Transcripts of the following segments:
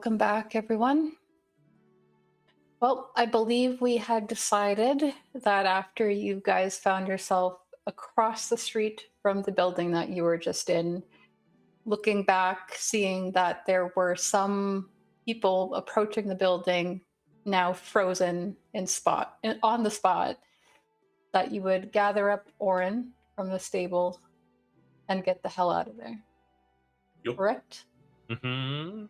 Welcome back, everyone. Well, I believe we had decided that after you guys found yourself across the street from the building that you were just in, looking back, seeing that there were some people approaching the building now frozen on the spot, that you would gather up Orin from the stable and get the hell out of there. Yep. Correct? Mm-hmm.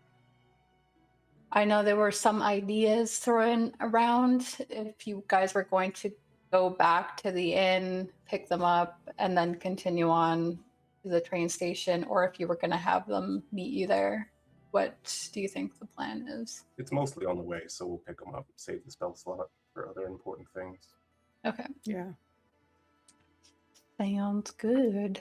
I know there were some ideas thrown around if you guys were going to go back to the inn, pick them up, and then continue on to the train station, or if you were going to have them meet you there. What do you think the plan is? It's mostly on the way, so we'll pick them up, save the spell slot for other important things. Okay. Yeah. Sounds good.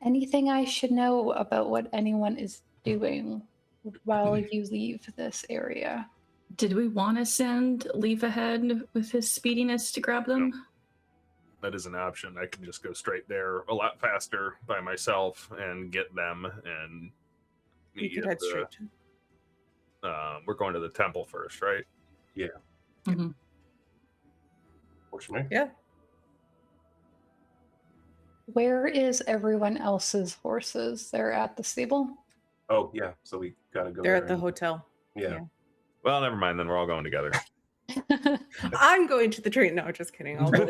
Anything I should know about what anyone is doing while you leave this area? Did we want to send Leif ahead with his speediness to grab them? No. That is an option. I can just go straight there a lot faster by myself and get them and You meet could at head the, straight to... we're going to the temple first, right? Yeah. Mm-hmm. Fortunately. Yeah. Where is everyone else's horses? They're at the stable? Oh, yeah. So we gotta go. They're there at the and- hotel. Yeah. Well, never mind. Then we're all going together. I'm going to the train. No, just kidding. I'll go.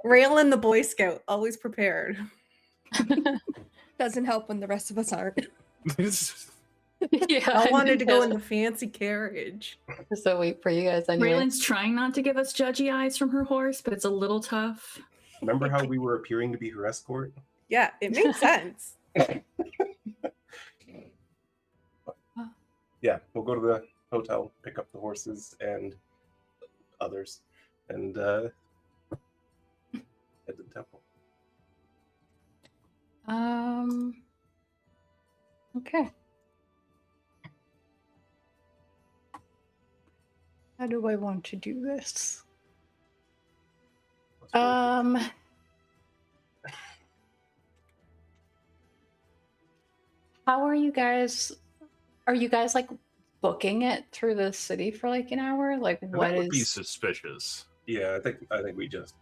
Raelynn, the Boy Scout, always prepared. Doesn't help when the rest of us aren't. Yeah, I wanted to go in the fancy carriage. So wait for you guys anyway. Raylan's trying not to give us judgy eyes from her horse, but it's a little tough. Remember how we were appearing to be her escort? Yeah, it makes sense. Yeah, we'll go to the hotel, pick up the horses and others, and head to the temple. Okay. How do I want to do this? Let's go. How are you guys? Are you guys like booking it through the city for like an hour? Like, And what that would be is? suspicious. Yeah, I think we just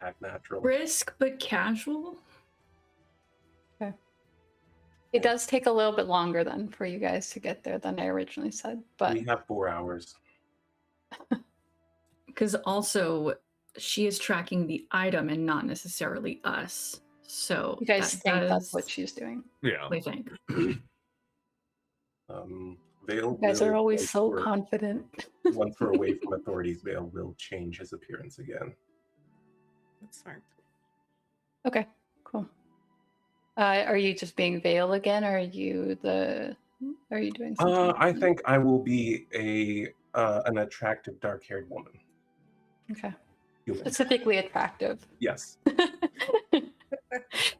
act natural. Brisk but casual. It does take a little bit longer then for you guys to get there than I originally said, but We have 4 hours. Because also, she is tracking the item and not necessarily us. So you guys that think that's does- what she's doing. Yeah. we think. Vale. You guys will, are always once so we're- confident. Once we're away from authorities, Vale will change his appearance again. That's smart. Okay, cool. Are you just being Vale again, or are you doing something? I think I will be an attractive dark-haired woman. Okay. Human. Specifically attractive. Yes.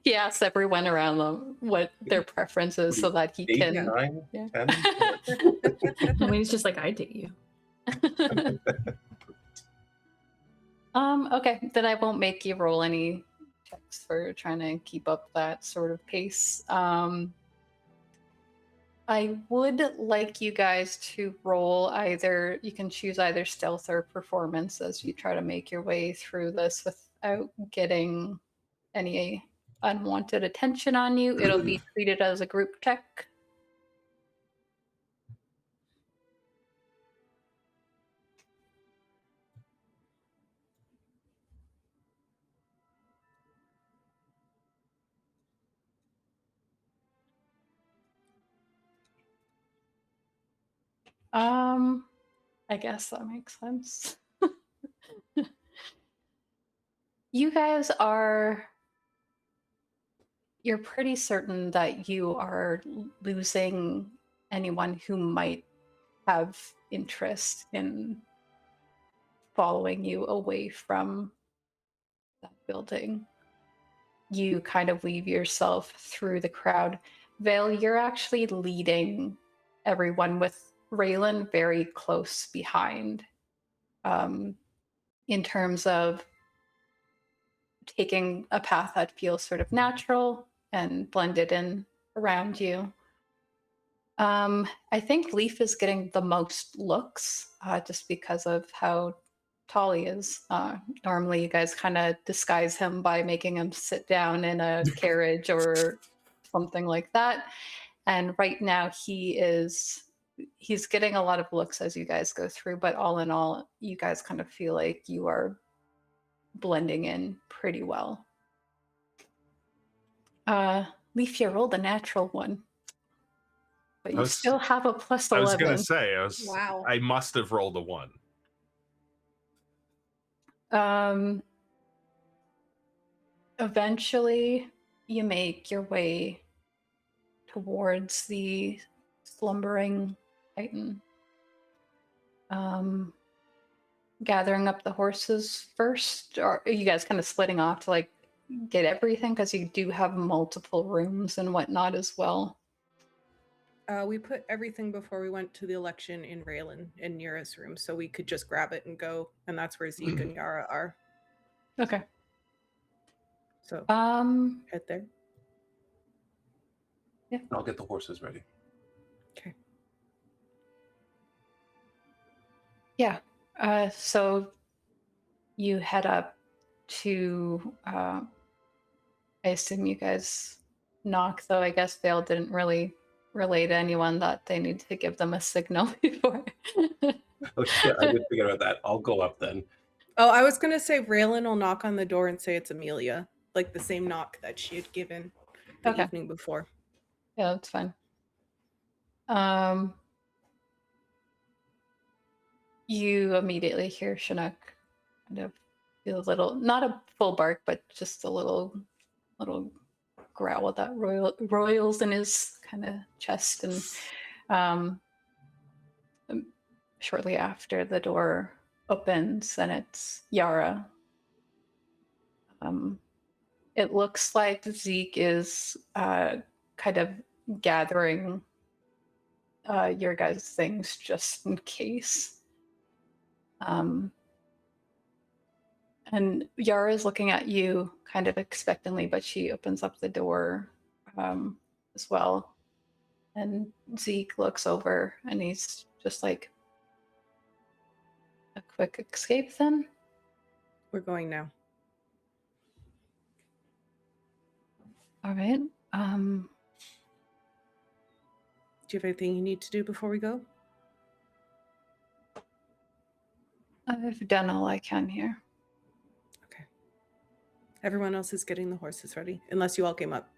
He asks everyone around them what their preference is so that he 8, can. 9, Yeah. 10. I mean, it's just like, I date you. Okay, then I won't make you roll any checks for trying to keep up that sort of pace. I would like you guys to roll either, you can choose either stealth or performance as you try to make your way through this without getting any unwanted attention on you. It'll be treated as a group check. I guess that makes sense. You guys you're pretty certain that you are losing anyone who might have interest in following you away from that building. You kind of weave yourself through the crowd. Vale, you're actually leading everyone with Raelynn very close behind, in terms of taking a path that feels sort of natural and blended in around you. I think Leif is getting the most looks just because of how tall he is. Normally, you guys kind of disguise him by making him sit down in a carriage or something like that. And right now, he's getting a lot of looks as you guys go through. But all in all, you guys kind of feel like you are blending in pretty well. Leif, you rolled a natural one. But you still have a plus 11. I was gonna say, Wow. I must have rolled a 1. Eventually, you make your way towards the slumbering Titan. Gathering up the horses first, or are you guys kind of splitting off to like get everything? Because you do have multiple rooms and whatnot as well. We put everything before we went to the election in Raelynn in Nyra's room, so we could just grab it and go, and that's where Zeke and Yara are. Okay. So head there. Yeah. I'll get the horses ready. Okay. Yeah. So you head up to I assume you guys knock, though I guess Vale didn't really relay to anyone that they need to give them a signal before. Oh shit, I didn't forget about that. I'll go up then. Oh, I was gonna say Raelynn will knock on the door and say it's Amelia, like the same knock that she had given the evening before. Yeah, that's fine. You immediately hear Chinook kind of do a little, not a full bark, but just a little growl that roils in his kind of chest, and shortly after the door opens and it's Yara. It looks like Zeke is kind of gathering your guys' things just in case. And Yara is looking at you kind of expectantly, but she opens up the door as well. And Zeke looks over and he's just like, a quick escape then? We're going now. All right. Do you have anything you need to do before we go? I've done all I can here. Okay. Everyone else is getting the horses ready, unless you all came up.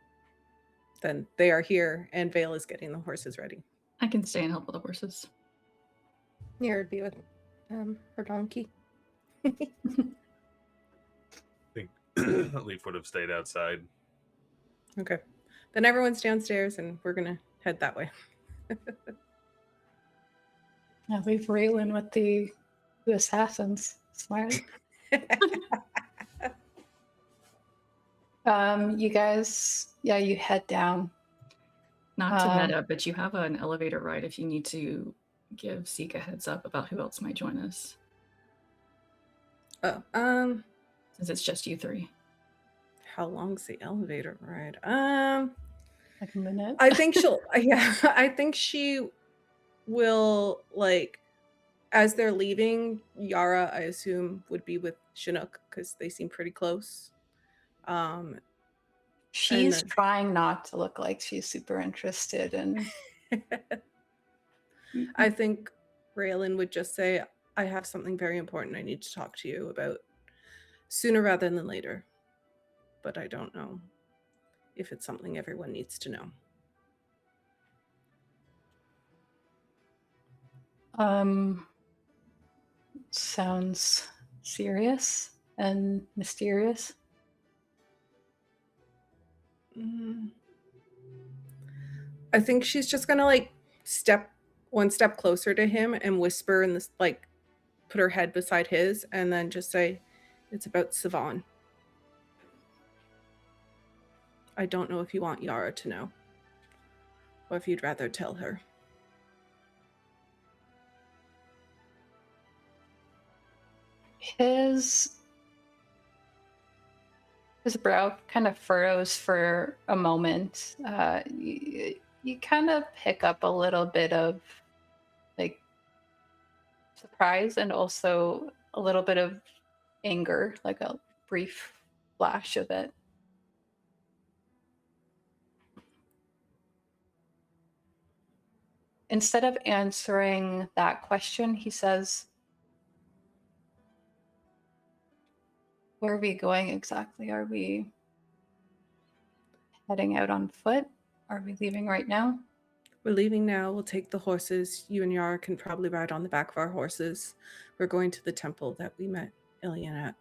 Then they are here, and Vale is getting the horses ready. I can stay and help with the horses. Nyra would be with her donkey. I think Leif would have stayed outside. Okay. Then everyone's downstairs, and we're gonna head that way. I'll leave Raelynn with the assassins. Smart. You guys, yeah, you head down. Not to meta, but you have an elevator ride if you need to give Zeke a heads up about who else might join us. Oh, Since it's just you three. how long's the elevator ride? Like a minute. I think she'll. Yeah, I think she will. Like, as they're leaving, Yara, I assume, would be with Chinook because they seem pretty close. She's then- trying not to look like she's super interested in. I think Raelynn would just say, I have something very important I need to talk to you about sooner rather than later. But I don't know if it's something everyone needs to know. Sounds serious and mysterious. I think she's just gonna like step one step closer to him and whisper in this, like, put her head beside his and then just say, it's about Savorin. I don't know if you want Yara to know or if you'd rather tell her. His brow kind of furrows for a moment. You You kind of pick up a little bit of like surprise and also a little bit of anger, like a brief flash of it. Instead of answering that question, he says, where are we going exactly? Are we heading out on foot? Are we leaving right now? We're leaving now. We'll take the horses. You and Yara can probably ride on the back of our horses. We're going to the temple that we met Ilian at.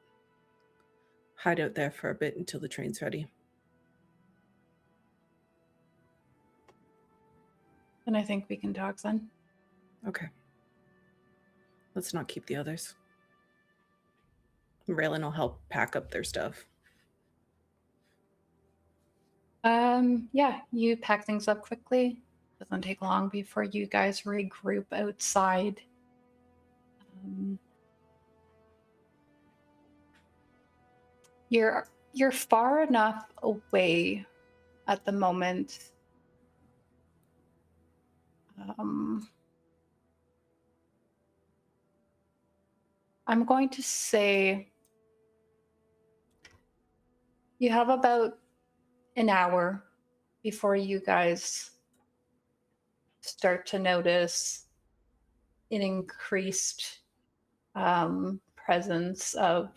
Hide out there for a bit until the train's ready. And I think we can talk then. Okay. Let's not keep the others. Raelynn will help pack up their stuff. Yeah, you pack things up quickly. Doesn't take long before you guys regroup outside. You're far enough away at the moment. I'm going to say you have about an hour before you guys start to notice an increased presence of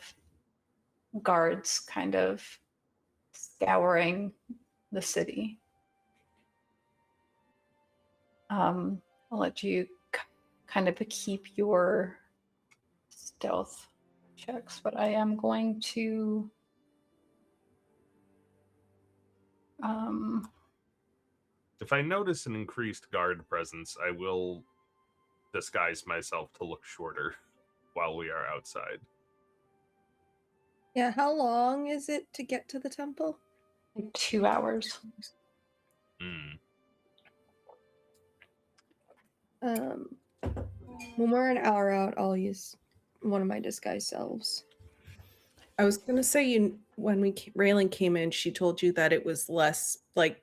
guards kind of scouring the city. I'll let you kind of keep your stealth checks, but I am going to If I notice an increased guard presence, I will disguise myself to look shorter while we are outside. Yeah, how long is it to get to the temple? like 2 hours. When we're an hour out, I'll use one of my disguise selves. I was gonna say, when Raelynn came in, she told you that it was less like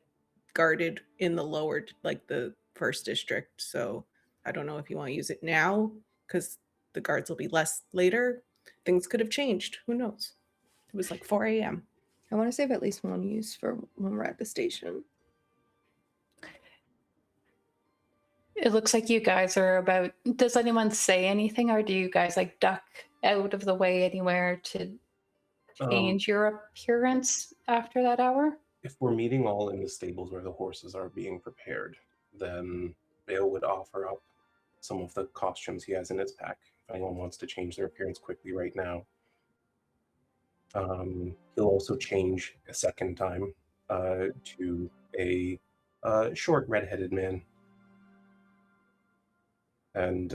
guarded in the lower, like the first district. So I don't know if you want to use it now because the guards will be less later. Things could have changed. Who knows? It was like 4 a.m. I want to save at least one use for when we're at the station. It looks like you guys are about. Does anyone say anything, or do you guys like duck out of the way anywhere to change your appearance after that hour? If we're meeting all in the stables where the horses are being prepared, then Vael would offer up some of the costumes he has in his pack. If anyone wants to change their appearance quickly right now. He'll also change a second time to a short red-headed man. And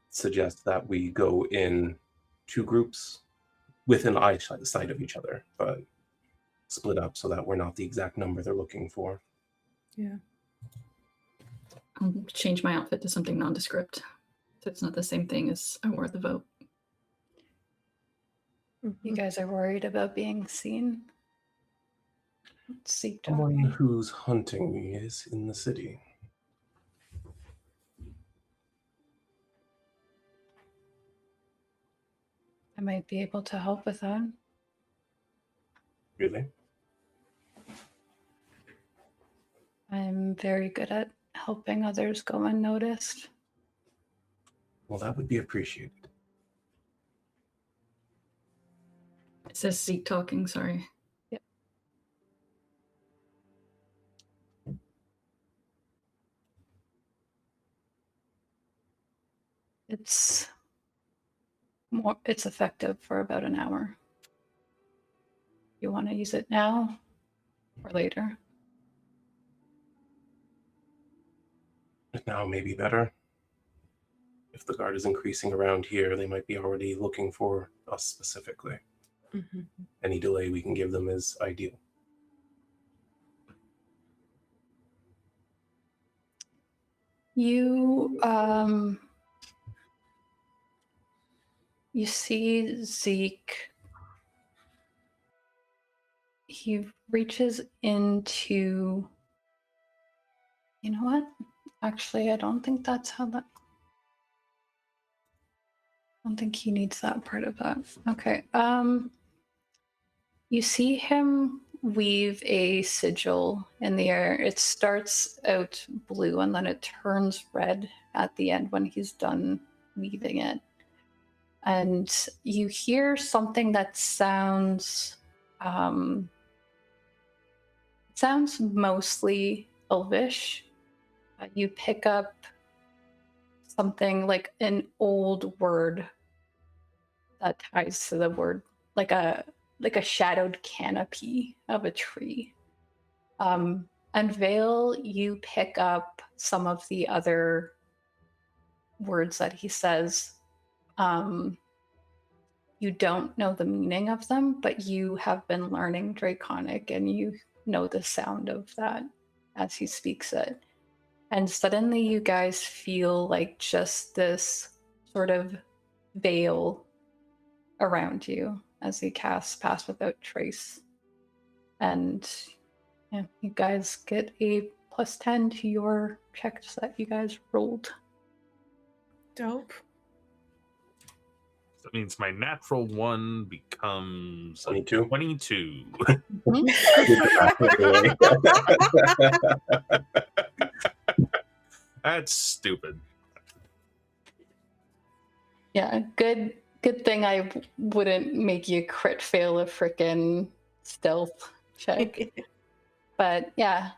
suggest that we go in 2 groups within eyesight of each other, but split up so that we're not the exact number they're looking for. Yeah. I'll change my outfit to something nondescript, so it's not the same thing as I wore at the vote. You guys are worried about being seen? Let's see. Someone who's hunting me is in the city. I might be able to help with that. Really? I'm very good at helping others go unnoticed. Well, that would be appreciated. It says Zeke talking, sorry. Yep. It's effective for about an hour. You want to use it now or later? Now may be better. If the guard is increasing around here, they might be already looking for us specifically. Mm-hmm. Any delay we can give them is ideal. You you see Zeke. he reaches into... You know what? Actually, I don't think that's how that... I don't think he needs that part of that. Okay. You see him weave a sigil in the air. It starts out blue and then it turns red at the end when he's done weaving it. And you hear something that sounds mostly Elvish. You pick up something like an old word that ties to the word, like a shadowed canopy of a tree. And Vale, you pick up some of the other words that he says. You don't know the meaning of them, but you have been learning Draconic and you know the sound of that as he speaks it. And suddenly you guys feel like just this sort of veil around you as he casts Pass Without Trace. And yeah, you guys get a +10 to your checks that you guys rolled. Dope. That means my natural 1 becomes 22. 22. That's stupid. Yeah, good thing I wouldn't make you crit fail a frickin' stealth check. But yeah,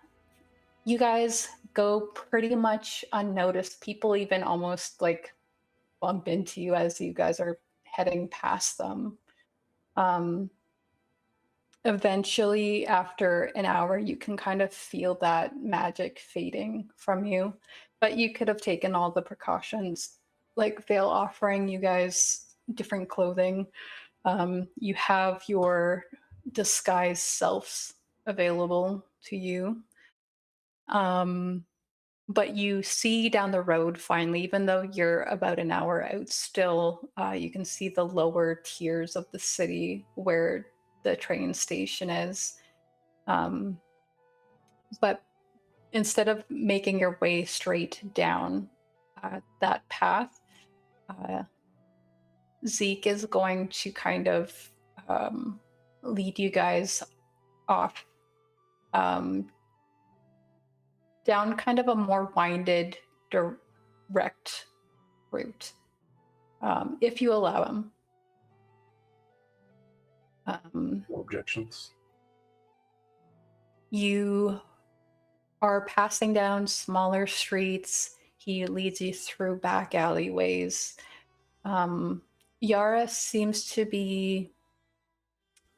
you guys go pretty much unnoticed. People even almost like bump into you as you guys are heading past them. Eventually, after an hour, you can kind of feel that magic fading from you, but you could have taken all the precautions, like Vale offering you guys different clothing. You have your disguised selves available to you. But you see down the road finally, even though you're about an hour out still, you can see the lower tiers of the city where the train station is. But instead of making your way straight down that path, Zeke is going to kind of lead you guys off down kind of a more winded, direct route, if you allow him. No objections. You are passing down smaller streets. He leads you through back alleyways. Yara seems to be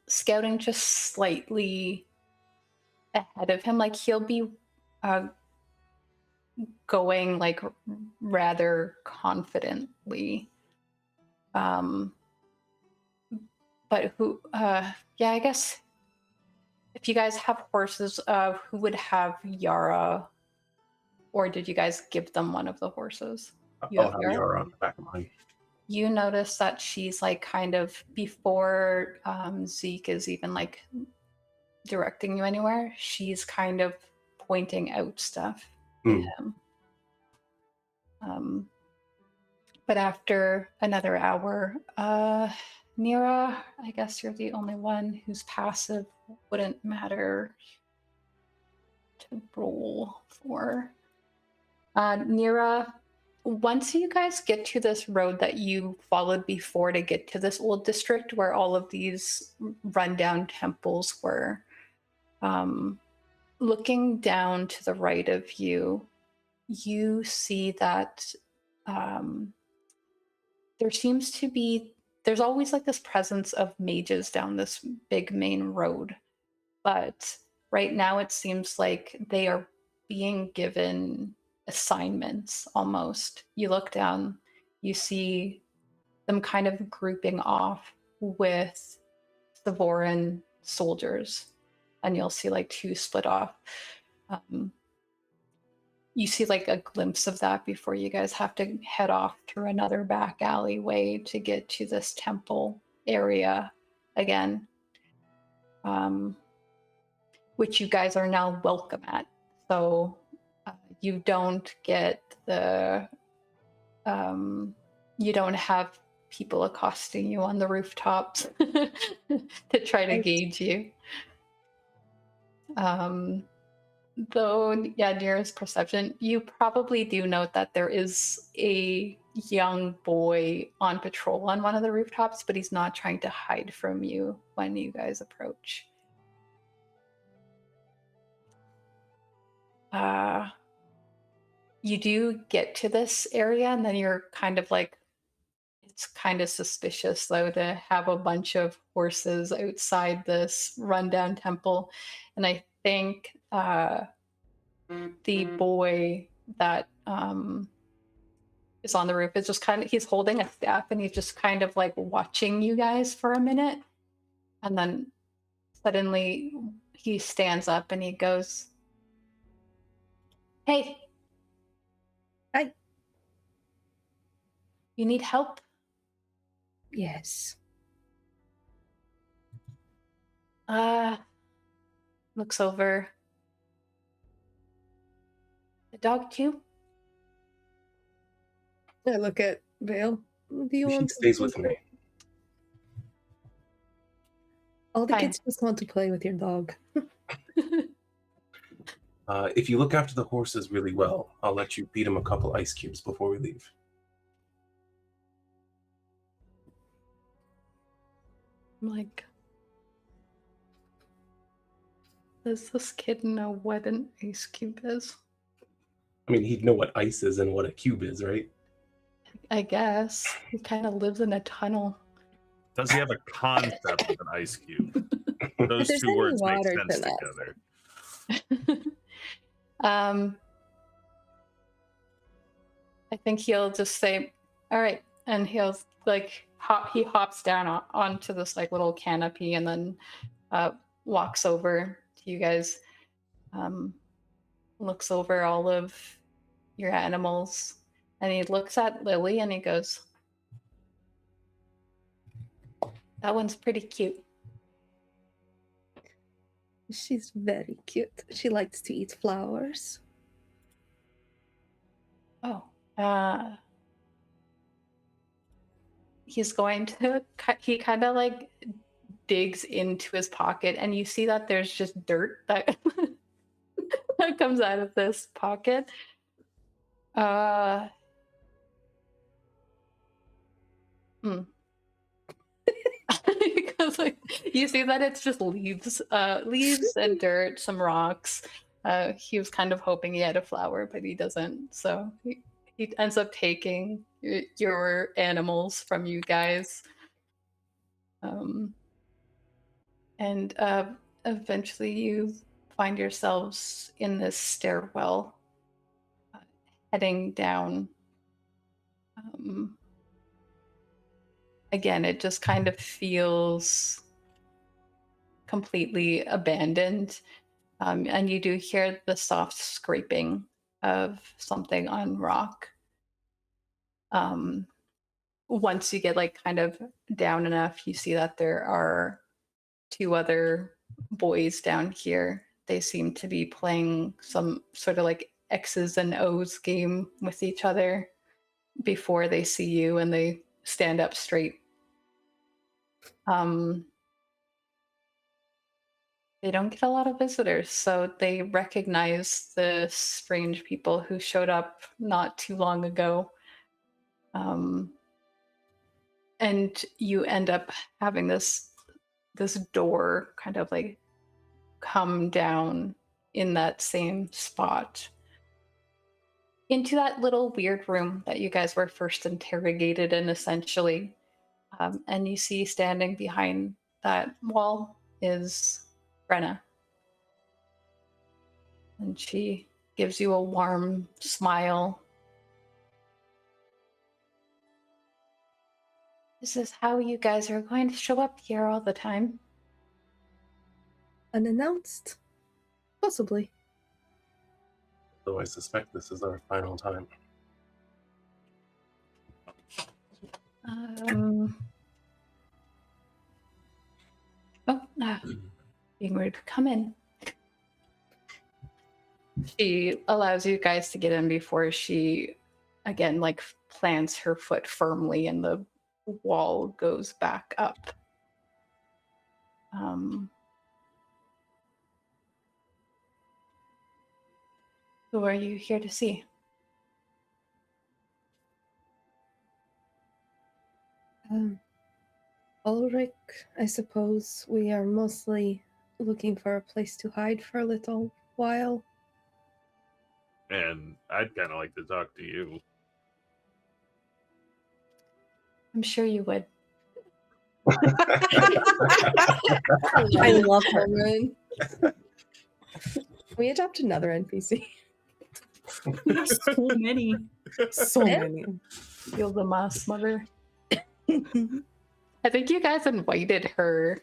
scouting just slightly ahead of him. Like he'll be going like rather confidently. But who, yeah, I guess if you guys have horses, who would have Yara, or did you guys give them one of the horses? You I'll have Yara on the back of mine. You notice that she's like kind of before Zeke is even like directing you anywhere, she's kind of pointing out stuff to him. But after another hour, Nyra, I guess you're the only one whose passive wouldn't matter to roll for. Nyra, once you guys get to this road that you followed before to get to this old district where all of these rundown temples were, looking down to the right of you, you see that there's always like this presence of mages down this big main road. But right now it seems like they are being given assignments almost. You look down, you see them kind of grouping off with Savorin soldiers, and you'll see like 2 split off. You see like a glimpse of that before you guys have to head off through another back alleyway to get to this temple area again. which you guys are now welcome at. So you don't get the you don't have people accosting you on the rooftops to try to gauge you. Though, yeah, nearest perception, you probably do note that there is a young boy on patrol on one of the rooftops, but he's not trying to hide from you when you guys approach. You do get to this area, and then you're kind of like, it's kind of suspicious, though, to have a bunch of horses outside this rundown temple. And I think the boy that is on the roof is just kind of, he's holding a staff and he's just kind of like watching you guys for a minute. And then suddenly he stands up and he goes, "Hey. Hi. You need help?" Yes. Looks over. The dog too? I look at Vale. Do you He want stays to with me. All the Fine. kids just want to play with your dog. If you look after the horses really well, I'll let you feed them a couple ice cubes before we leave. I'm like, does this kid know what an ice cube is? I mean, he'd know what ice is and what a cube is, right? I guess. He kind of lives in a tunnel. Does he have a concept of an ice cube? Those there's two any words make water sense to that. together. I think he'll just say, "All right," and he'll like he hops down onto this like little canopy and then walks over to you guys, looks over all of your animals, and he looks at Lily and he goes, "That one's pretty cute." She's very cute. She likes to eat flowers. Oh, he's going to, he kind of like digs into his pocket, and you see that there's just dirt that that comes out of this pocket. Because like you see that it's just leaves and dirt, some rocks. He was kind of hoping he had a flower, but he doesn't, so he ends up taking your animals from you guys, and eventually you find yourselves in this stairwell, heading down. Again, it just kind of feels completely abandoned. And you do hear the soft scraping of something on rock. Once you get like kind of down enough, you see that there are two other boys down here. They seem to be playing some sort of like X's and O's game with each other before they see you, and they stand up straight. They don't get a lot of visitors, so they recognize the strange people who showed up not too long ago. And you end up having this door kind of like come down in that same spot into that little weird room that you guys were first interrogated in, essentially. And you see standing behind that wall is Brenna. And she gives you a warm smile. "This is how you guys are going to show up here all the time?" Unannounced? Possibly. Though I suspect this is our final time. Being rude. Come in. She allows you guys to get in before she, again, like plants her foot firmly and the wall goes back up. Who are you here to see? Ulrich, I suppose we are mostly looking for a place to hide for a little while. And I'd kind of like to talk to you. I'm sure you would. I love her. Can we adopt another NPC? So many. So many. Feel the mass mother. I think you guys invited her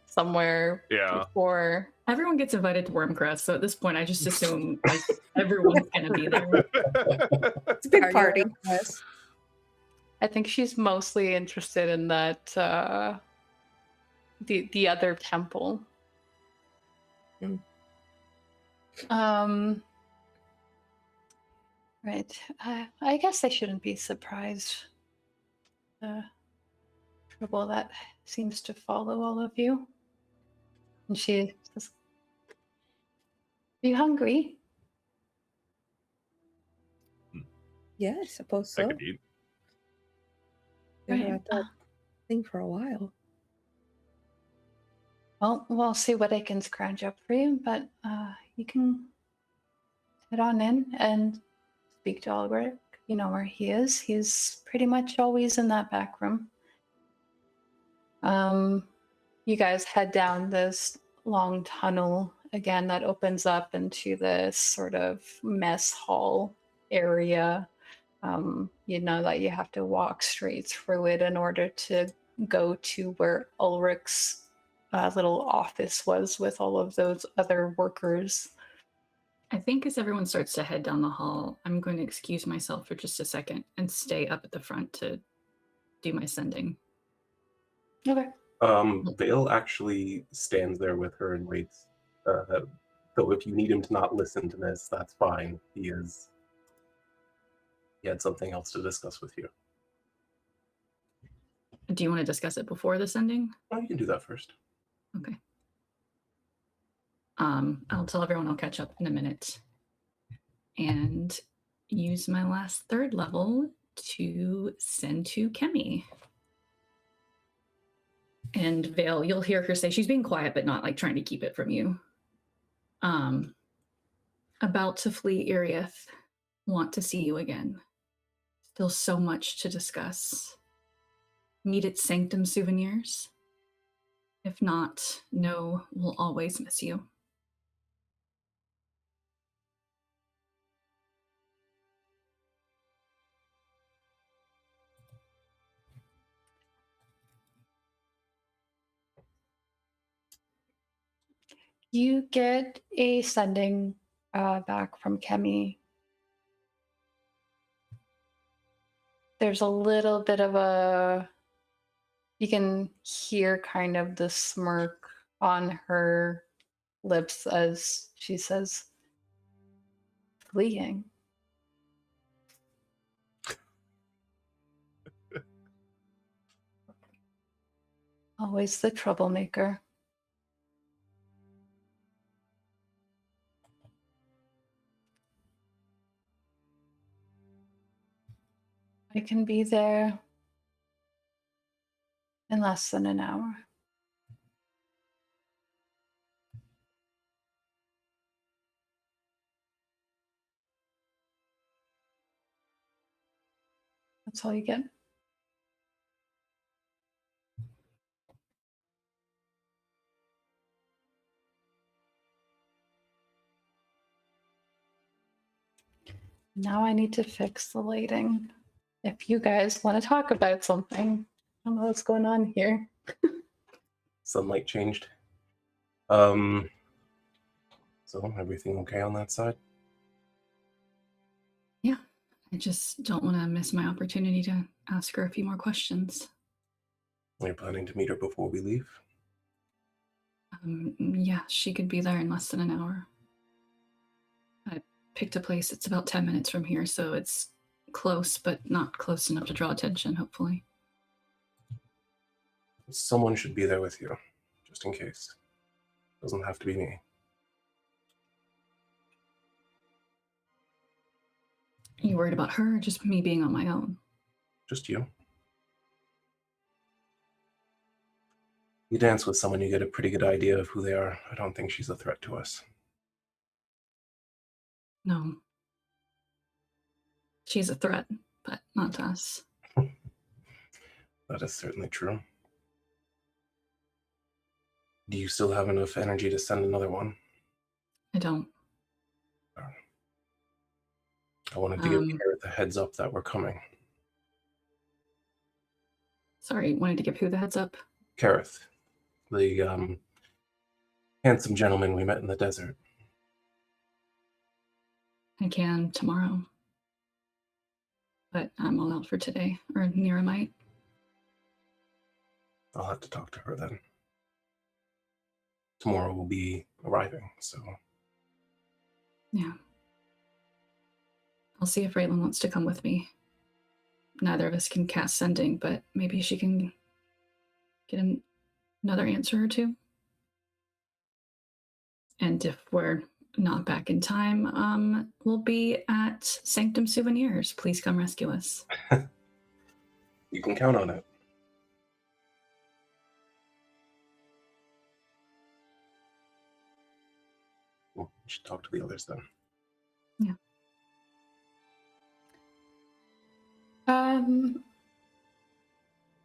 somewhere before. Everyone gets invited to Wormcrest, so at this point, I just assume like everyone's gonna be there. It's a big party. I think she's mostly interested in that the other temple. Right. I guess I shouldn't be surprised. The trouble that seems to follow all of you. And she says, "Are you hungry?" Yeah, I suppose I so. could eat. We were Right. at that thing for a while. Well, we'll see what I can scrounge up for you, but you can head on in and speak to Ulrich. You know where he is. He's pretty much always in that back room. You guys head down this long tunnel again that opens up into this sort of mess hall area. You know that you have to walk straight through it in order to go to where Ulrich's little office was with all of those other workers. I think as everyone starts to head down the hall, I'm going to excuse myself for just a second and stay up at the front to do my sending. Okay. Vale actually stands there with her and waits. So if you need him to not listen to this, that's fine. He had something else to discuss with you. Do you want to discuss it before the sending? Oh, you can do that first. Okay. I'll tell everyone I'll catch up in a minute and use my last 3rd level to send to Kemi. And Vale, you'll hear her say, she's being quiet, but not like trying to keep it from you. About to flee Iriath. Want to see you again. Still so much to discuss. Meet at Sanctum Souvenirs. If not, know we'll always miss you. You get a sending back from Kemi. There's a little bit of you can hear kind of the smirk on her lips as she says, "Fleeing." Always the troublemaker. I can be there in less than an hour. That's all you get. Now I need to fix the lighting. If you guys want to talk about something, I don't know what's going on here. Sunlight changed. So everything okay on that side? Yeah, I just don't want to miss my opportunity to ask her a few more questions. Are you planning to meet her before we leave? Yeah, she could be there in less than an hour. picked a place. It's about 10 minutes from here, so it's close, but not close enough to draw attention, hopefully. Someone should be there with you, just in case. Doesn't have to be me. Are you worried about her or just me being on my own? Just you. You dance with someone, you get a pretty good idea of who they are. I don't think she's a threat to us. No. She's a threat, but not to us. That is certainly true. Do you still have enough energy to send another one? I don't. I wanted to give Iriath a heads up that we're coming. Sorry, wanted to give who the heads up? Kareth, the handsome gentleman we met in the desert. I can tomorrow. But I'm all out for today, or Nyra might. I'll have to talk to her then. Tomorrow we'll be arriving, so... Yeah. I'll see if Raelynn wants to come with me. Neither of us can cast sending, but maybe she can get another answer or two. And if we're not back in time, we'll be at Sanctum Souvenirs. Please come rescue us. You can count on it. Well, we should talk to the others then. Yeah.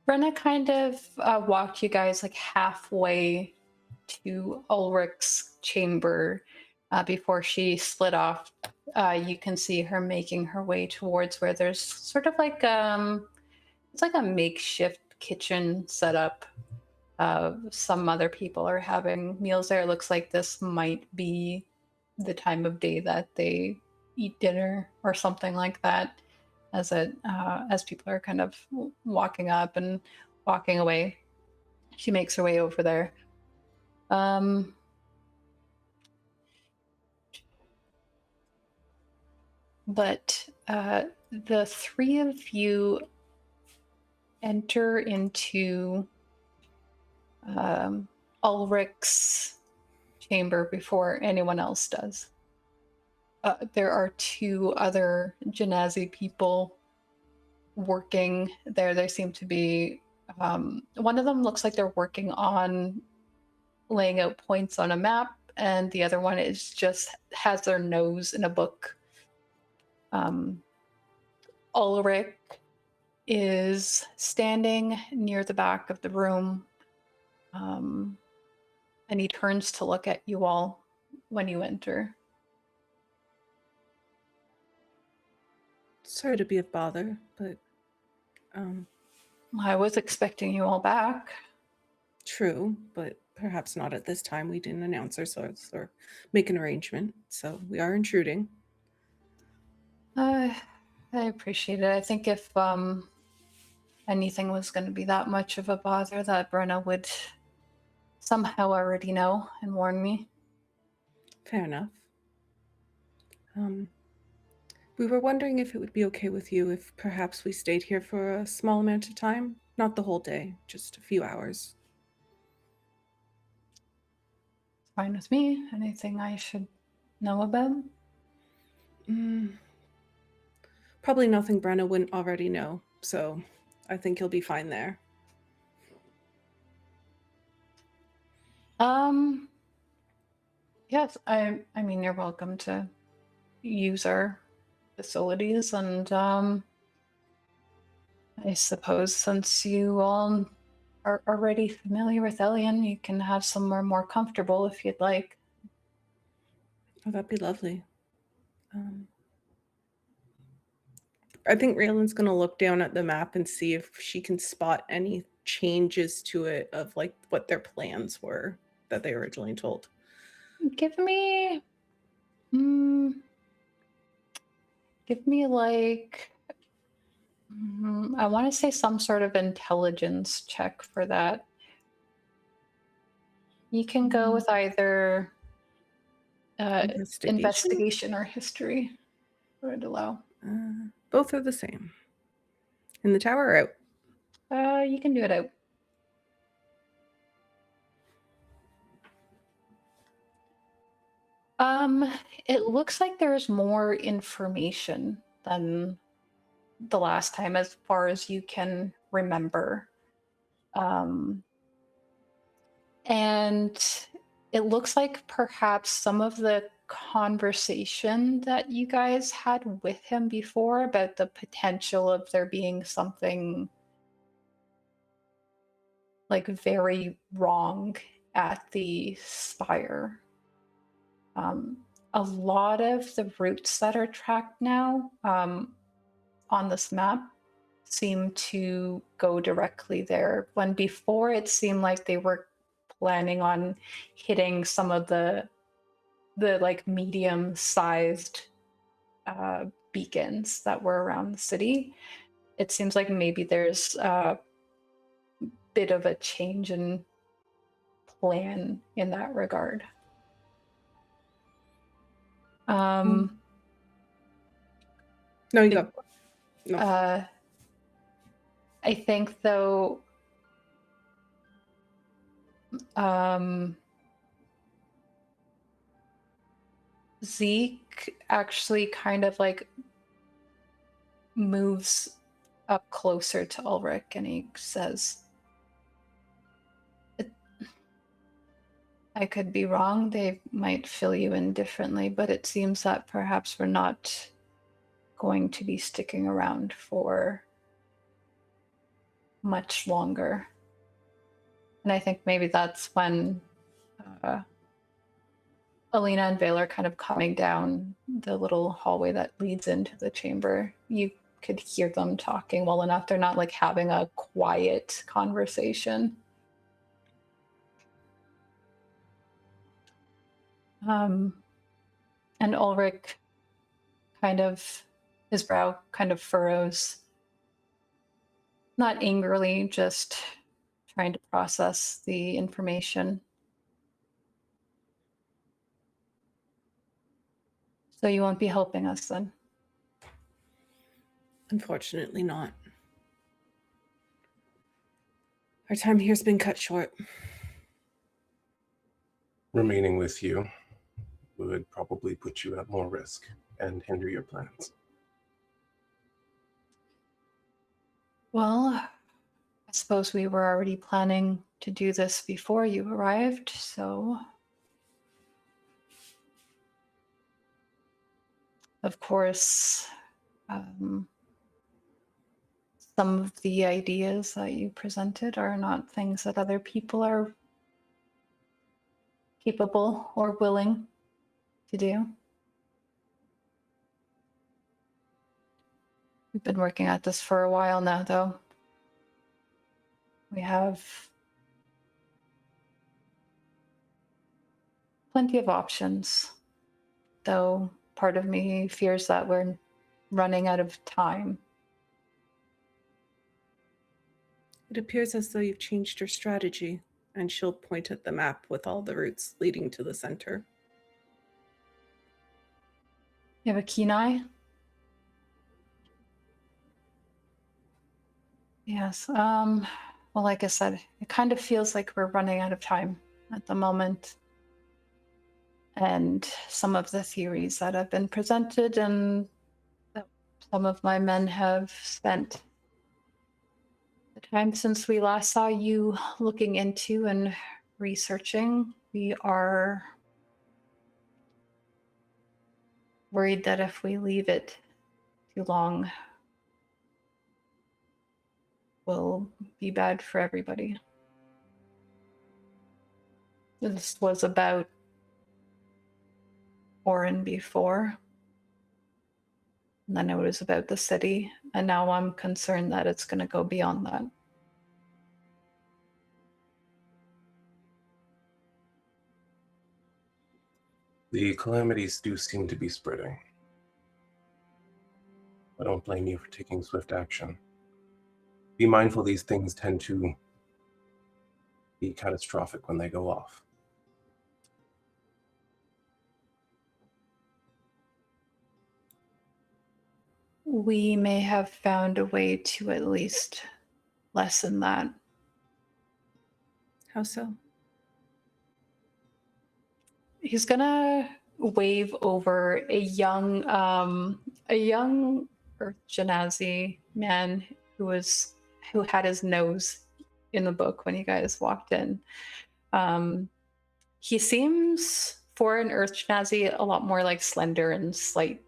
Brenna kind of walked you guys like halfway to Ulrich's chamber before she slid off. You can see her making her way towards where there's sort of like it's like a makeshift kitchen set up. Some other people are having meals there. It looks like this might be the time of day that they eat dinner or something like that. As people are kind of walking up and walking away, she makes her way over there. But the three of you enter into Ulrich's chamber before anyone else does. There are two other Genasi people working there. They seem to be, one of them looks like they're working on laying out points on a map, and the other one is just has their nose in a book. Ulrich is standing near the back of the room, and he turns to look at you all when you enter. Sorry to be of bother, but I was expecting you all back. true, but perhaps not at this time. We didn't announce ourselves or make an arrangement, so we are intruding. I appreciate it. I think if anything was going to be that much of a bother, that Brenna would somehow already know and warn me. Fair enough. We were wondering if it would be okay with you if perhaps we stayed here for a small amount of time. Not the whole day, just a few hours. Fine with me. Anything I should know about? Probably nothing Brenna wouldn't already know, so I think you'll be fine there. Yes, I mean, you're welcome to use our facilities, and I suppose since you all are already familiar with Elian, you can have somewhere more comfortable if you'd like. Oh, that'd be lovely. I think Raelynn's going to look down at the map and see if she can spot any changes to it of like what their plans were that they originally told. Give me like I want to say some sort of intelligence check for that. You can go with either Investigation or history would allow. Both are the same. In the tower or out? You can do it out. It looks like there's more information than the last time, as far as you can remember. And it looks like perhaps some of the conversation that you guys had with him before about the potential of there being something like very wrong at the spire. A lot of the routes that are tracked now on this map seem to go directly there, when before it seemed like they were planning on hitting some of the like medium-sized beacons that were around the city. It seems like maybe there's a bit of a change in plan in that regard. No, you go. No. I think though, Zeke actually kind of like moves up closer to Ulrich and he says, I could be wrong, they might fill you in differently, but it seems that perhaps we're not going to be sticking around for much longer. And I think maybe that's when Alina and Vaelthar are kind of coming down the little hallway that leads into the chamber. You could hear them talking well enough. They're not like having a quiet conversation. And Ulrich kind of, his brow kind of furrows. Not angrily, just trying to process the information. So you won't be helping us then? Unfortunately not. Our time here's been cut short. Remaining with you would probably put you at more risk and hinder your plans. Well, I suppose we were already planning to do this before you arrived, so... Of course, some of the ideas that you presented are not things that other people are capable or willing to do. We've been working at this for a while now, though. We have plenty of options, though part of me fears that we're running out of time. It appears as though you've changed your strategy, and she'll point at the map with all the routes leading to the center. You have a keen eye? Yes. Well, like I said, it kind of feels like we're running out of time at the moment. And some of the theories that have been presented and that some of my men have spent the time since we last saw you looking into and researching, we are worried that if we leave it too long, will be bad for everybody. This was about Orin before, and then it was about the city, and now I'm concerned that it's going to go beyond that. The calamities do seem to be spreading. I don't blame you for taking swift action. Be mindful these things tend to be catastrophic when they go off. we may have found a way to at least lessen that. How so? He's gonna wave over a young Earth Genasi man who had his nose in the book when you guys walked in. He seems, for an Earth Genasi, a lot more like slender and slight.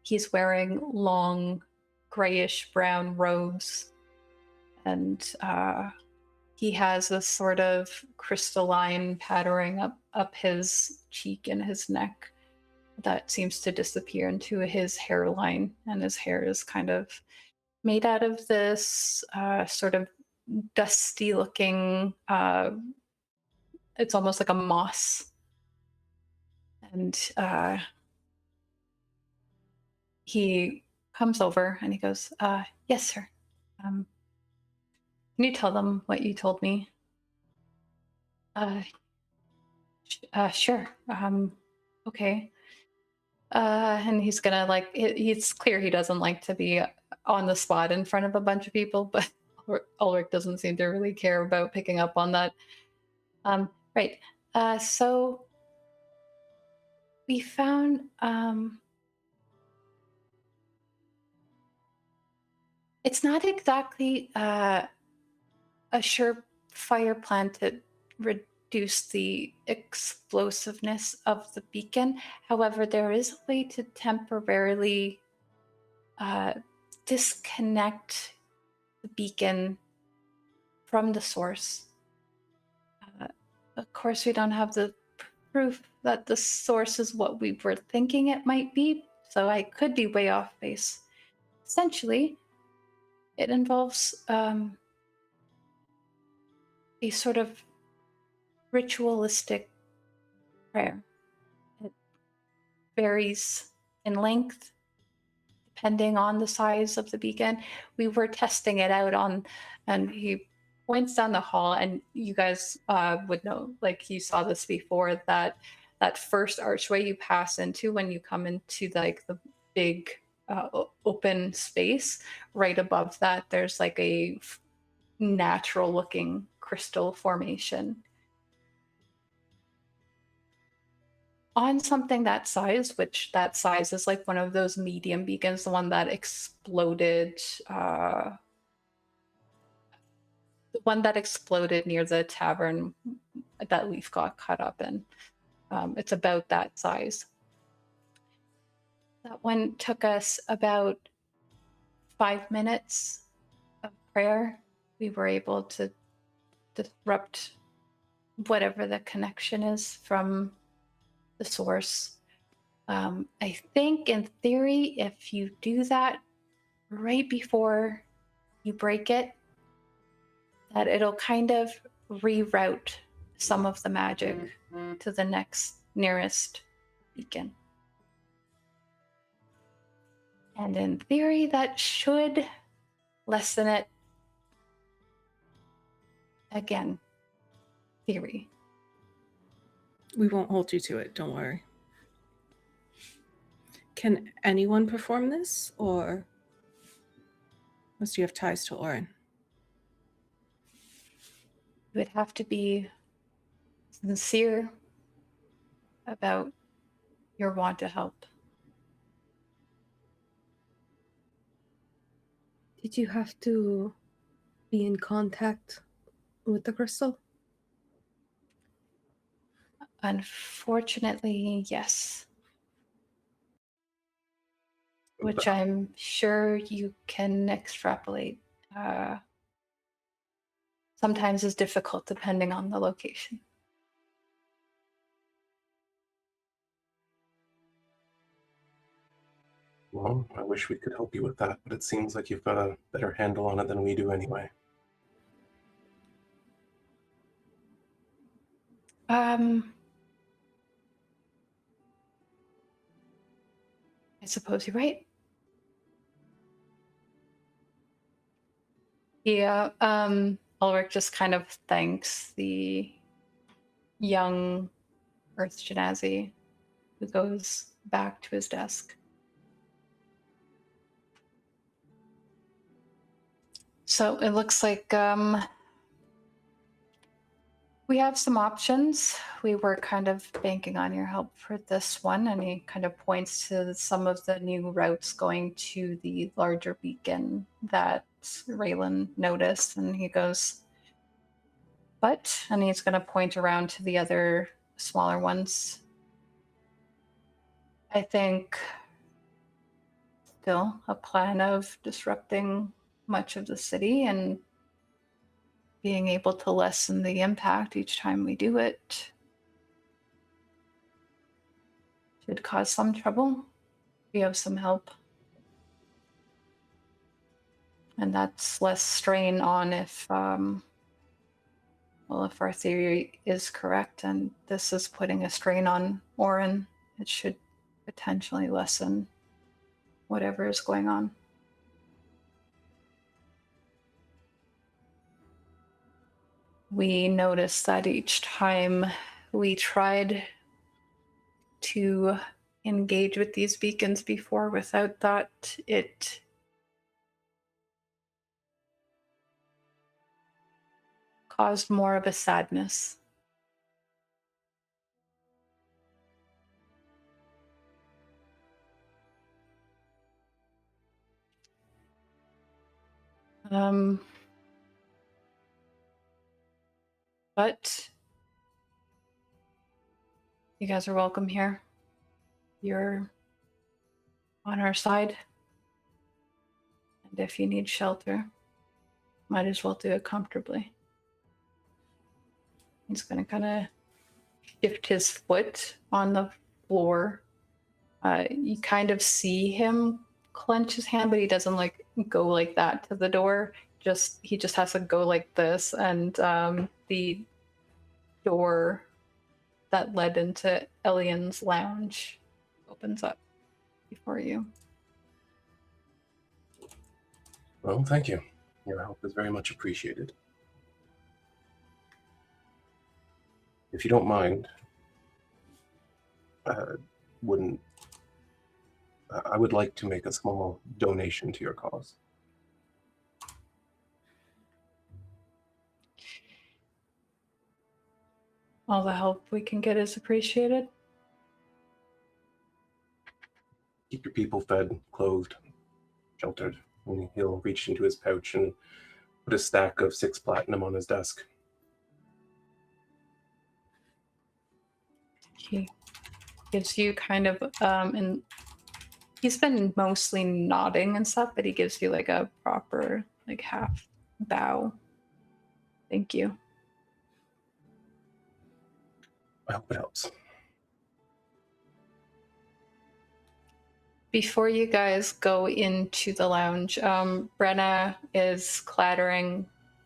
He's wearing long grayish brown robes, and he has a sort of crystalline patterning up his cheek and his neck that seems to disappear into his hairline, and his hair is kind of made out of this sort of dusty looking, it's almost like a moss. And he comes over and he goes, yes, sir. Can you tell them what you told me? Sure. Okay. And he's gonna it's clear he doesn't like to be on the spot in front of a bunch of people, but Ulrich doesn't seem to really care about picking up on that. Right. So we found it's not exactly a surefire plan to reduce the explosiveness of the beacon. However, there is a way to temporarily disconnect the beacon from the source. Of course, we don't have the proof that the source is what we were thinking it might be, so I could be way off base. Essentially, it involves a sort of ritualistic prayer. It varies in length depending on the size of the beacon. We were testing it out and he points down the hall, and you guys would know, like you saw this before, that first archway you pass into when you come into like the big open space. Right above that, there's like a natural looking crystal formation. On something that size, which that size is like one of those medium beacons, the one that exploded, the one that exploded near the tavern that Leif got caught up in. It's about that size. That one took us about 5 minutes of prayer. We were able to disrupt whatever the connection is from the source. I think in theory, if you do that right before you break it, that it'll kind of reroute some of the magic to the nearest beacon. And in theory, that should lessen it. Again, theory. We won't hold you to it, don't worry. Can anyone perform this, or must you have ties to Oren? You would have to be sincere about your want to help. Did you have to be in contact with the crystal? Unfortunately, yes. Which I'm sure you can extrapolate. Sometimes is difficult depending on the location. Well, I wish we could help you with that, but it seems like you've got a better handle on it than we do anyway. I suppose you're right. Yeah, Ulrich just kind of thanks the young Earth Genasi, who goes back to his desk. So it looks like we have some options. We were kind of banking on your help for this one, and he kind of points to some of the new routes going to the larger beacon that Raelynn noticed, and he goes, but, and he's going to point around to the other smaller ones. I think still a plan of disrupting much of the city and being able to lessen the impact each time we do it should cause some trouble. We have some help. And that's less strain on if, well, if our theory is correct and this is putting a strain on Orin, it should potentially lessen whatever is going on. We noticed that each time we tried to engage with these beacons before without that, it caused more of a sadness. But you guys are welcome here. You're on our side. And if you need shelter, might as well do it comfortably. He's going to kind of shift his foot on the floor. You kind of see him clench his hand, but he doesn't like go like that to the door. He just has to go like this, and the door that led into Elian's lounge opens up before you. Well, thank you. Your help is very much appreciated. If you don't mind, I would like to make a small donation to your cause. All the help we can get is appreciated. Keep your people fed, clothed, sheltered. And he'll reach into his pouch and put a stack of 6 platinum on his desk. He gives you kind of, and he's been mostly nodding and stuff, but he gives you like a proper, like half bow. Thank you. I hope it helps. Before you guys go into the lounge, Brenna is clattering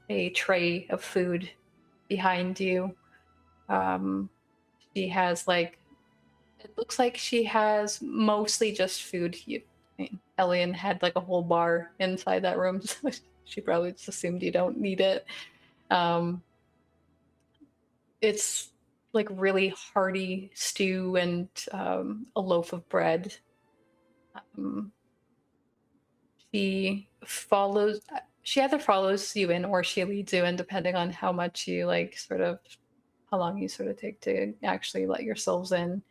a tray of food behind you. She has it looks like she has mostly just food. Elian had like a whole bar inside that room, so she probably just assumed you don't need it. It's like really hearty stew and a loaf of bread. She either follows you in or she leads you in, depending on how much you how long you take to actually let yourselves in.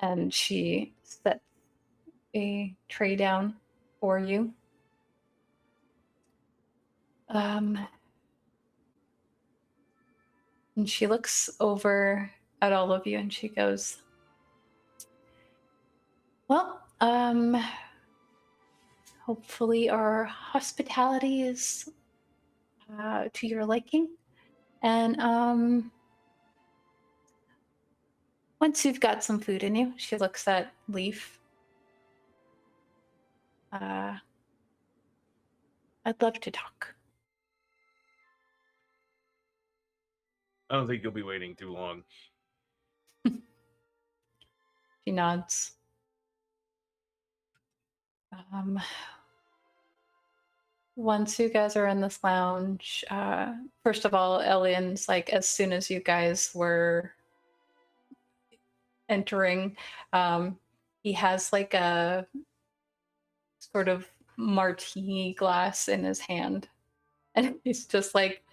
And she sets a tray down for you. And she looks over at all of you and she goes, well, hopefully our hospitality is to your liking. And once you've got some food in you, she looks at Leif. I'd love to talk. I don't think you'll be waiting too long. She nods. Once you guys are in this lounge, first of all, Elian's as soon as you guys were entering, he has a sort of martini glass in his hand. And he's just like,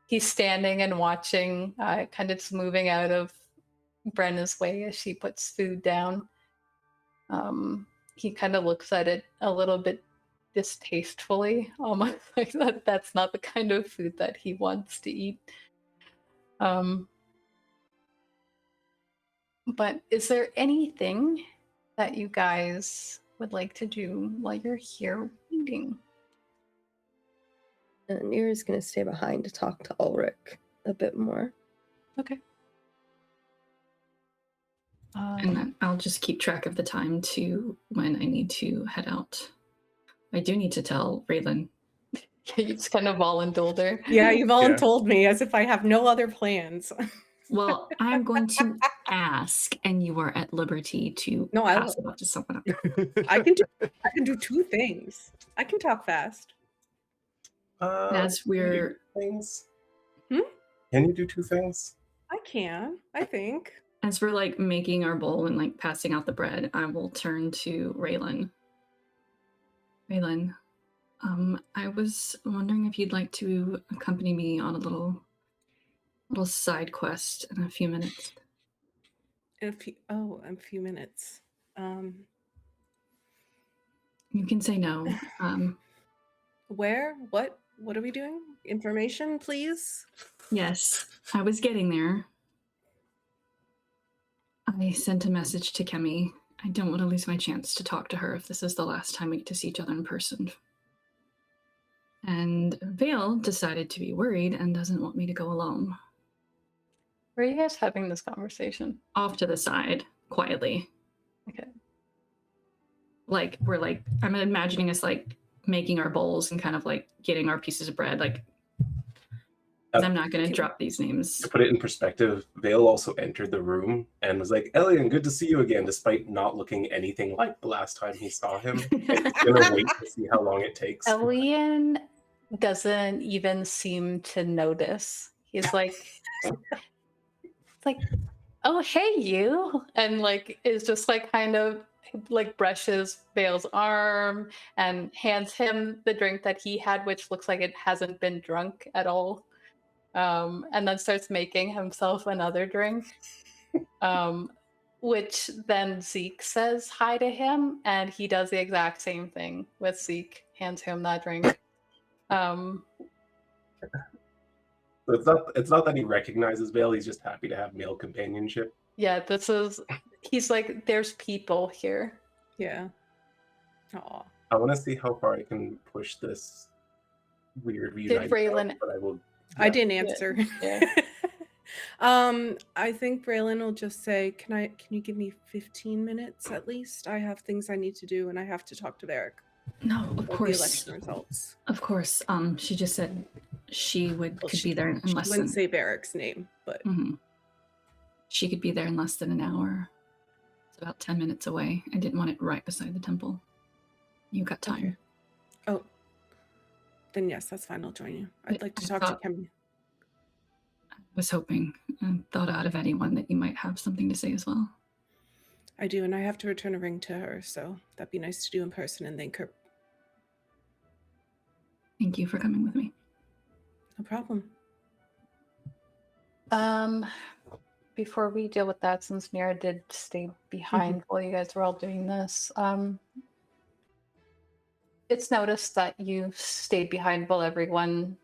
he's standing and watching, kind of just moving out of Brenna's way as she puts food down. He kind of looks at it a little bit distastefully, almost like that's not the kind of food that he wants to eat. But is there anything that you guys would like to do while you're here waiting? Nyra's going to stay behind to talk to Ulrich a bit more. Okay. And then I'll just keep track of the time to when I need to head out. I do need to tell Raelynn. You just kind of voluntold her. Yeah, you've all told me as if I have no other plans. Well, I'm going to ask, and you are at liberty to pass it off to someone else. I can do two things. I can talk fast. As we're things. Hmm? Can you do two things? I can, I think. As we're like making our bowl and like passing out the bread, I will turn to Raelynn. Raelynn, I was wondering if you'd like to accompany me on a little side quest in a few minutes. In a few minutes. You can say no. Where? What are we doing? Information, please? Yes, I was getting there. I sent a message to Kemi. I don't want to lose my chance to talk to her if this is the last time we get to see each other in person. And Vale decided to be worried and doesn't want me to go alone. Where are you guys having this conversation? Off to the side, quietly. Okay. Like, we're like, I'm imagining us like making our bowls and kind of like getting our pieces of bread, like, 'cause I'm not going to drop these names. To put it in perspective, Vale also entered the room and was like, Elian, good to see you again, despite not looking anything like the last time he saw him. And he's going to wait to see how long it takes. Elian doesn't even seem to notice. He's like, oh, hey, you. And like, is just like kind of like brushes Vale's arm and hands him the drink that he had, which looks like it hasn't been drunk at all. And then starts making himself another drink, which then Zeke says hi to him, and he does the exact same thing with Zeke, hands him that drink. So it's not that he recognizes Vale, he's just happy to have male companionship. Yeah, he's like, there's people here. Yeah. Aw. I want to see how far I can push this weird Did Raelynn... but I will. I didn't answer. Yeah. I think Raelynn will just say, "Can you give me 15 minutes at least? I have things I need to do, and I have to talk to Varric." No, of course. The election results. Of course. She just said she could be there in less than. She wouldn't say Varric's name, but she could be there in less than an hour. It's about 10 minutes away. I didn't want it right beside the temple. You got time. Okay. Oh. Then yes, that's fine. I'll join you. I'd like to talk to Kemi. I was hoping and thought out of anyone that you might have something to say as well. I do, and I have to return a ring to her, so that'd be nice to do in person and thank her. Thank you for coming with me. No problem. Before we deal with that, since Nyra did stay behind while you guys were all doing this, it's noticed that you stayed behind while everyone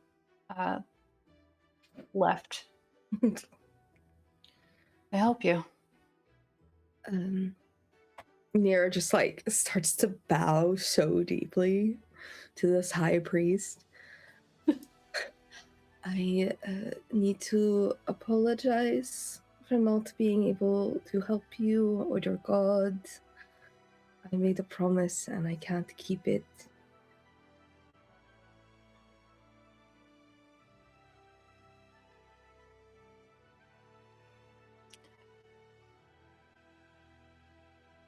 left. Can I help you? Nyra just like starts to bow so deeply to this high priest. I need to apologize for not being able to help you or your god. I made a promise and I can't keep it.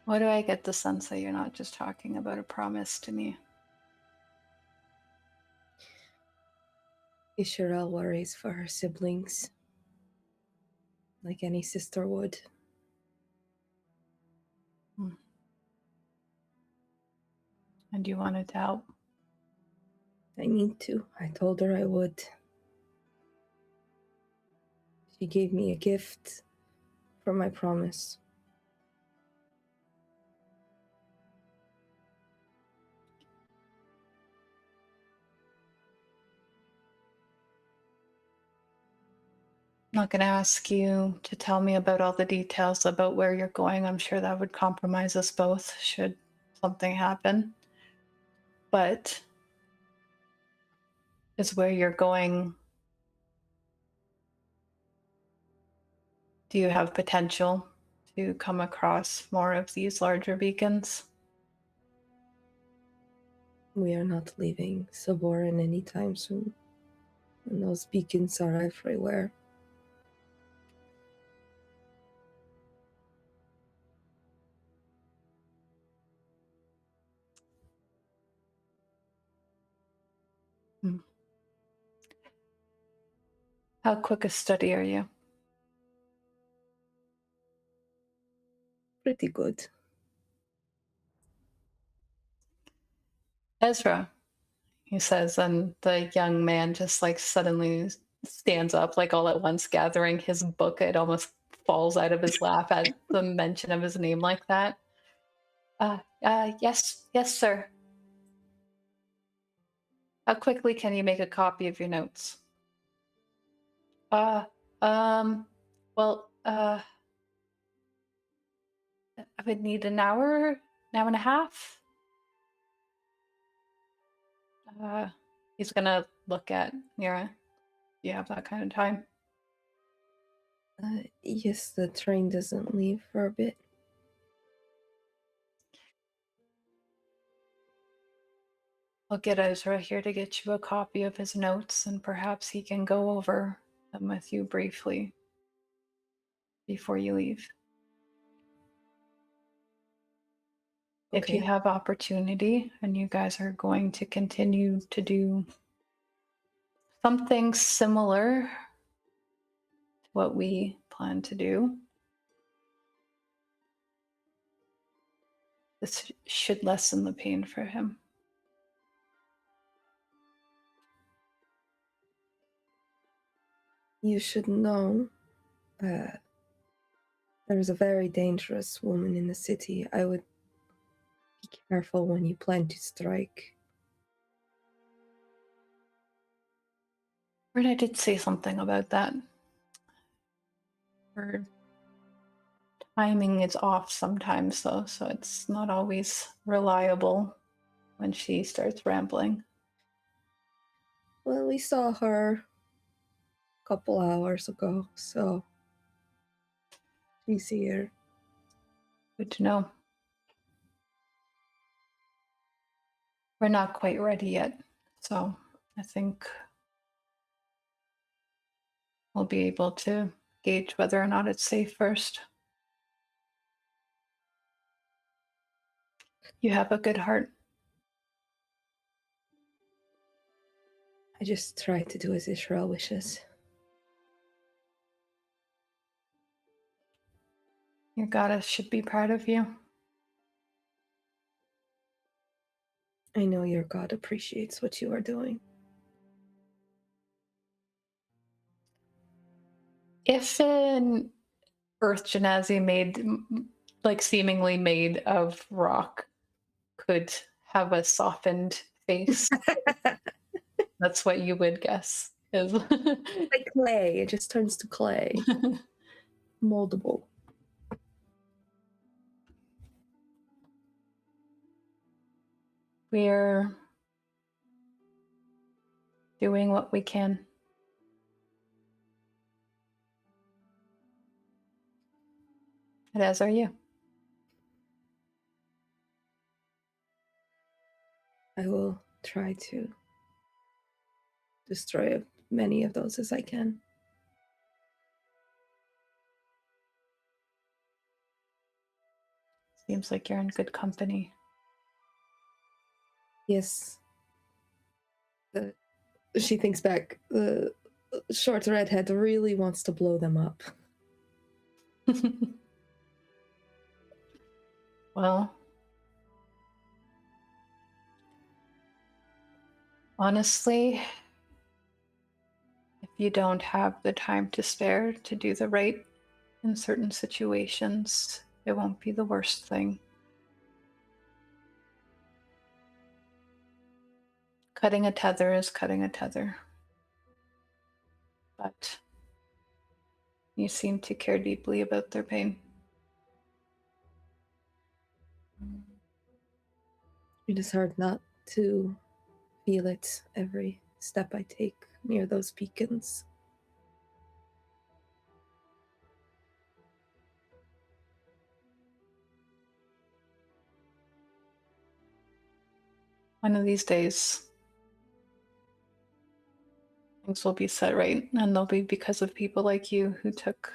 Why do I get the sense that you're not just talking about a promise to me? Isherelle worries for her siblings, like any sister would. and you wanted to help. I need to. I told her I would. She gave me a gift for my promise. I'm not going to ask you to tell me about all the details about where you're going. I'm sure that would compromise us both should something happen. But is where you're going, do you have potential to come across more of these larger beacons? We are not leaving Savorin anytime soon. And those beacons are everywhere. How quick a study are you? Pretty good. Ezra, he says, and the young man just like suddenly stands up, like all at once, gathering his book. It almost falls out of his lap at the mention of his name like that. Yes, sir. How quickly can you make a copy of your notes? Well, I would need an hour and a half. He's gonna look at Nyra. Do you have that kind of time? Yes, the train doesn't leave for a bit. I'll get Ezra here to get you a copy of his notes, and perhaps he can go over them with you briefly before you leave. If you Okay. have opportunity and you guys are going to continue to do something similar to what we plan to do, this should lessen the pain for him. You should know there's a very dangerous woman in the city. I would be careful when you plan to strike. Brittany did say something about that. Her timing is off sometimes, though, so it's not always reliable when she starts rambling. Well, we saw her a couple hours ago, so she's here. Good to know. We're not quite ready yet, so I think we'll be able to gauge whether or not it's safe first. You have a good heart. I just try to do as Israel wishes. Your goddess should be proud of you. I know your god appreciates what you are doing. If an earth genasi made, like seemingly made of rock, could have a softened face, that's what you would guess is. Like clay, it just turns to clay. Moldable. We're doing what we can. And as are you. I will try to destroy as many of those as I can. Seems like you're in good company. Yes. She thinks back. The short redhead really wants to blow them up. Well, Honestly, if you don't have the time to spare to do the right in certain situations, it won't be the worst thing. Cutting a tether is cutting a tether. But you seem to care deeply about their pain. It is hard not to feel it every step I take near those beacons. One of these days, things will be set right, and they'll be because of people like you who took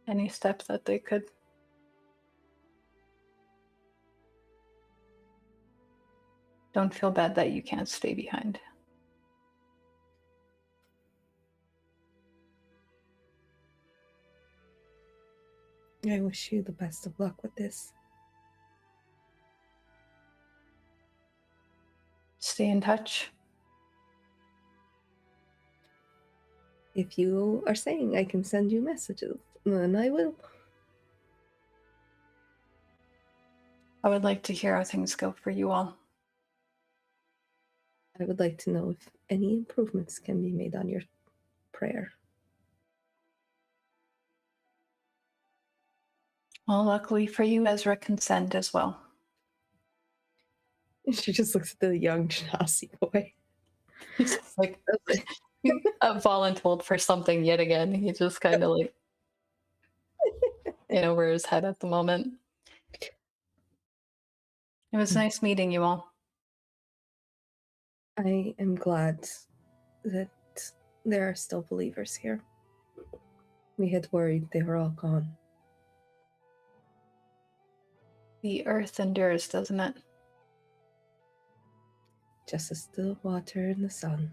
any step that they could. Don't feel bad that you can't stay behind. I wish you the best of luck with this. Stay in touch. If you are saying I can send you messages, then I will. I would like to hear how things go for you all. I would like to know if any improvements can be made on your prayer. Well, luckily for you, Ezra can send as well. She just looks at the young Genasi boy. He's just like voluntold for something yet again. He just kind of like over his head at the moment. It was nice meeting you all. I am glad that there are still believers here. We had worried they were all gone. The earth endures, doesn't it? Just as the water and the sun.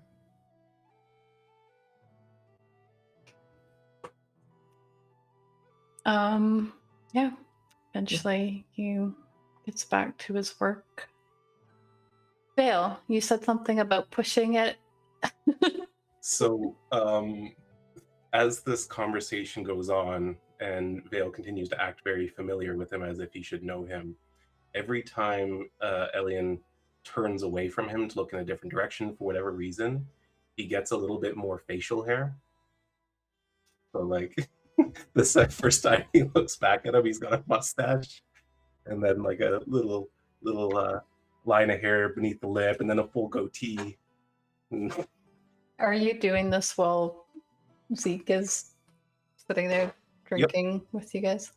Yeah. Eventually he gets back to his work. Vale, you said something about pushing it. So, as this conversation goes on, and Vale continues to act very familiar with him as if he should know him, every time Elian turns away from him to look in a different direction for whatever reason, he gets a little bit more facial hair. So, like, the first time he looks back at him, he's got a mustache, and then like a little line of hair beneath the lip, and then a full goatee. Are you doing this while Zeke is sitting there drinking with you guys?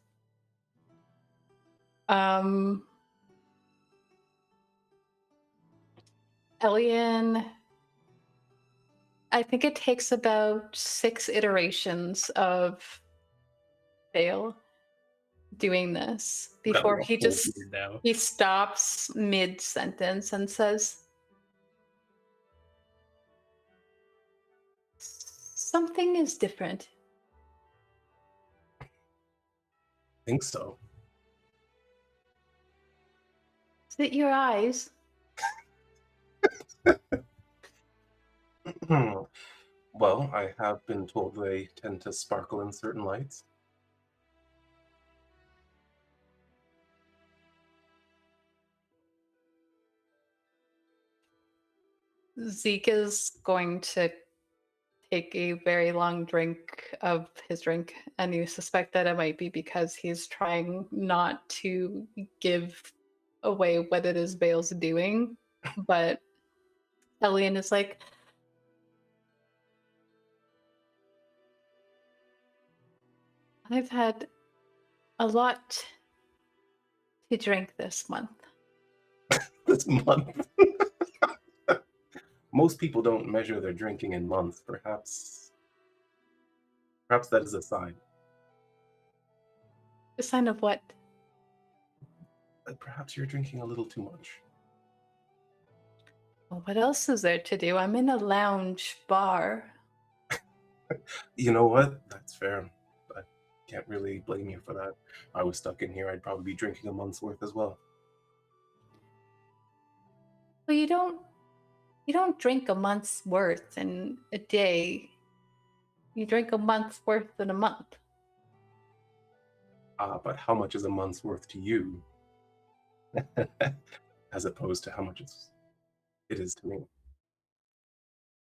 Elian, I think it takes about 6 iterations of Vale doing this before he stops mid-sentence and says, something is different. I think so. Is it your eyes? Well, I have been told they tend to sparkle in certain lights. Zeke is going to take a very long drink of his drink, and you suspect that it might be because he's trying not to give away what it is Vale's doing. But Elian is like, I've had a lot to drink this month. This month. Most people don't measure their drinking in months. Perhaps that is a sign. A sign of what? Perhaps you're drinking a little too much. Well, what else is there to do? I'm in a lounge bar. You know what? That's fair. I can't really blame you for that. If I was stuck in here, I'd probably be drinking a month's worth as well. Well, you don't You don't drink a month's worth in a day. You drink a month's worth in a month. But how much is a month's worth to you? As opposed to how much it is to me.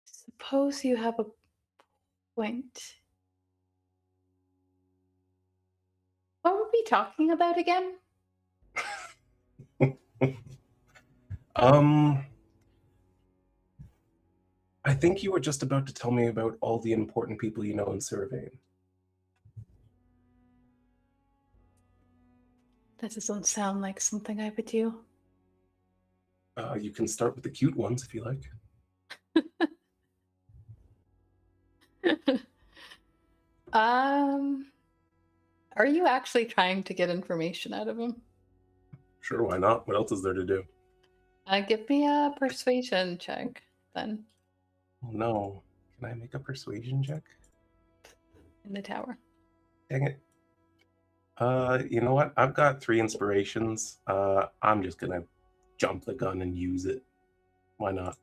Suppose you have a point. What were we talking about again? I think you were just about to tell me about all the important people you know in Savorin. That doesn't sound like something I would do. You can start with the cute ones if you like. Are you actually trying to get information out of him? Sure, why not? What else is there to do? Give me a persuasion check, then, Oh, no. Can I make a persuasion check? in the tower. Dang it. You know what? I've got 3 inspirations. I'm just gonna jump the gun and use it. Why not?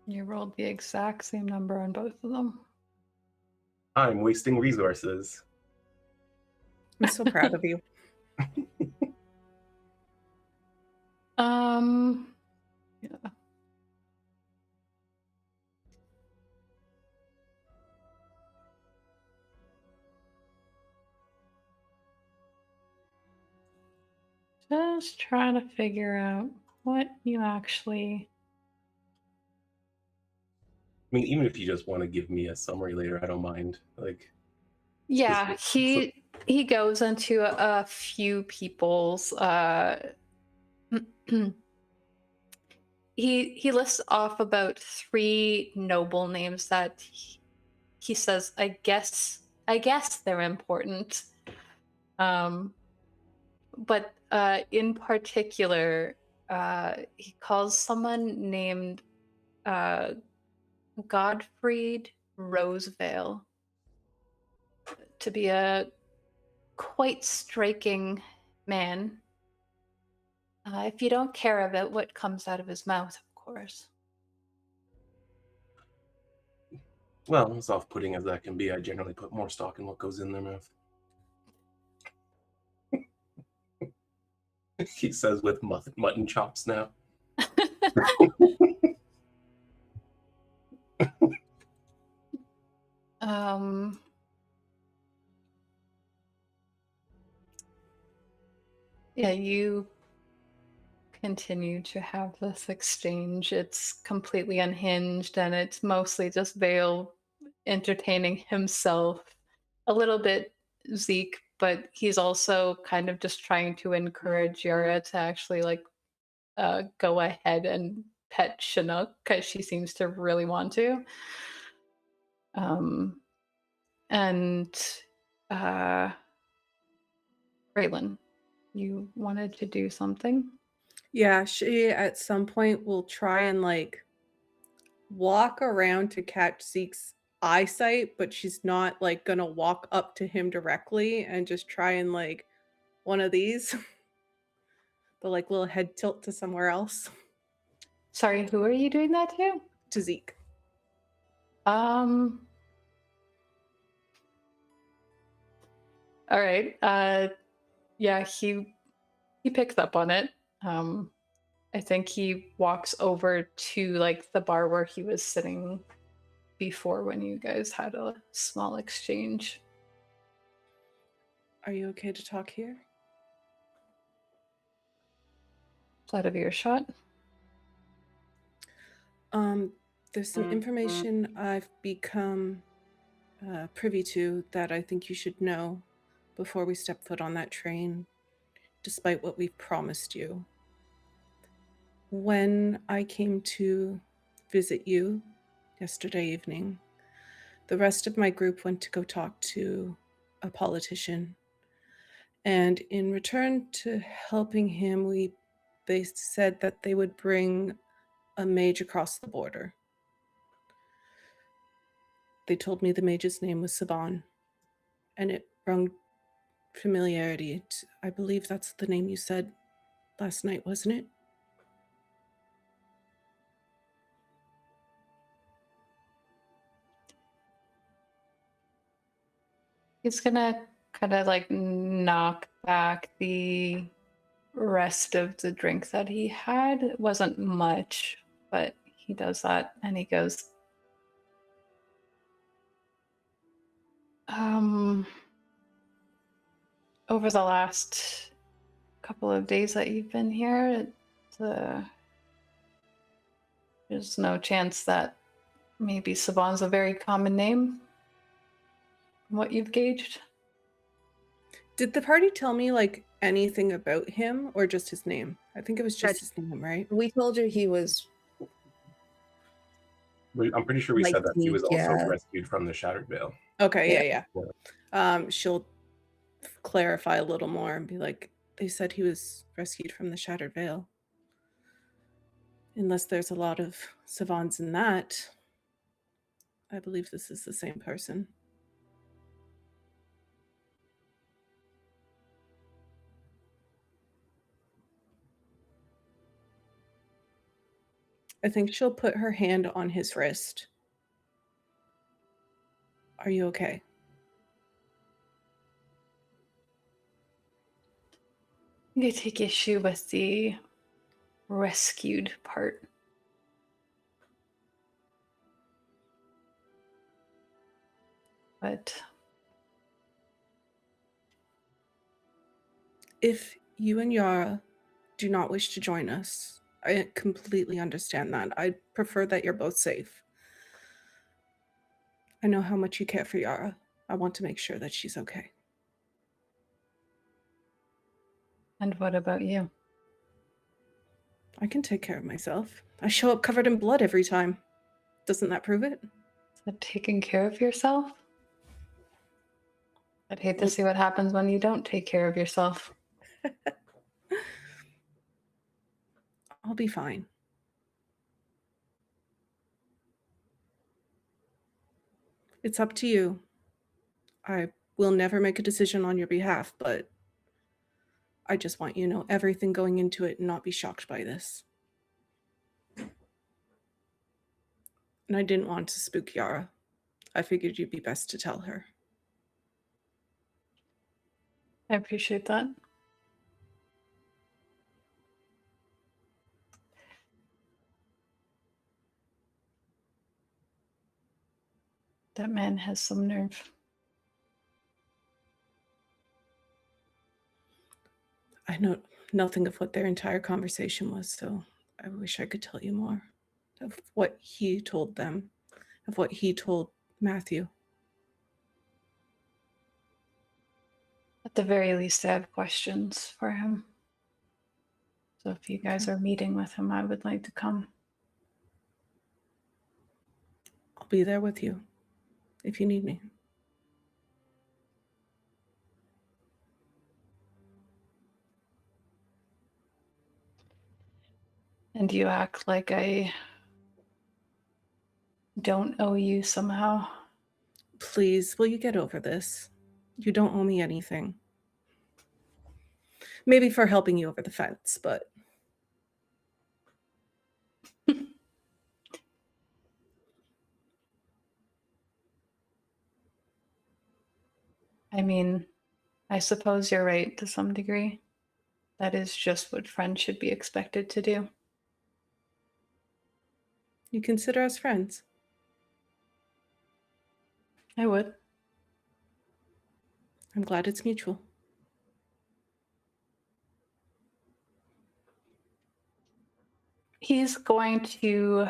You rolled the exact same number on both of them. I'm wasting resources. I'm so proud of you. Yeah. Just trying to figure out what you actually... I mean, even if you just want to give me a summary later, I don't mind. Like, Yeah, Specific- he goes into a few people's he lists off about 3 noble names that he says, I guess they're important. But in particular, he calls someone named Godfried Rosevale to be a quite striking man. If you don't care about what comes out of his mouth, of course. well, as off-putting as that can be, I generally put more stock in what goes in their mouth. He says with mutton chops now. Yeah, you continue to have this exchange. It's completely unhinged, and it's mostly just Vale entertaining himself, a little bit Zeke, but he's also kind of just trying to encourage Yara to actually like go ahead and pet Chinook because she seems to really want to. And Raelynn, you wanted to do something? Yeah, she at some point will try and like walk around to catch Zeke's eyesight, but she's not like gonna walk up to him directly and just try and like one of these. The like little head tilt to somewhere else. Sorry, who are you doing that to? To Zeke. All right. Yeah, he picks up on it. I think he walks over to like the bar where he was sitting before when you guys had a small exchange. Are you okay to talk here? It's out of earshot. There's some information I've become privy to that I think you should know before we step foot on that train, despite what we've promised you. When I came to visit you yesterday evening, the rest of my group went to go talk to a politician. And in return to helping him, they said that they would bring a mage across the border. They told me the mage's name was Saban, and it rung Familiarity. I believe that's the name you said last night, wasn't it? He's gonna kind of like knock back the rest of the drink that he had. It wasn't much, but he does that and he goes, over the last couple of days that you've been here, there's no chance that maybe Savon's a very common name from what you've gauged? Did the party tell me like anything about him or just his name? I think it was just his name, right? We told you he was. I'm pretty sure we said that he was also yeah. rescued from the Shattered Veil. Okay, yeah. She'll clarify a little more and be like, they said he was rescued from the Shattered Veil. Unless there's a lot of Savons in that, I believe this is the same person. I think she'll put her hand on his wrist. Are you okay? I take issue with the rescued part. But if you and Yara do not wish to join us, I completely understand that. I prefer that you're both safe. I know how much you care for Yara. I want to make sure that she's okay. And what about you? I can take care of myself. I show up covered in blood every time. Doesn't that prove it? Is that taking care of yourself? I'd hate to see what happens when you don't take care of yourself. I'll be fine. It's up to you. I will never make a decision on your behalf, but I just want you to know everything going into it and not be shocked by this. And I didn't want to spook Yara. I figured you'd be best to tell her. I appreciate that. That man has some nerve. I know nothing of what their entire conversation was, so I wish I could tell you more of what he told them, of what he told Matthew. At the very least, I have questions for him. So if you guys are meeting with him, I would like to come. I'll be there with you if you need me. And you act like I don't owe you somehow. Please, will you get over this? You don't owe me anything. Maybe for helping you over the fence, but... I mean, I suppose you're right to some degree. That is just what friends should be expected to do. You consider us friends? I would. I'm glad it's mutual. He's going to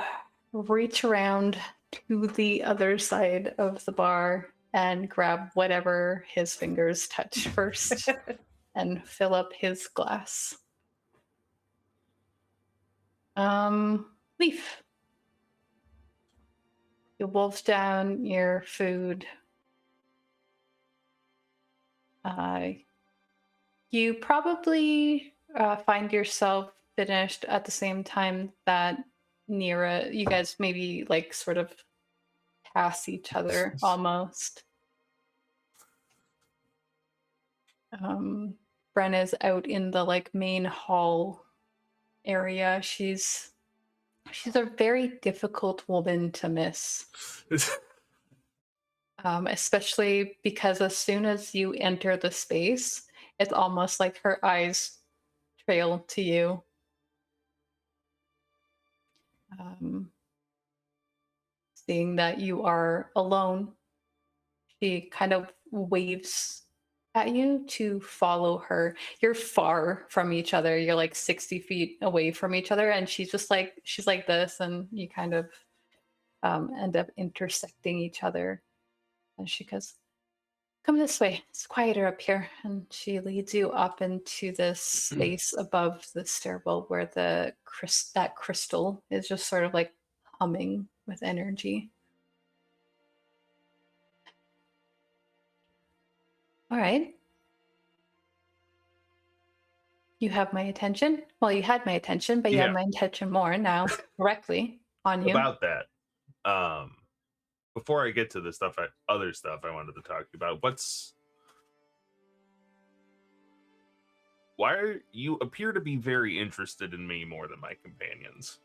reach around to the other side of the bar and grab whatever his fingers touch first and fill up his glass. Leif. You wolf down your food. You probably find yourself finished at the same time that Nyra, you guys maybe like sort of pass each other almost. Brienn is out in the like main hall area. She's a very difficult woman to miss. Especially because as soon as you enter the space, it's almost like her eyes trail to you. Seeing that you are alone, she kind of waves at you to follow her. You're far from each other. You're like 60 feet away from each other, and she's like this, and you kind of end up intersecting each other. And she goes, "Come this way. It's quieter up here." And she leads you up into this space above the stairwell where that crystal is just sort of like humming with energy. All right. You have my attention. Well, you had my attention, but you have my attention more now directly on you. About that. Before I get to the other stuff I wanted to talk about, why are you appear to be very interested in me more than my companions?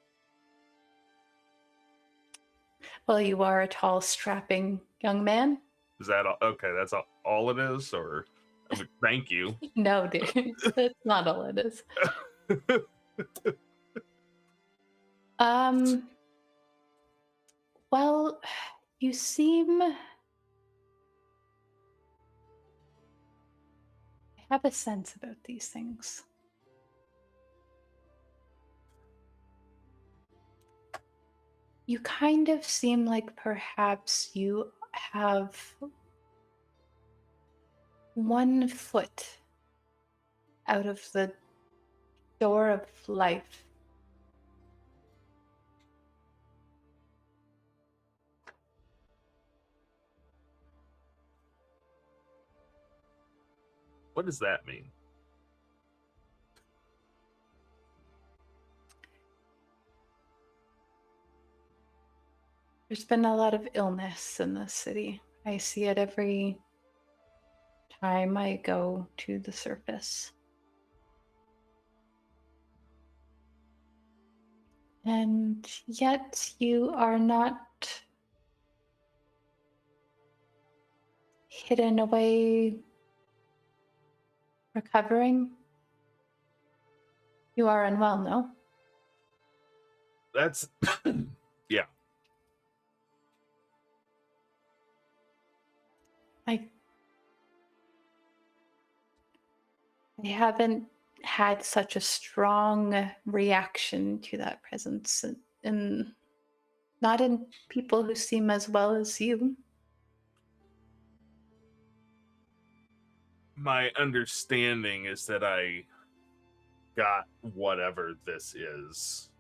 Well, you are a tall, strapping young man. Is that all? Okay, that's all it is? Or thank you. No, dude. That's not all it is. Well, you seem... I have a sense about these things. You kind of seem like perhaps you have one foot out of the door of life. What does that mean? There's been a lot of illness in this city. I see it every time I go to the surface. And yet you are not hidden away recovering. You are unwell, no? That's yeah. I haven't had such a strong reaction to that presence, and not in people who seem as well as you. My understanding is that I got whatever this is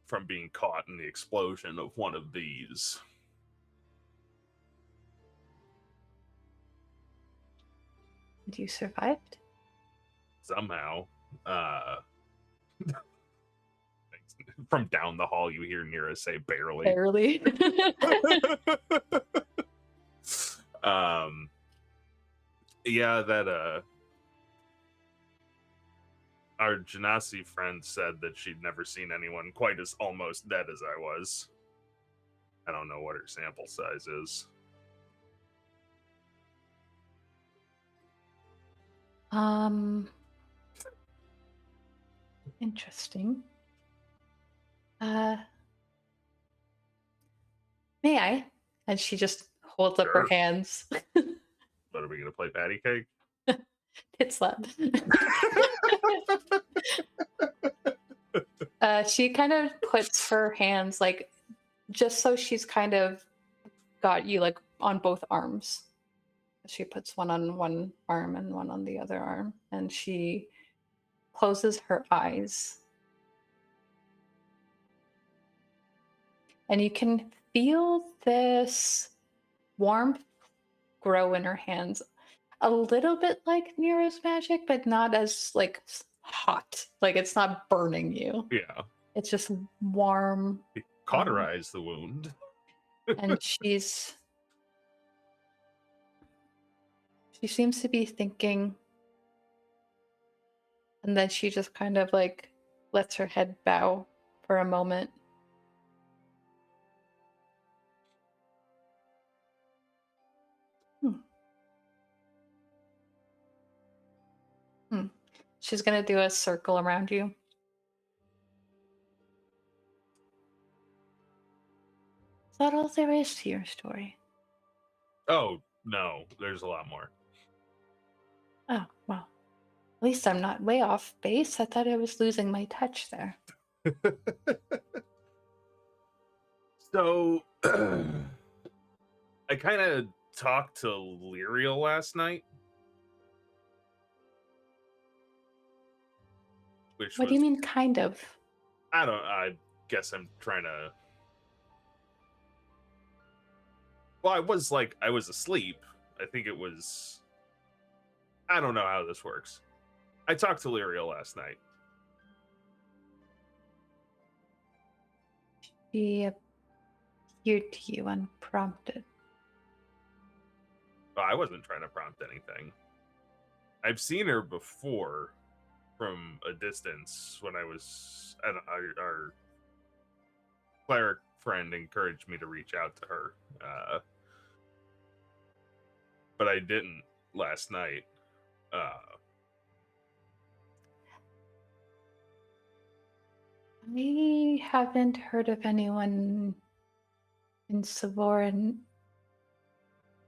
from being caught in the explosion of one of these. And you survived? Somehow. From down the hall, you hear Nyra say, "Barely." Barely. Yeah, that our Genasi friend said that she'd never seen anyone quite as almost dead as I was. I don't know what her sample size is. Interesting. May I? And she just holds up her Sure. hands. What, are we gonna play patty cake? Tit slap. She kind of puts her hands like just so she's kind of got you like on both arms. She puts one on one arm and one on the other arm, and she closes her eyes. And you can feel this warmth grow in her hands. A little bit like Nyra's magic, but not as like hot. Like it's not burning you. Yeah. It's just warm. Cauterize the wound. And she's She seems to be thinking, and then she just kind of like lets her head bow for a moment. She's gonna do a circle around you. Is that all there is to your story? Oh, no, there's a lot more. Oh, well. At least I'm not way off base. I thought I was losing my touch there. So, I kind of talked to Lyriel last night. What do you mean, kind of? I guess I'm trying to... Well, I was asleep. I think it was... I don't know how this works. I talked to Lyriel last night. She appeared to you unprompted. Oh, I wasn't trying to prompt anything. I've seen her before from a distance when I was... Our cleric friend encouraged me to reach out to her. But I didn't last night. I haven't heard of anyone in Savorin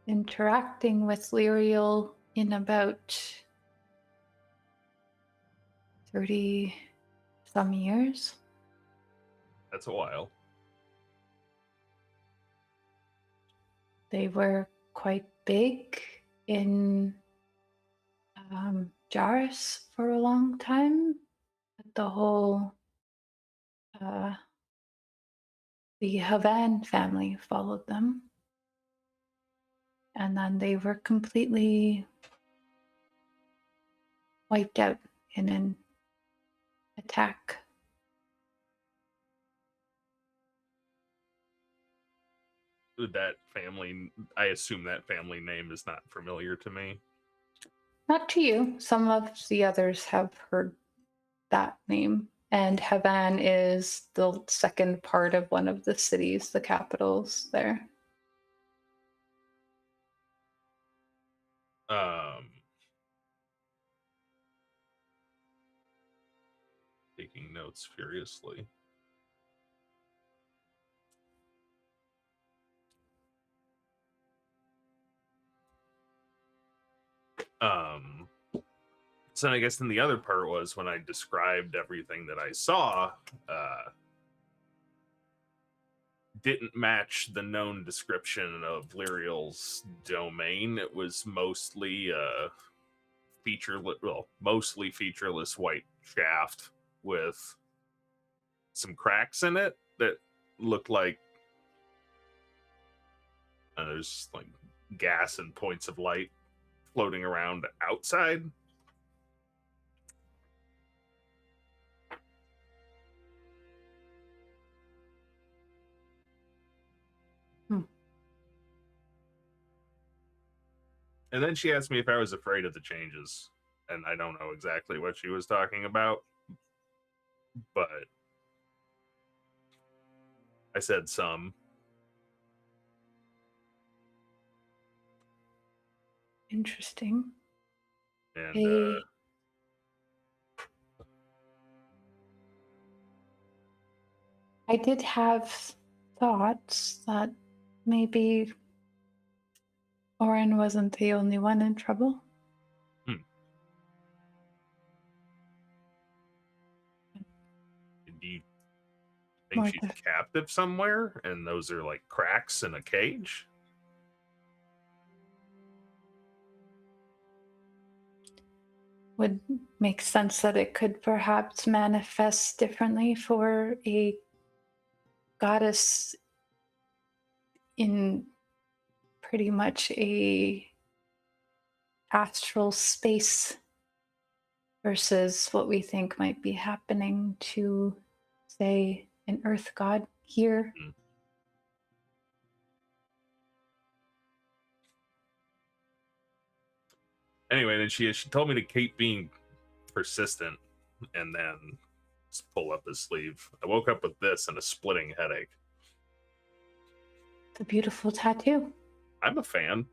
interacting with Lyriel in about 30 some years. That's a while. They were quite big in Jaris for a long time. The whole the Havan family followed them. And then they were completely wiped out in an attack. That family, I assume that family name is not familiar to me. Not to you. Some of the others have heard that name. And Havan is the second part of one of the cities, the capitals there. Taking notes furiously. So I guess then the other part was when I described everything that I saw, didn't match the known description of Lyriel's domain. It was mostly mostly featureless white shaft with some cracks in it that looked like there's like gas and points of light floating around outside. And then she asked me if I was afraid of the changes, and I don't know exactly what she was talking about, but I said some. Interesting. And I did have thoughts that maybe Oren wasn't the only one in trouble. Do you think she's captive somewhere and those are like cracks in a cage? Would make sense that it could perhaps manifest differently for a goddess in pretty much a astral space versus what we think might be happening to, say, an earth god here. Anyway, then she told me to keep being persistent, and then just pull up his sleeve. I woke up with this and a splitting headache. It's a beautiful tattoo. I'm a fan.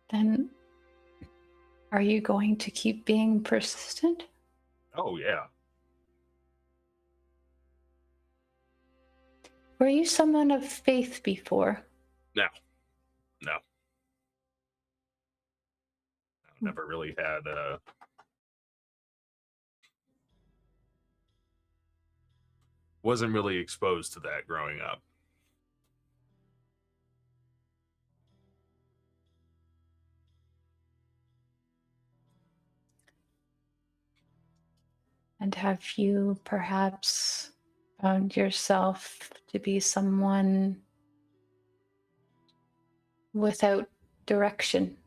Then, are you going to keep being persistent? Oh, yeah. Were you someone of faith before? No. Never really had wasn't really exposed to that growing up. And have you perhaps found yourself to be someone without direction?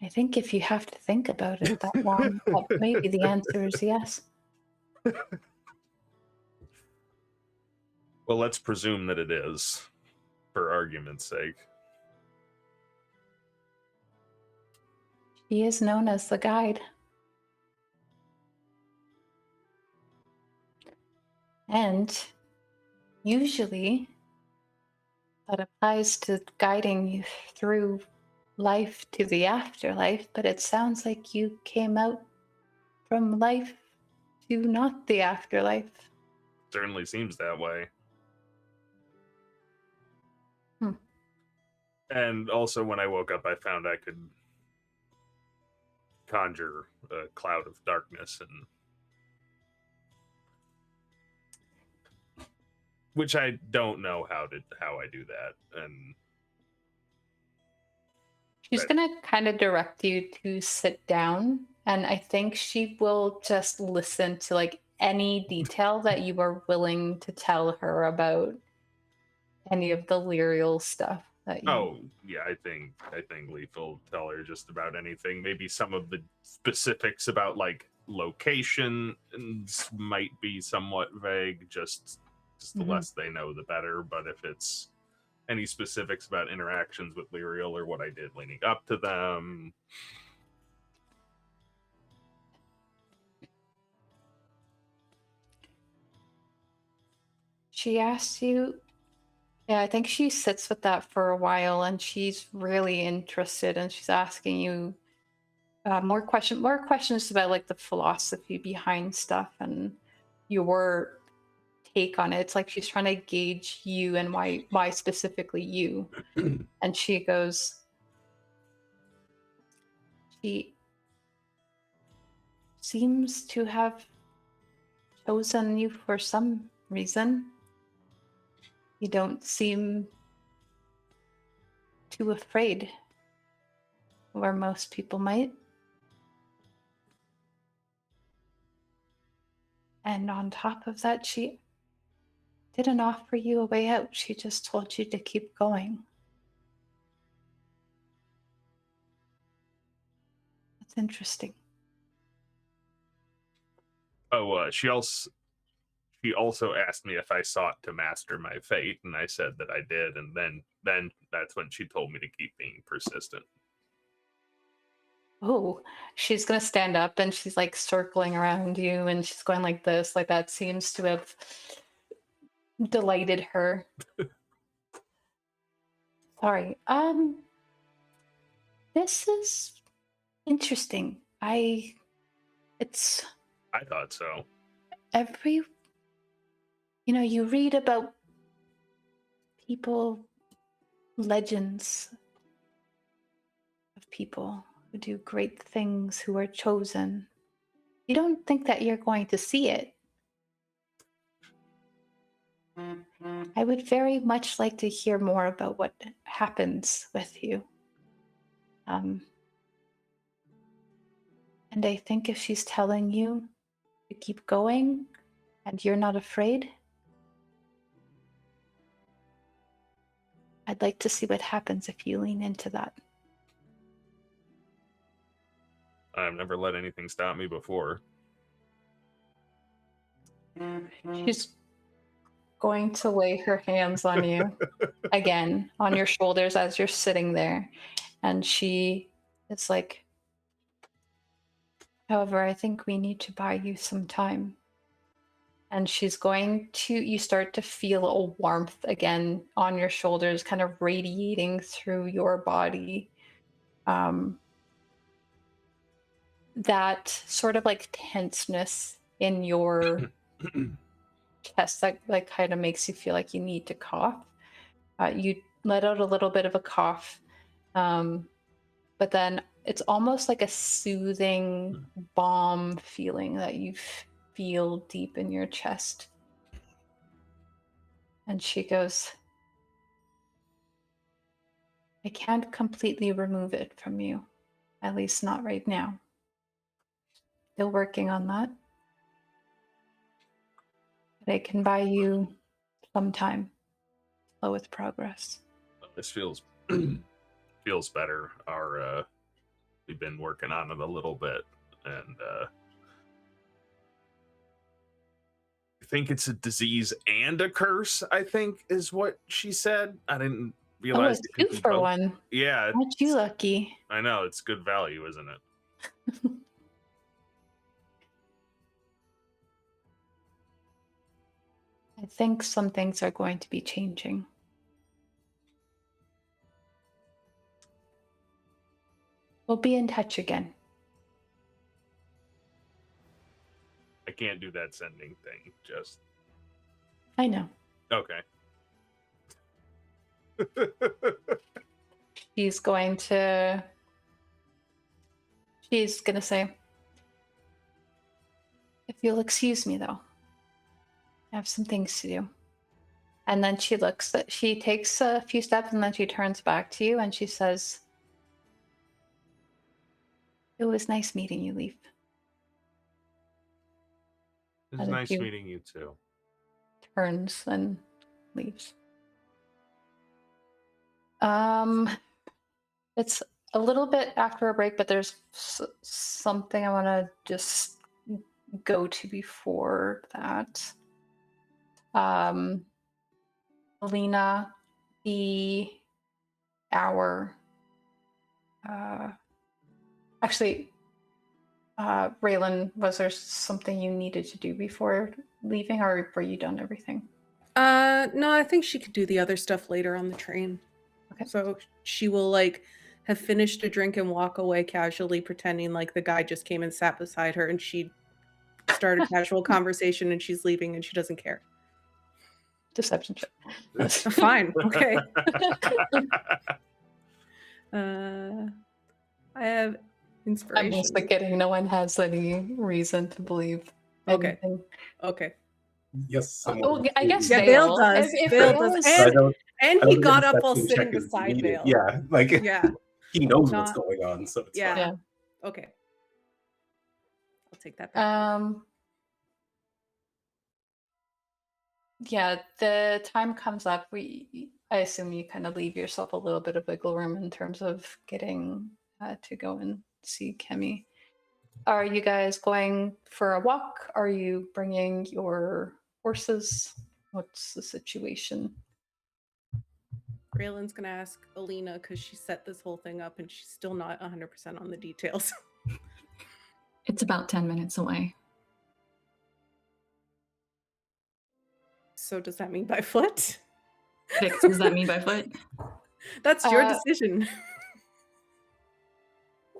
I think if you have to think about it that long, maybe the answer is yes. Well, let's presume that it is, for argument's sake. He is known as the guide. And usually that applies to guiding you through life to the afterlife, but it sounds like you came out from life to not the afterlife. Certainly seems that way. And also, when I woke up, I found I could conjure a cloud of darkness, and which I don't know how I do that. And She's going to kind of direct you to sit down, and I think she will just listen to like any detail that you are willing to tell her about any of the lyrial stuff that you... Oh, yeah, I think Leif will tell her just about anything. Maybe some of the specifics about like location might be somewhat vague, just the less they know the better. But if it's any specifics about interactions with Lyrial or what I did leading up to them. She asks you, yeah, I think she sits with that for a while, and she's really interested, and she's asking you more questions about like the philosophy behind stuff and your take on it. It's like she's trying to gauge you and why specifically you. And she goes, she seems to have chosen you for some reason. You don't seem too afraid, where most people might. And on top of that, she didn't offer you a way out. She just told you to keep going. That's interesting. Oh, she also asked me if I sought to master my fate, and I said that I did, and then that's when she told me to keep being persistent. Oh, she's gonna stand up and she's like circling around you, and she's going like this, like that seems to have delighted her. Sorry. This is interesting. I thought so. You read about people, legends of people who do great things, who are chosen. You don't think that you're going to see it. I would very much like to hear more about what happens with you. And I think if she's telling you to keep going and you're not afraid, I'd like to see what happens if you lean into that. I've never let anything stop me before. She's going to lay her hands on you again, on your shoulders as you're sitting there. And she is like, however, I think we need to buy you some time. And she's going to, you start to feel a warmth again on your shoulders, kind of radiating through your body. That sort of like tenseness in your chest that like kind of makes you feel like you need to cough. You let out a little bit of a cough, but then it's almost like a soothing balm feeling that you feel deep in your chest. And she goes, I can't completely remove it from you, at least not right now. Still working on that. But I can buy you some time. Slow with progress. This feels feels better. We've been working on it a little bit, and I think it's a disease and a curse, I think is what she said. I didn't realize it's it could two be for both. one. Yeah, Aren't you lucky? I know, it's good value, isn't it? I think some things are going to be changing. We'll be in touch again. I can't do that sending thing, just I know. okay. She's going to say, if you'll excuse me though, I have some things to do. And then she takes a few steps and then she turns back to you and she says, it was nice meeting you, Leif. It was And nice you- meeting you too. Turns and leaves. It's a little bit after a break, but there's something I want to just go to before that. Alina, the hour. Actually, Raelynn, was there something you needed to do before leaving, or were you done everything? No, I think she could do the other stuff later on the train. Okay. So she will like have finished a drink and walk away casually, pretending like the guy just came and sat beside her, and she started a casual conversation, and she's leaving, and she doesn't care. Deception check. Fine, okay. I have inspiration. I'm just kidding. No one has any reason to believe Okay. anything. Okay. Yes. Oh, I guess Yeah, Vael Vael does. If Vael Vael does. is- So I don't- And I he don't got think up while deception sitting check is beside needed. Vael. Yeah, like Yeah. he knows what's Not- going on, so it's Yeah. fine. Yeah. Okay. I'll take that back. Yeah, the time comes up. I assume you kind of leave yourself a little bit of wiggle room in terms of getting to go and see Kemi. Are you guys going for a walk? Are you bringing your horses? What's the situation? Raelynn's gonna ask Alina because she set this whole thing up and she's still not 100% on the details. It's about 10 minutes away. So does that mean by foot? Vixx, does that mean by foot? That's your decision.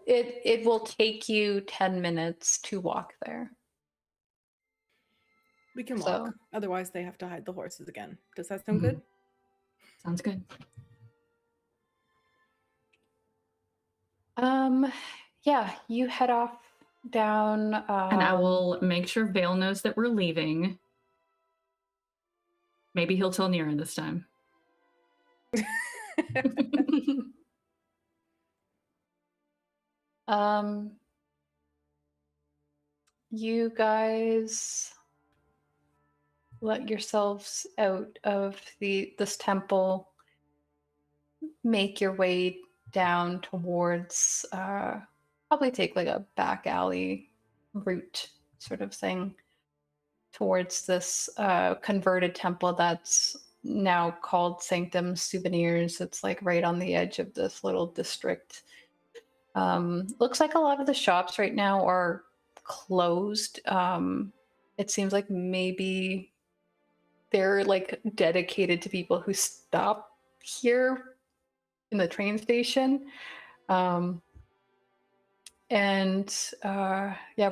It will take you 10 minutes to walk there. We can walk. So- Otherwise, they have to hide the horses again. Does that sound good? Sounds good. Yeah, you head off down. And I will make sure Vael knows that we're leaving. Maybe he'll tell Nyra this time. You guys let yourselves out of this temple, make your way down towards probably take like a back alley route sort of thing towards this converted temple that's now called Sanctum Souvenirs. It's like right on the edge of this little district. Looks like a lot of the shops right now are closed. It seems like maybe they're like dedicated to people who stop here in the train station. Yeah,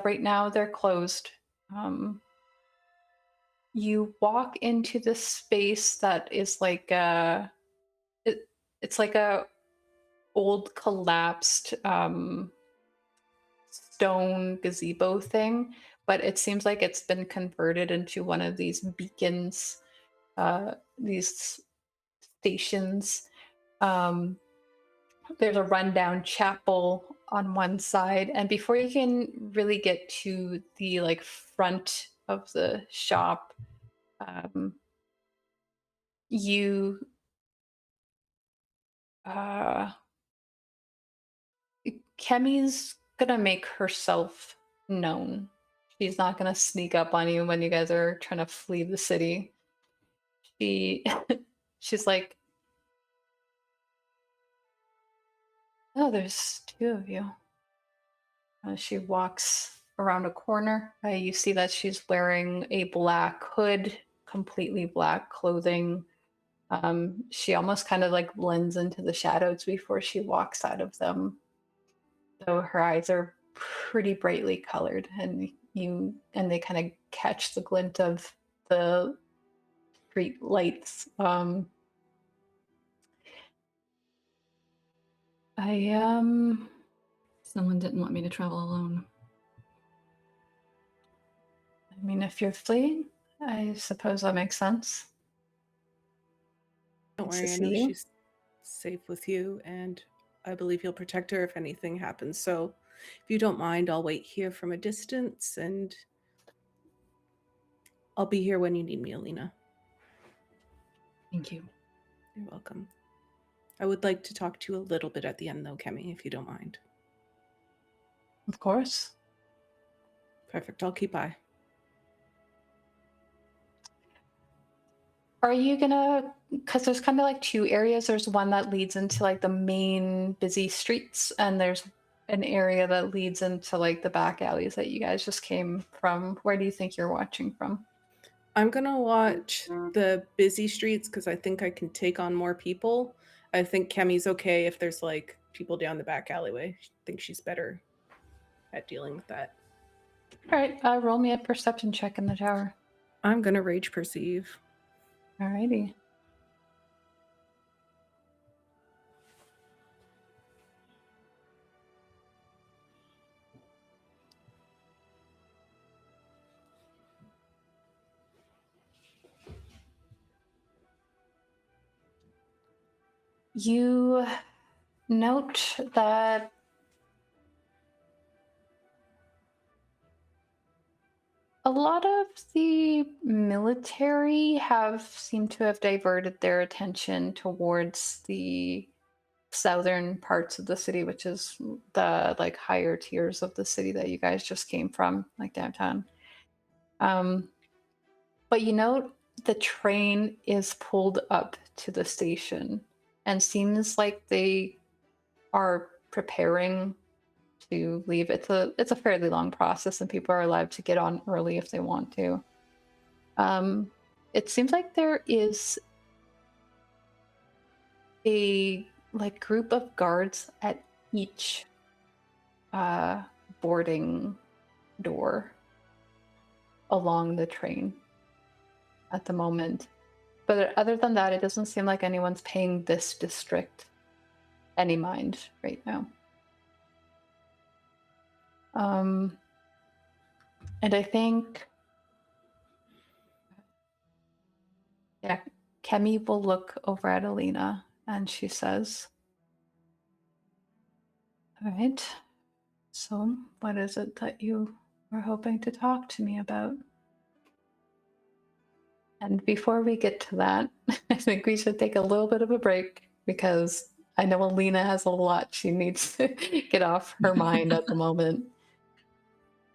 right now they're closed. You walk into this space that is like it's like a old collapsed stone gazebo thing, but it seems like it's been converted into one of these beacons, these stations. There's a rundown chapel on one side, and before you can really get to the like front of the shop, you Kemi's gonna make herself known. She's not gonna sneak up on you when you guys are trying to flee the city. She's like, oh, there's two of you. She walks around a corner. You see that she's wearing a black hood, completely black clothing. She almost kind of like blends into the shadows before she walks out of them. Though her eyes are pretty brightly colored, and they kind of catch the glint of the street lights. Someone didn't want me to travel alone. I mean, if you're fleeing, I suppose that makes sense. Don't Nice to worry, I see know you. she's safe with you, and I believe you'll protect her if anything happens. So if you don't mind, I'll wait here from a distance, and I'll be here when you need me, Alina. Thank you. You're welcome. I would like to talk to you a little bit at the end, though, Kemi, if you don't mind. Of course. Perfect. I'll keep by. Are you gonna, because there's kind of like two areas. There's one that leads into like the main busy streets, and there's an area that leads into like the back alleys that you guys just came from. Where do you think you're watching from? I'm going to watch the busy streets because I think I can take on more people. I think Kemi's okay if there's like people down the back alleyway. I think she's better at dealing with that. All right, roll me a perception check in the tower. I'm going to rage perceive. Alrighty. You note that a lot of the military have seemed to have diverted their attention towards the southern parts of the city, which is the like higher tiers of the city that you guys just came from, like downtown. But you know, the train is pulled up to the station and seems like they are preparing to leave. It's a fairly long process, and people are allowed to get on early if they want to. It seems like there is a like group of guards at each boarding door along the train at the moment. But other than that, it doesn't seem like anyone's paying this district any mind right now. And I think, yeah, Kemi will look over at Alina and she says, all right, so what is it that you were hoping to talk to me about? And before we get to that, I think we should take a little bit of a break because I know Alina has a lot she needs to get off her mind at the moment.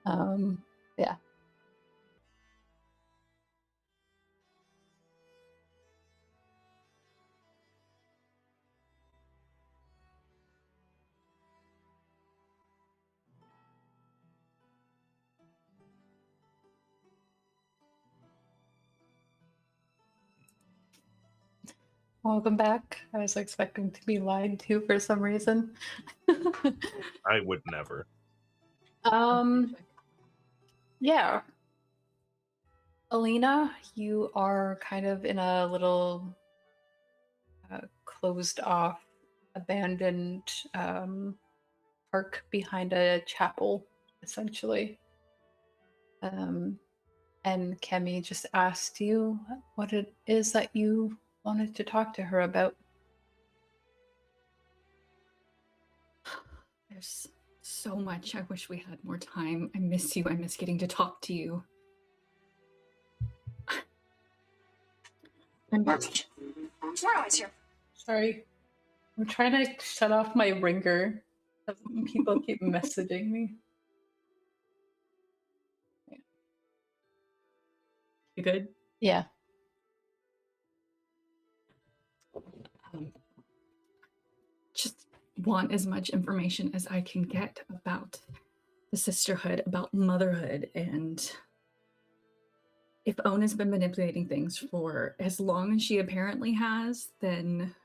Yeah. Welcome back. I was expecting to be lied to for some reason. I would never. Yeah. Alina, you are kind of in a little closed off, abandoned park behind a chapel, essentially. And Kemi just asked you what it is that you wanted to talk to her about. There's so much. I wish we had more time. I miss you. I miss getting to talk to you. Sorry. I'm trying to shut off my ringer. People keep messaging me. You good? Yeah. Just want as much information as I can get about the sisterhood, about motherhood, and if Ona's been manipulating things for as long as she apparently has, then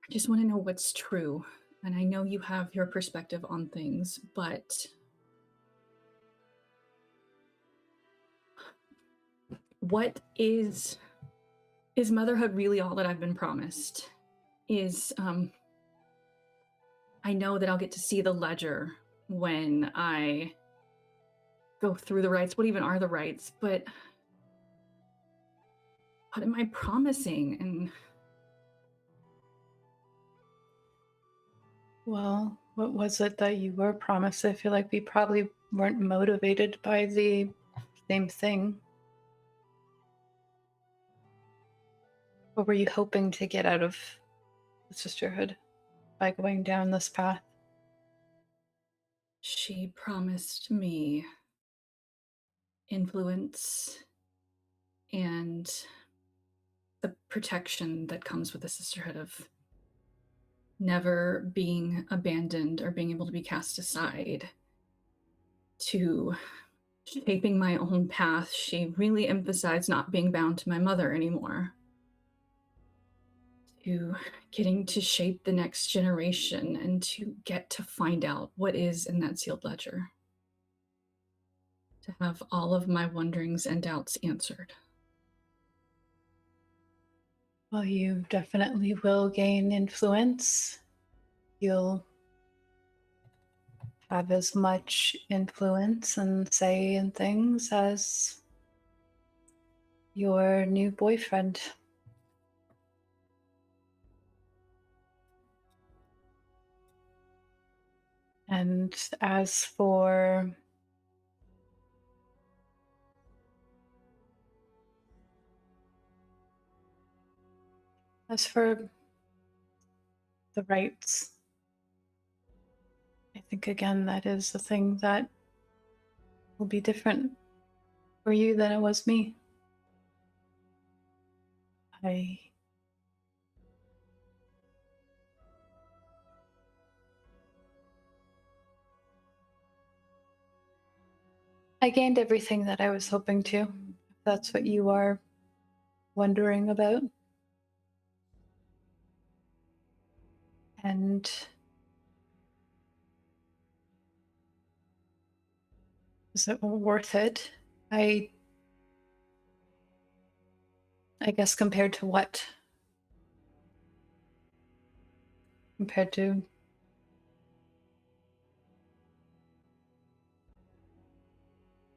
I just want to know what's true. And I know you have your perspective on things, but what is motherhood really all that I've been promised? I know that I'll get to see the ledger when I go through the rites. What even are the rites? But what am I promising? And Well, what was it that you were promised? I feel like we probably weren't motivated by the same thing. What were you hoping to get out of the sisterhood by going down this path? she promised me influence and the protection that comes with the sisterhood of never being abandoned or being able to be cast aside, to shaping my own path. She really emphasized not being bound to my mother anymore, to getting to shape the next generation and to get to find out what is in that sealed ledger, to have all of my wonderings and doubts answered. Well, you definitely will gain influence. You'll have as much influence and say in things as your new boyfriend. And as for the rights, I think again that is the thing that will be different for you than it was me. I gained everything that I was hoping to, if that's what you are wondering about. And is it worth it? I guess compared to what? Compared to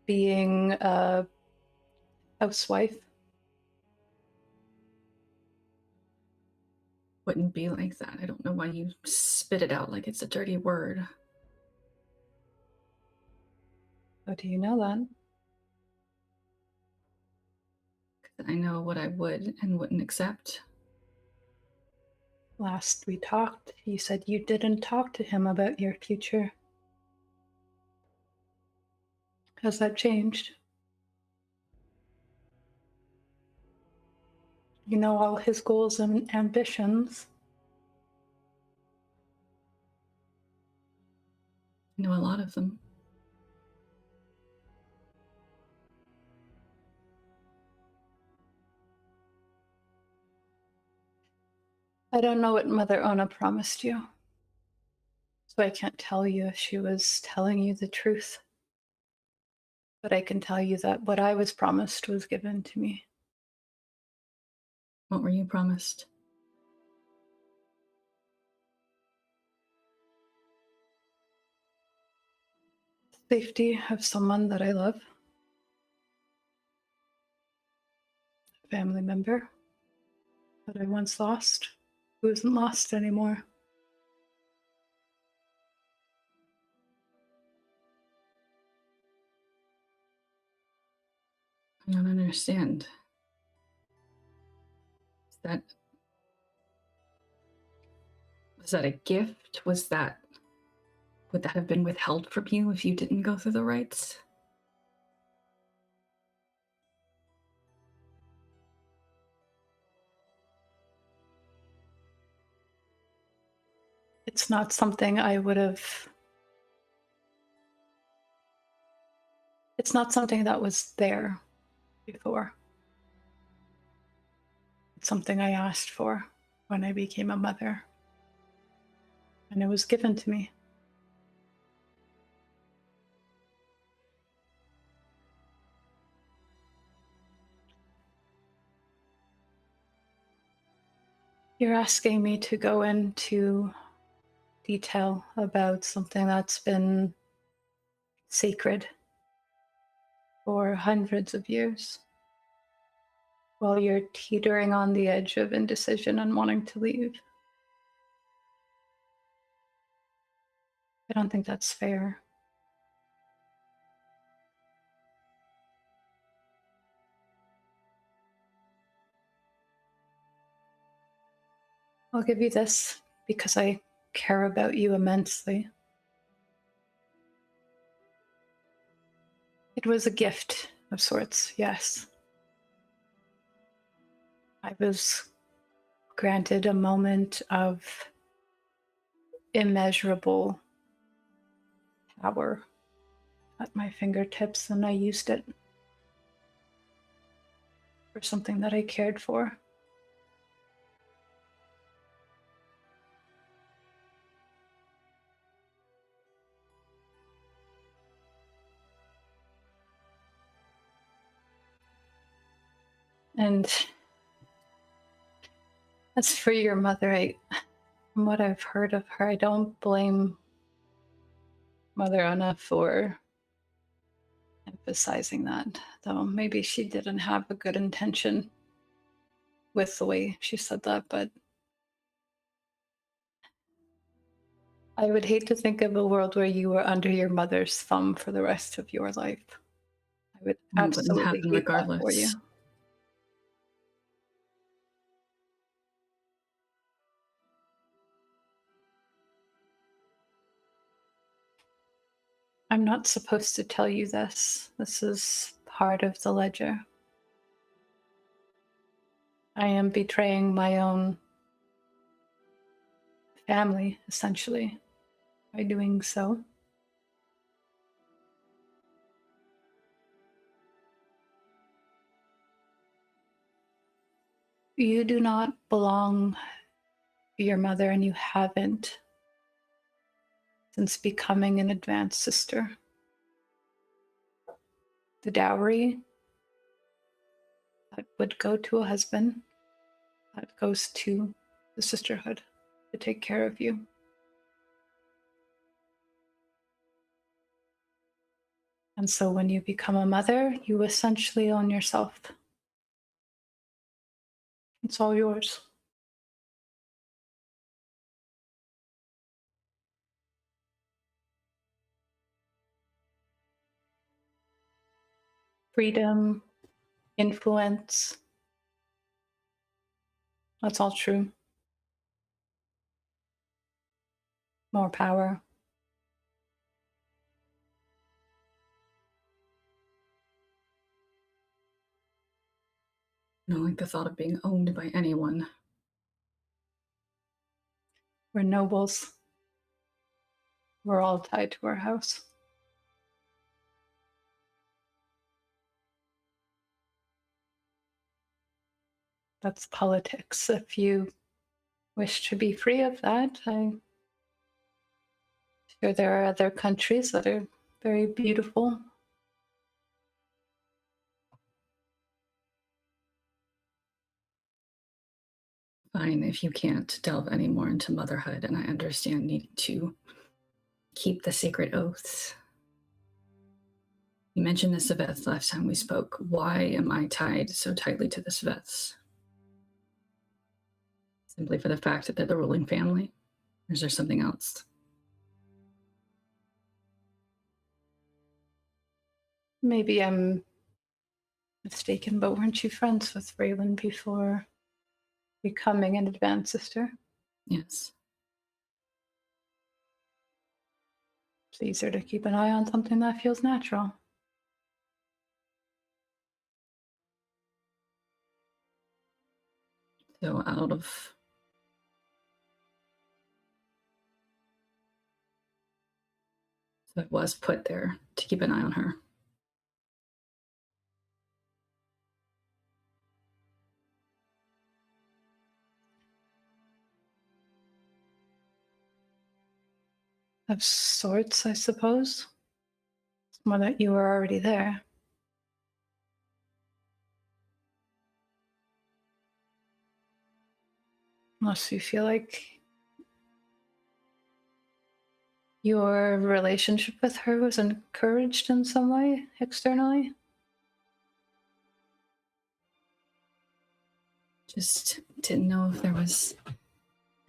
being a housewife? Wouldn't be like that. I don't know why you spit it out like it's a dirty word. How do you know that? I know what I would and wouldn't accept. Last we talked, you said you didn't talk to him about your future. Has that changed? You know all his goals and ambitions. I know a lot of them. I don't know what Mother Ona promised you, so I can't tell you if she was telling you the truth. But I can tell you that what I was promised was given to me. What were you promised? Safety of someone that I love. A family member that I once lost, who isn't lost anymore. I don't understand. Was that a gift? Would that have been withheld from you if you didn't go through the rites? It's not something I would have. It's not something that was there before. It's something I asked for when I became a mother. And it was given to me. You're asking me to go into detail about something that's been sacred for hundreds of years, while you're teetering on the edge of indecision and wanting to leave. I don't think that's fair. I'll give you this because I care about you immensely. It was a gift of sorts, yes. I was granted a moment of immeasurable power at my fingertips, and I used it for something that I cared for. And as for your mother, from what I've heard of her, I don't blame Mother Anna for emphasizing that, though maybe she didn't have a good intention with the way she said that, but I would hate to think of a world where you were under your mother's thumb for the rest of your life. I would It wouldn't absolutely happen hate that for you. regardless. I'm not supposed to tell you this. This is part of the ledger. I am betraying my own family, essentially, by doing so. You do not belong to your mother, and you haven't since becoming an advanced sister. The dowry that would go to a husband, that goes to the sisterhood to take care of you. And so when you become a mother, you essentially own yourself. It's all yours. Freedom, influence, that's all true. more power. I don't like the thought of being owned by anyone. We're nobles. We're all tied to our house. That's politics. If you wish to be free of that, I'm sure there are other countries that are very beautiful. Fine, if you can't delve any more into motherhood, and I understand needing to keep the sacred oaths. You mentioned the Saveth last time we spoke. Why am I tied so tightly to the Saveths? Simply for the fact that they're the ruling family? Or is there something else? Maybe I'm mistaken, but weren't you friends with Raelynn before becoming an advanced sister? Yes. It's easier to keep an eye on something that feels natural. So out of... So it was put there to keep an eye on her. Of sorts, I suppose. It's more that you were already there. Unless you feel like your relationship with her was encouraged in some way externally. Just didn't know if there was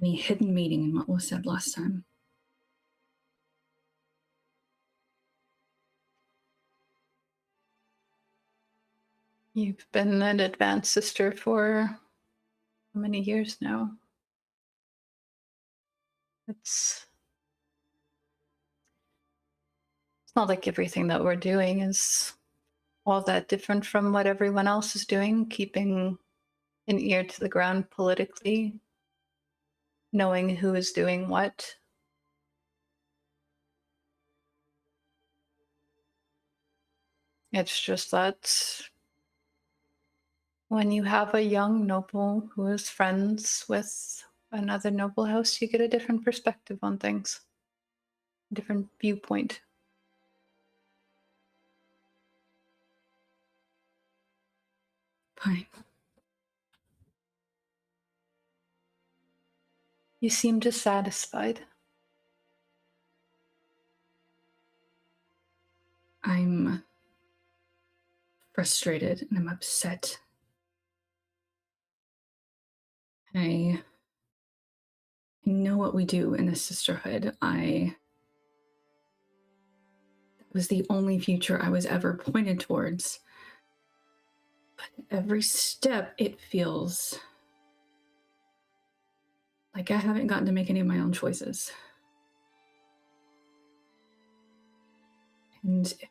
any hidden meaning in what was said last time. You've been an advanced sister for how many years now? It's not like everything that we're doing is all that different from what everyone else is doing, keeping an ear to the ground politically, knowing who is doing what. It's just that when you have a young noble who is friends with another noble house, you get a different perspective on things, a different viewpoint. Fine. You seem dissatisfied. I'm frustrated and I'm upset. I know what we do in a sisterhood. That was the only future I was ever pointed towards. But every step, it feels like I haven't gotten to make any of my own choices. And I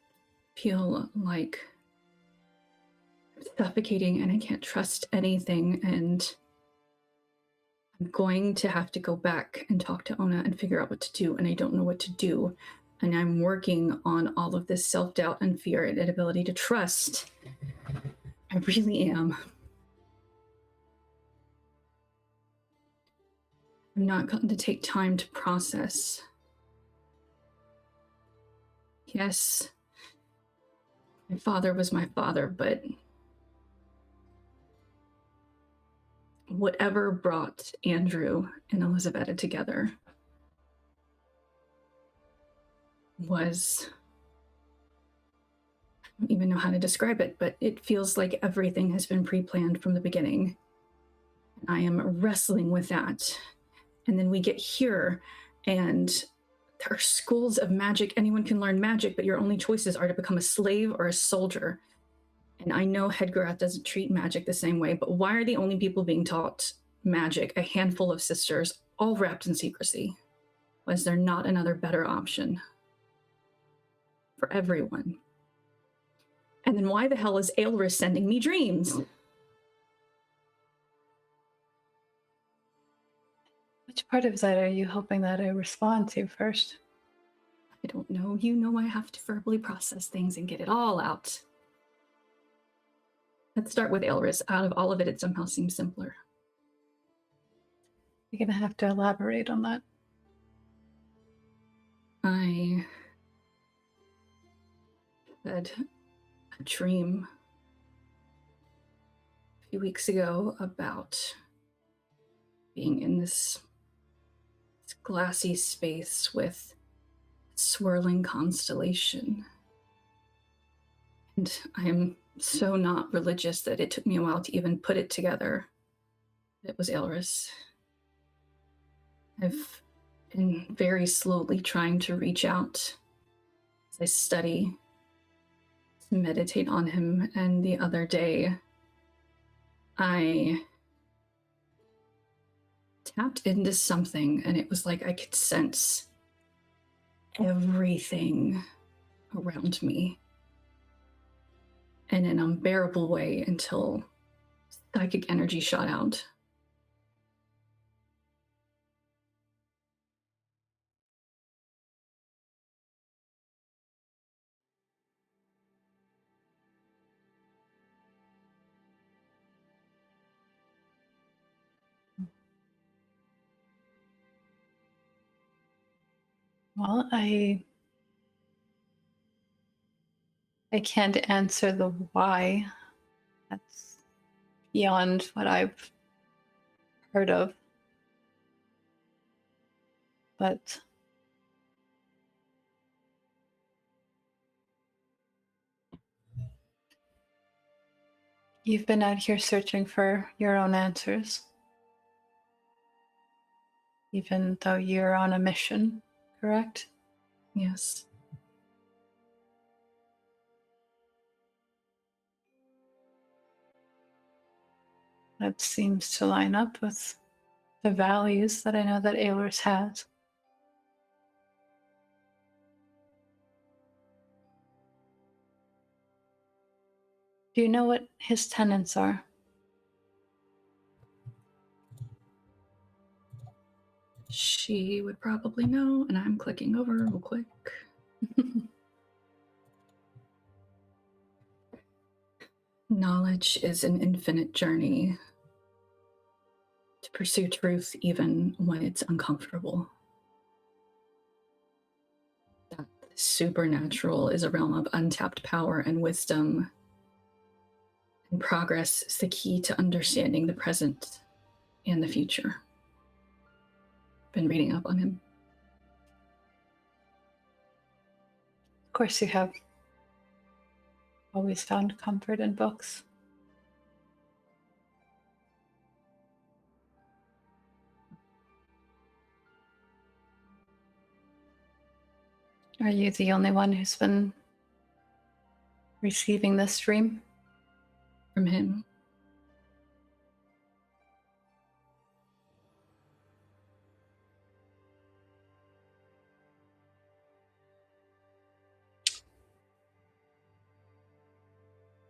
feel like I'm suffocating and I can't trust anything, and I'm going to have to go back and talk to Ona and figure out what to do, and I don't know what to do. And I'm working on all of this self-doubt and fear and inability to trust. I really am. I've not gotten to take time to process. Yes, my father was my father, but whatever brought Andrew and Elizabeth together was, I don't even know how to describe it, but it feels like everything has been pre-planned from the beginning. I am wrestling with that. And then we get here, and there are schools of magic. Anyone can learn magic, but your only choices are to become a slave or a soldier. And I know Hedgarath doesn't treat magic the same way, but why are the only people being taught magic a handful of sisters, all wrapped in secrecy? Was there not another better option for everyone? And then why the hell is Aelris sending me dreams? Which part of that are you hoping that I respond to first? I don't know. You know I have to verbally process things and get it all out. Let's start with Aelris. Out of all of it, it somehow seems simpler. You're going to have to elaborate on that. I had a dream a few weeks ago about being in this glassy space with a swirling constellation. And I am so not religious that it took me a while to even put it together. It was Aelris. I've been very slowly trying to reach out as I study, to meditate on him, and the other day I tapped into something and it was like I could sense everything around me in an unbearable way until psychic energy shot out. Well, I can't answer the why. That's beyond what I've heard of. But you've been out here searching for your own answers, even though you're on a mission, correct? Yes. That seems to line up with the values that I know that Aelris has. Do you know what his tenets are? She would probably know, and I'm clicking over real quick. Knowledge is an infinite journey to pursue truth even when it's uncomfortable. That supernatural is a realm of untapped power and wisdom, and progress is the key to understanding the present and the future. Been reading up on him. Of course you have. Always found comfort in books. Are you the only one who's been receiving this dream? From him.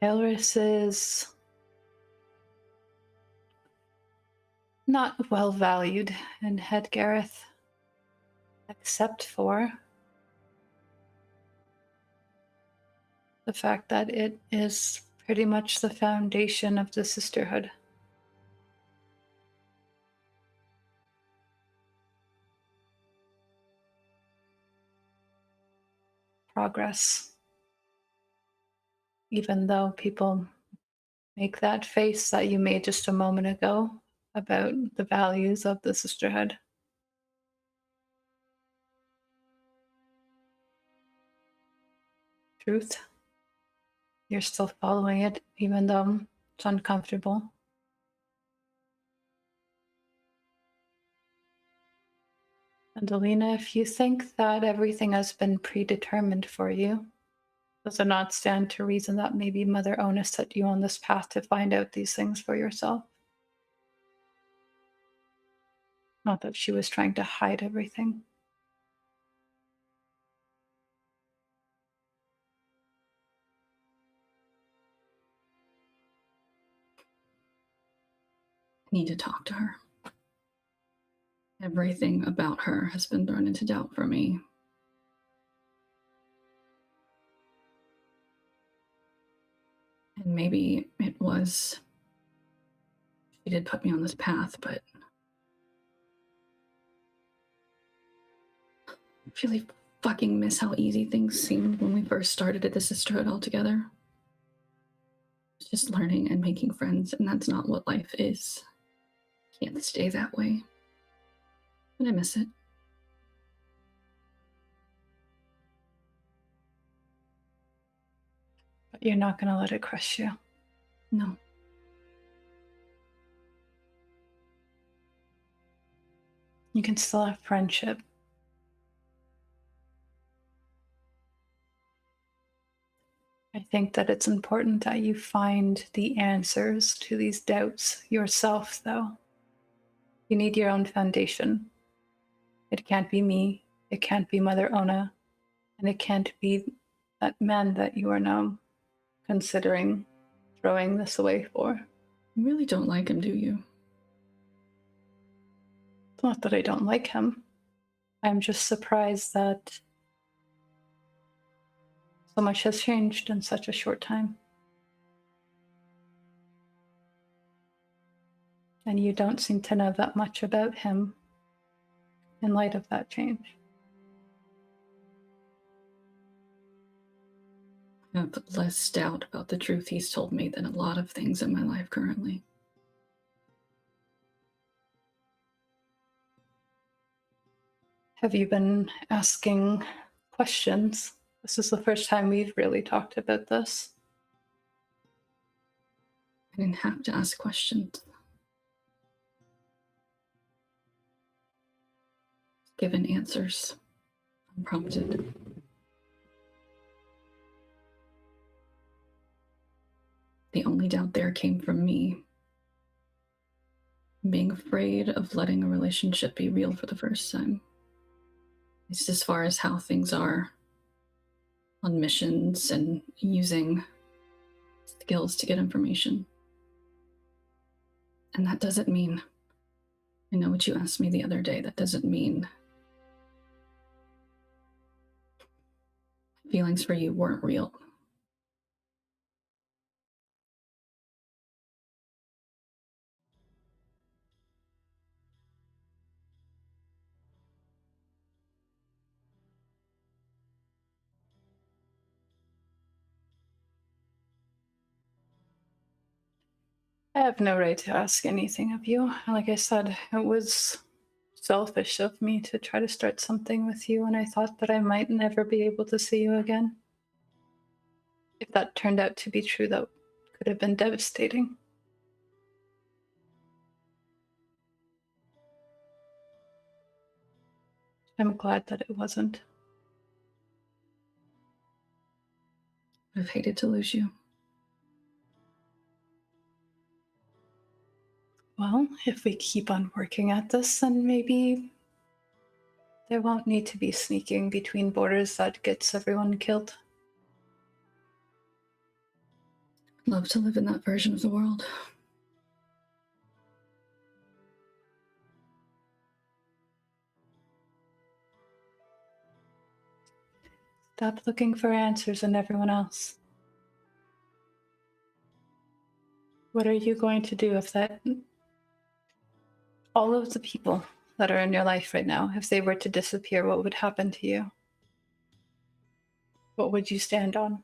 Aelris is not well valued in Hedgareth, except for the fact that it is pretty much the foundation of the sisterhood. Progress. Even though people make that face that you made just a moment ago about the values of the sisterhood. Truth. You're still following it, even though it's uncomfortable. And Alina, if you think that everything has been predetermined for you, does it not stand to reason that maybe Mother Ona set you on this path to find out these things for yourself? Not that she was trying to hide everything. need to talk to her. Everything about her has been thrown into doubt for me. And maybe it was, she did put me on this path, but I really fucking miss how easy things seemed when we first started at the sisterhood all together. It's just learning and making friends, and that's not what life is. Can't stay that way. But I miss it. But you're not going to let it crush you. No. You can still have friendship. I think that it's important that you find the answers to these doubts yourself, though. You need your own foundation. It can't be me, it can't be Mother Ona, and it can't be that man that you are now considering throwing this away for. You really don't like him, do you? It's not that I don't like him. I'm just surprised that so much has changed in such a short time. And you don't seem to know that much about him in light of that change. I have less doubt about the truth he's told me than a lot of things in my life currently. Have you been asking questions? This is the first time we've really talked about this. I didn't have to ask questions. Given answers, unprompted. The only doubt there came from me. Being afraid of letting a relationship be real for the first time. It's as far as how things are on missions and using skills to get information. And that doesn't mean, I know what you asked me the other day, that doesn't mean feelings for you weren't real. I have no right to ask anything of you. Like I said, it was selfish of me to try to start something with you, and I thought that I might never be able to see you again. If that turned out to be true, that could have been devastating. I'm glad that it wasn't. I've hated to lose you. Well, if we keep on working at this, then maybe there won't need to be sneaking between borders that gets everyone killed. I'd love to live in that version of the world. Stop looking for answers in everyone else. What are you going to do if that... all of the people that are in your life right now, if they were to disappear, what would happen to you? What would you stand on?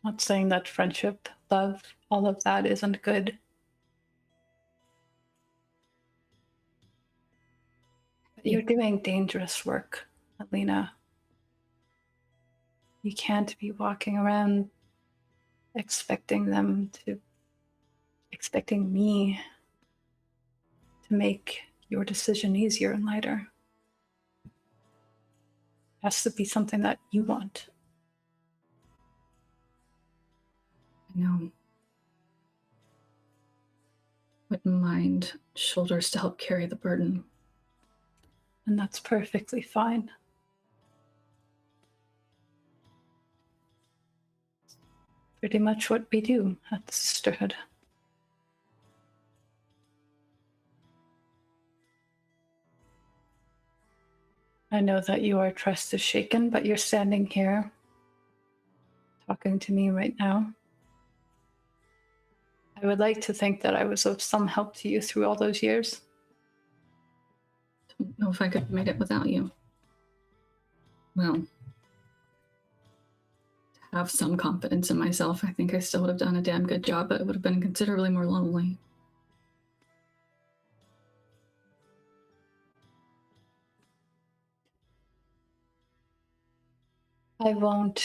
Not saying that friendship, love, all of that isn't good. But you're doing dangerous work, Alina. You can't be walking around expecting me to make your decision easier and lighter. It has to be something that you want. I know. Wouldn't mind shoulders to help carry the burden. And that's perfectly fine. pretty much what we do at the Sisterhood. I know that your trust is shaken, but you're standing here talking to me right now. I would like to think that I was of some help to you through all those years. Don't know if I could have made it without you. Well, to have some confidence in myself, I think I still would have done a damn good job, but it would have been considerably more lonely. I won't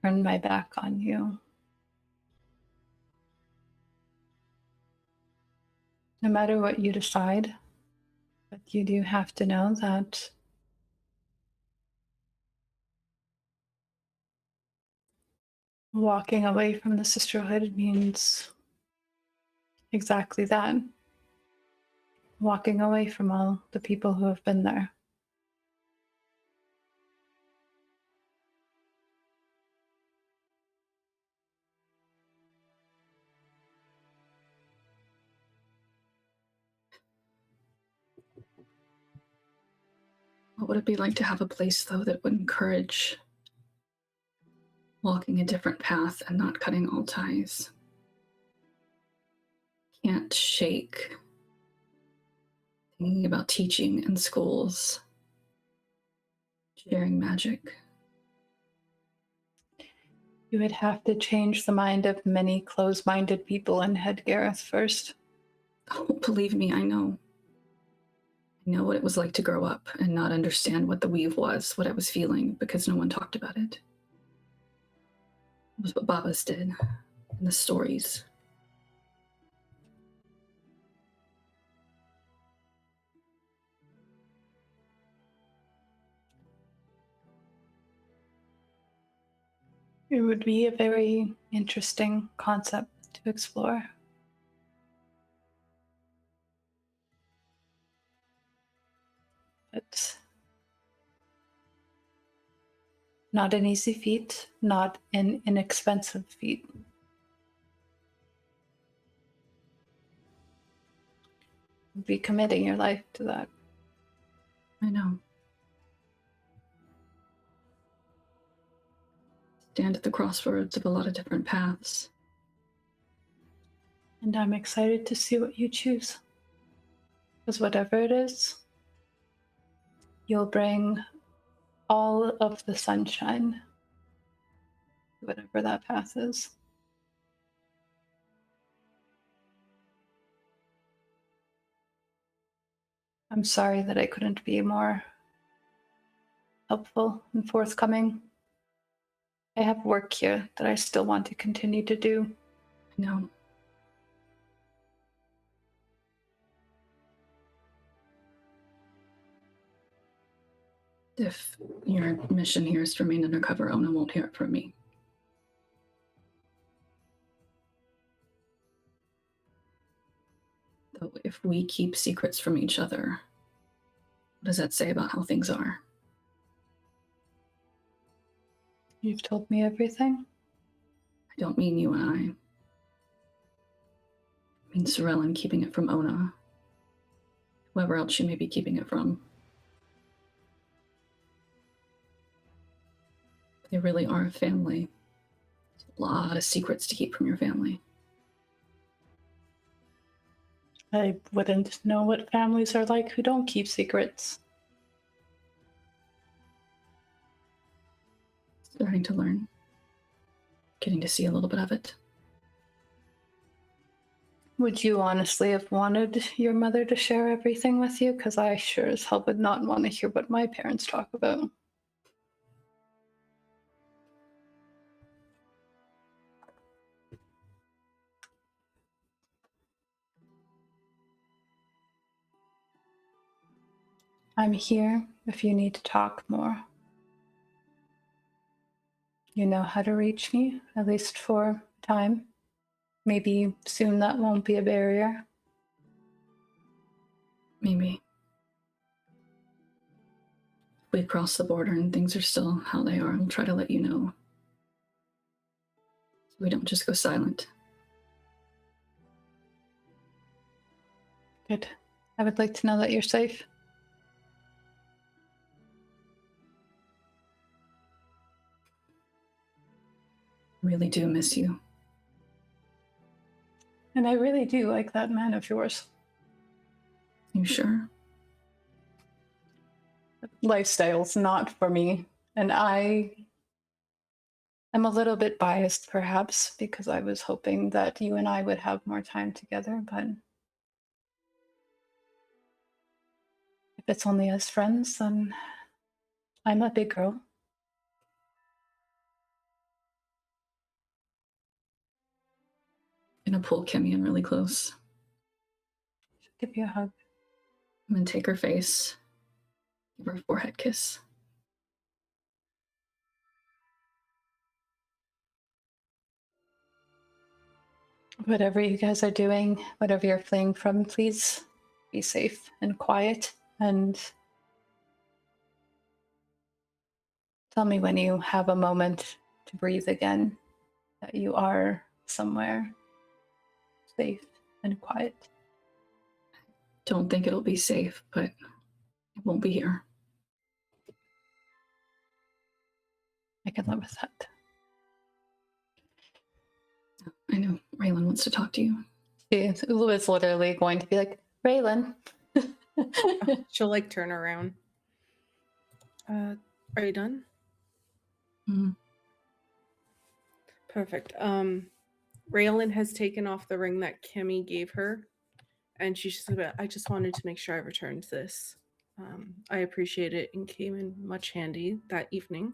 turn my back on you. No matter what you decide, but you do have to know that walking away from the Sisterhood means exactly that. Walking away from all the people who have been there. What would it be like to have a place, though, that would encourage walking a different path and not cutting all ties? Can't shake thinking about teaching in schools, sharing magic. You would have to change the mind of many closed-minded people in Head Gareth first. Oh, believe me, I know. I know what it was like to grow up and not understand what the weave was, what I was feeling, because no one talked about it. It was what Babas did, and the stories. It would be a very interesting concept to explore. But not an easy feat, not an inexpensive feat. You'd be committing your life to that. I know. Stand at the crossroads of a lot of different paths. And I'm excited to see what you choose. Because whatever it is, you'll bring all of the sunshine, whatever that path is. I'm sorry that I couldn't be more helpful and forthcoming. I have work here that I still want to continue to do. I know. If your mission here is to remain undercover, Ona won't hear it from me. Though if we keep secrets from each other, what does that say about how things are? You've told me everything. I don't mean you and I. I mean Raelynn keeping it from Ona. Whoever else she may be keeping it from. They really are a family. There's a lot of secrets to keep from your family. I wouldn't know what families are like who don't keep secrets. Starting to learn. Getting to see a little bit of it. Would you honestly have wanted your mother to share everything with you? Because I sure as hell would not want to hear what my parents talk about. I'm here if you need to talk more. You know how to reach me, at least for time. Maybe soon that won't be a barrier. Maybe. If we cross the border and things are still how they are, I'll try to let you know. We don't just go silent. Good. I would like to know that you're safe. Really do miss you. And I really do like that man of yours. You sure? Lifestyle's not for me. And I'm a little bit biased, perhaps, because I was hoping that you and I would have more time together, but if it's only as friends, then I'm a big girl. I'm gonna pull Kimmy in really close. Give you a hug. I'm gonna take her face, give her a forehead kiss. Whatever you guys are doing, whatever you're fleeing from, please be safe and quiet, and tell me when you have a moment to breathe again, that you are somewhere safe and quiet. Don't think it'll be safe, but it won't be here. I can live with that. I know. Raelynn wants to talk to you. She was literally going to be like, Raelynn. She'll like turn around. Are you done? Mhm. Perfect. Raelynn has taken off the ring that Kimmy gave her, and she said, I just wanted to make sure I returned this. I appreciate it and came in much handy that evening.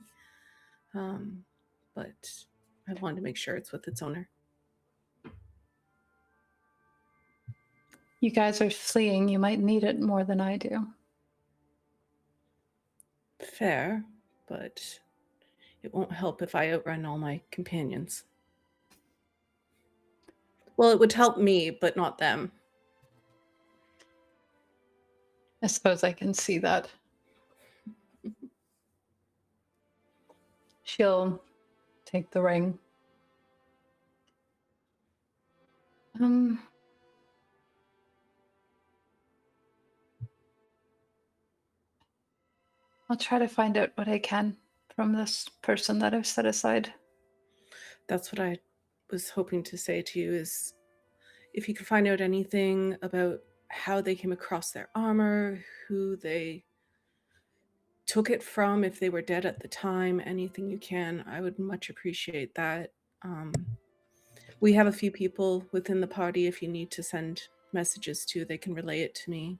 But I wanted to make sure it's with its owner. You guys are fleeing. You might need it more than I do. Fair, but it won't help if I outrun all my companions. Well, it would help me, but not them. I suppose I can see that. She'll take the ring. I'll try to find out what I can from this person that I've set aside. That's what I was hoping to say to you, is if you could find out anything about how they came across their armor, who they took it from, if they were dead at the time, anything you can, I would much appreciate that. We have a few people within the party if you need to send messages to, they can relay it to me.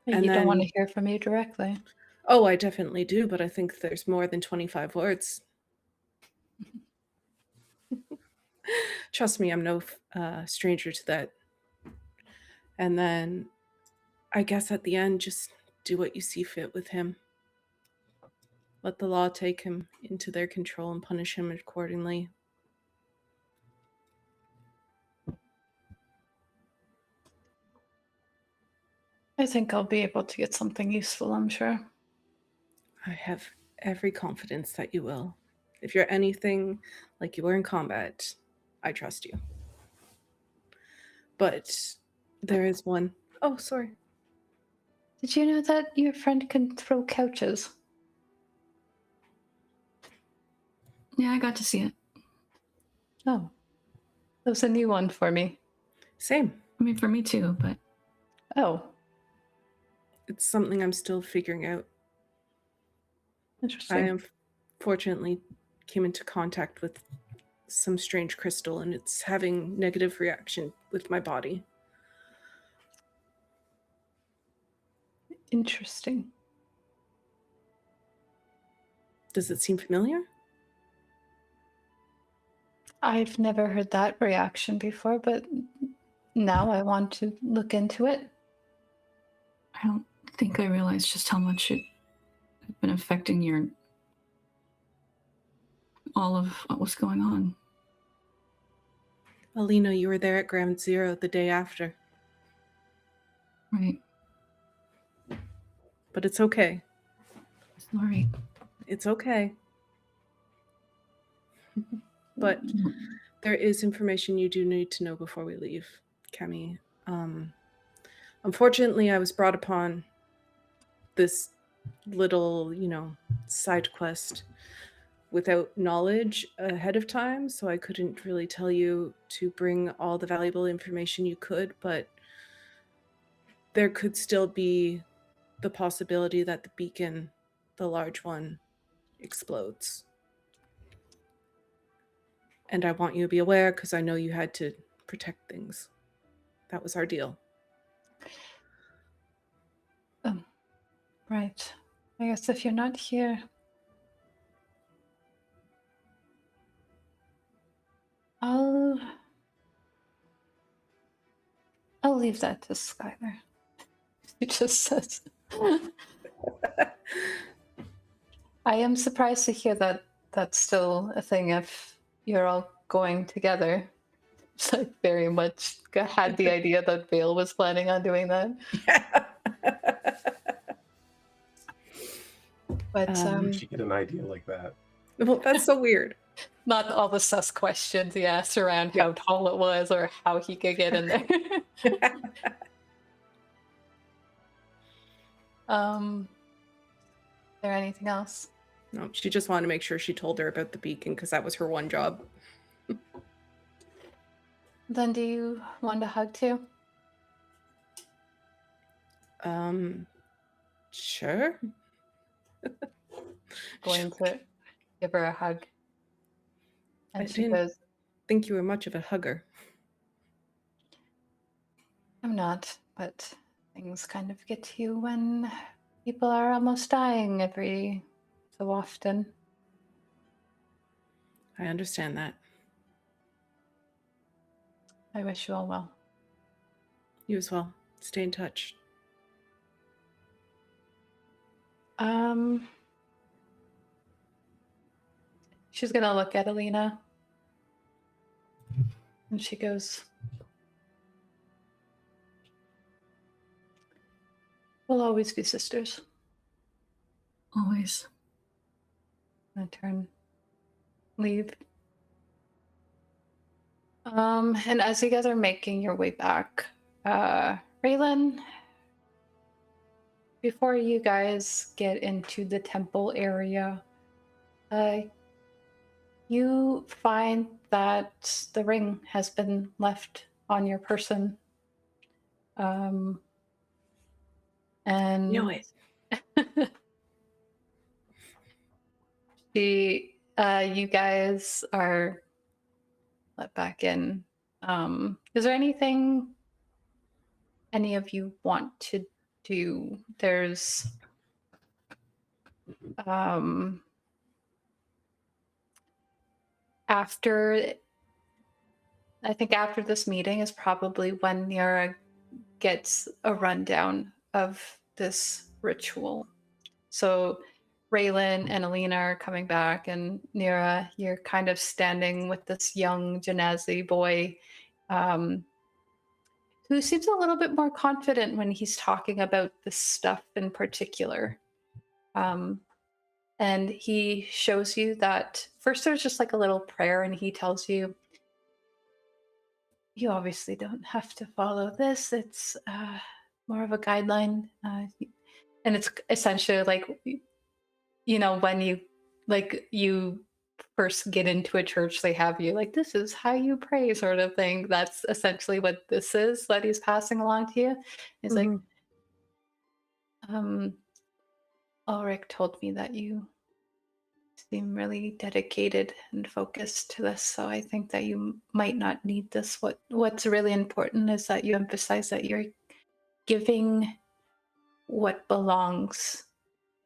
And you don't want to hear from me directly. Oh, I definitely do, but I think there's more than 25 words. Trust me, I'm no stranger to that. And then I guess at the end, just do what you see fit with him. Let the law take him into their control and punish him accordingly. I think I'll be able to get something useful, I'm sure. I have every confidence that you will. If you're anything like you were in combat, I trust you. But there is one. Oh, sorry. Did you know that your friend can throw couches? Yeah, I got to see it. Oh, that was a new one for me. Same. I mean, for me too, but Oh, It's something I'm still figuring out. interesting. I unfortunately came into contact with some strange crystal, and it's having negative reaction with my body. Interesting. Does it seem familiar? I've never heard that reaction before, but now I want to look into it. I don't think I realized just how much it had been affecting all of what was going on. Alina, you were there at Ground Zero the day after. Right. But it's okay. Sorry. It's okay. But there is information you do need to know before we leave, Kemi. Unfortunately, I was brought upon this little, side quest without knowledge ahead of time, so I couldn't really tell you to bring all the valuable information you could, but there could still be the possibility that the beacon, the large one, explodes. And I want you to be aware because I know you had to protect things. That was our deal. Right. I guess if you're not here, I'll leave that to Skylar. She just says. I am surprised to hear that that's still a thing if you're all going together. It's like very much had the idea that Vale was planning on doing that. Yeah. But Where'd she get an idea like that? Well, that's so weird. not all the sus questions he asked around how tall it was or how he could get in there. Is there anything else? No, she just wanted to make sure she told her about the beacon because that was her one job. Then do you want a hug too? Sure. Going to give her a hug. And I she didn't goes, think you were much of a hugger. I'm not, but things kind of get to you when people are almost dying every so often. I understand that. I wish you all well. You as well. Stay in touch. She's gonna look at Alina. And she goes, we'll always be sisters. Always. I turn, leave. And as you guys are making your way back, Raelynn, before you guys get into the temple area, you find that the ring has been left on your person. And Knew it. you guys are let back in. Is there anything any of you want to do? There's I think after this meeting is probably when Nyra gets a rundown of this ritual. So Raelynn and Alina are coming back, and Nyra, you're kind of standing with this young Genasi boy who seems a little bit more confident when he's talking about this stuff in particular. And he shows you that first there's just like a little prayer, and he tells you, you obviously don't have to follow this. It's more of a guideline. And it's essentially like, when you first get into a church, they have you like, this is how you pray, sort of thing. That's essentially what this is that he's passing along to you. He's like, Ulrich told me that you seem really dedicated and focused to this, so I think that you might not need this. What's really important is that you emphasize that you're giving what belongs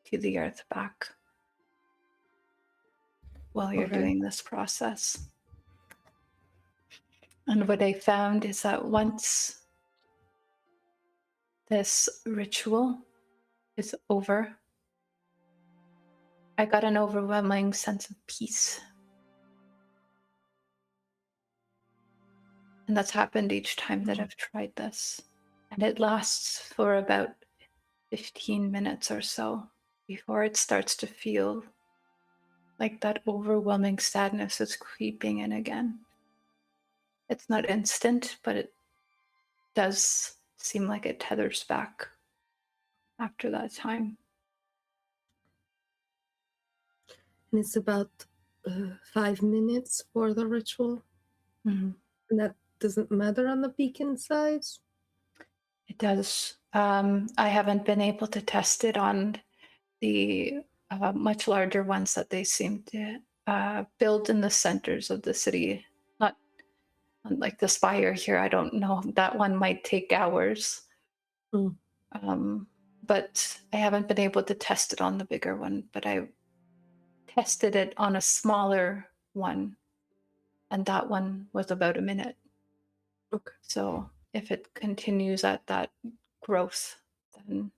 to the earth back while you're doing this process. And what I found is that once this ritual is over, I got an overwhelming sense of peace. And that's happened each time that I've tried this. And it lasts for about 15 minutes or so before it starts to feel like that overwhelming sadness is creeping in again. It's not instant, but it does seem like it tethers back after that time. And it's about 5 minutes for the ritual. Mm-hmm. And that doesn't matter on the beacon size? It does. I haven't been able to test it on the much larger ones that they seem to build in the centers of the city. Not like the spire here. I don't know. That one might take hours. But I haven't been able to test it on the bigger one. But I tested it on a smaller one, and that one was about a minute. Okay. So if it continues at that growth, then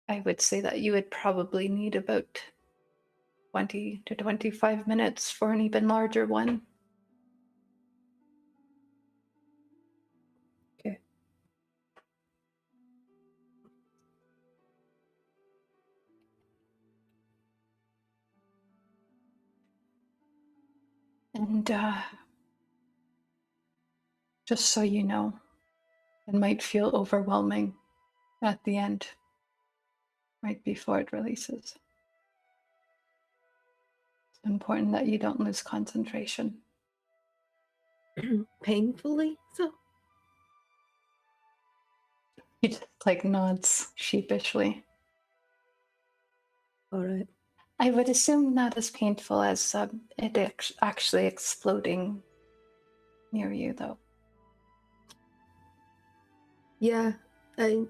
I would say that you would probably need about 20 to 25 minutes for an even larger one. Okay. And just so you know, it might feel overwhelming at the end, right before it releases. It's important that you don't lose concentration. Painfully so? He just like nods sheepishly. All right. I would assume not as painful as it actually exploding near you, though. Yeah, I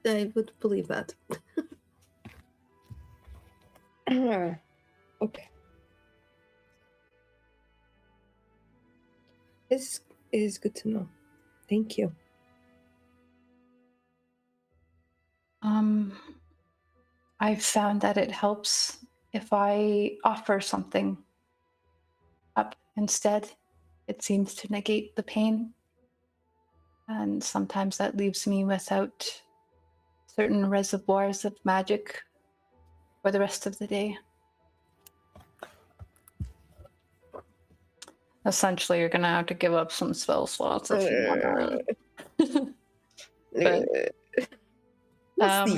would believe that. Okay. This is good to know. Thank you. I've found that it helps if I offer something up instead. It seems to negate the pain. And sometimes that leaves me without certain reservoirs of magic for the rest of the day. Essentially, you're going to have to give up some spell slots if you want to. But,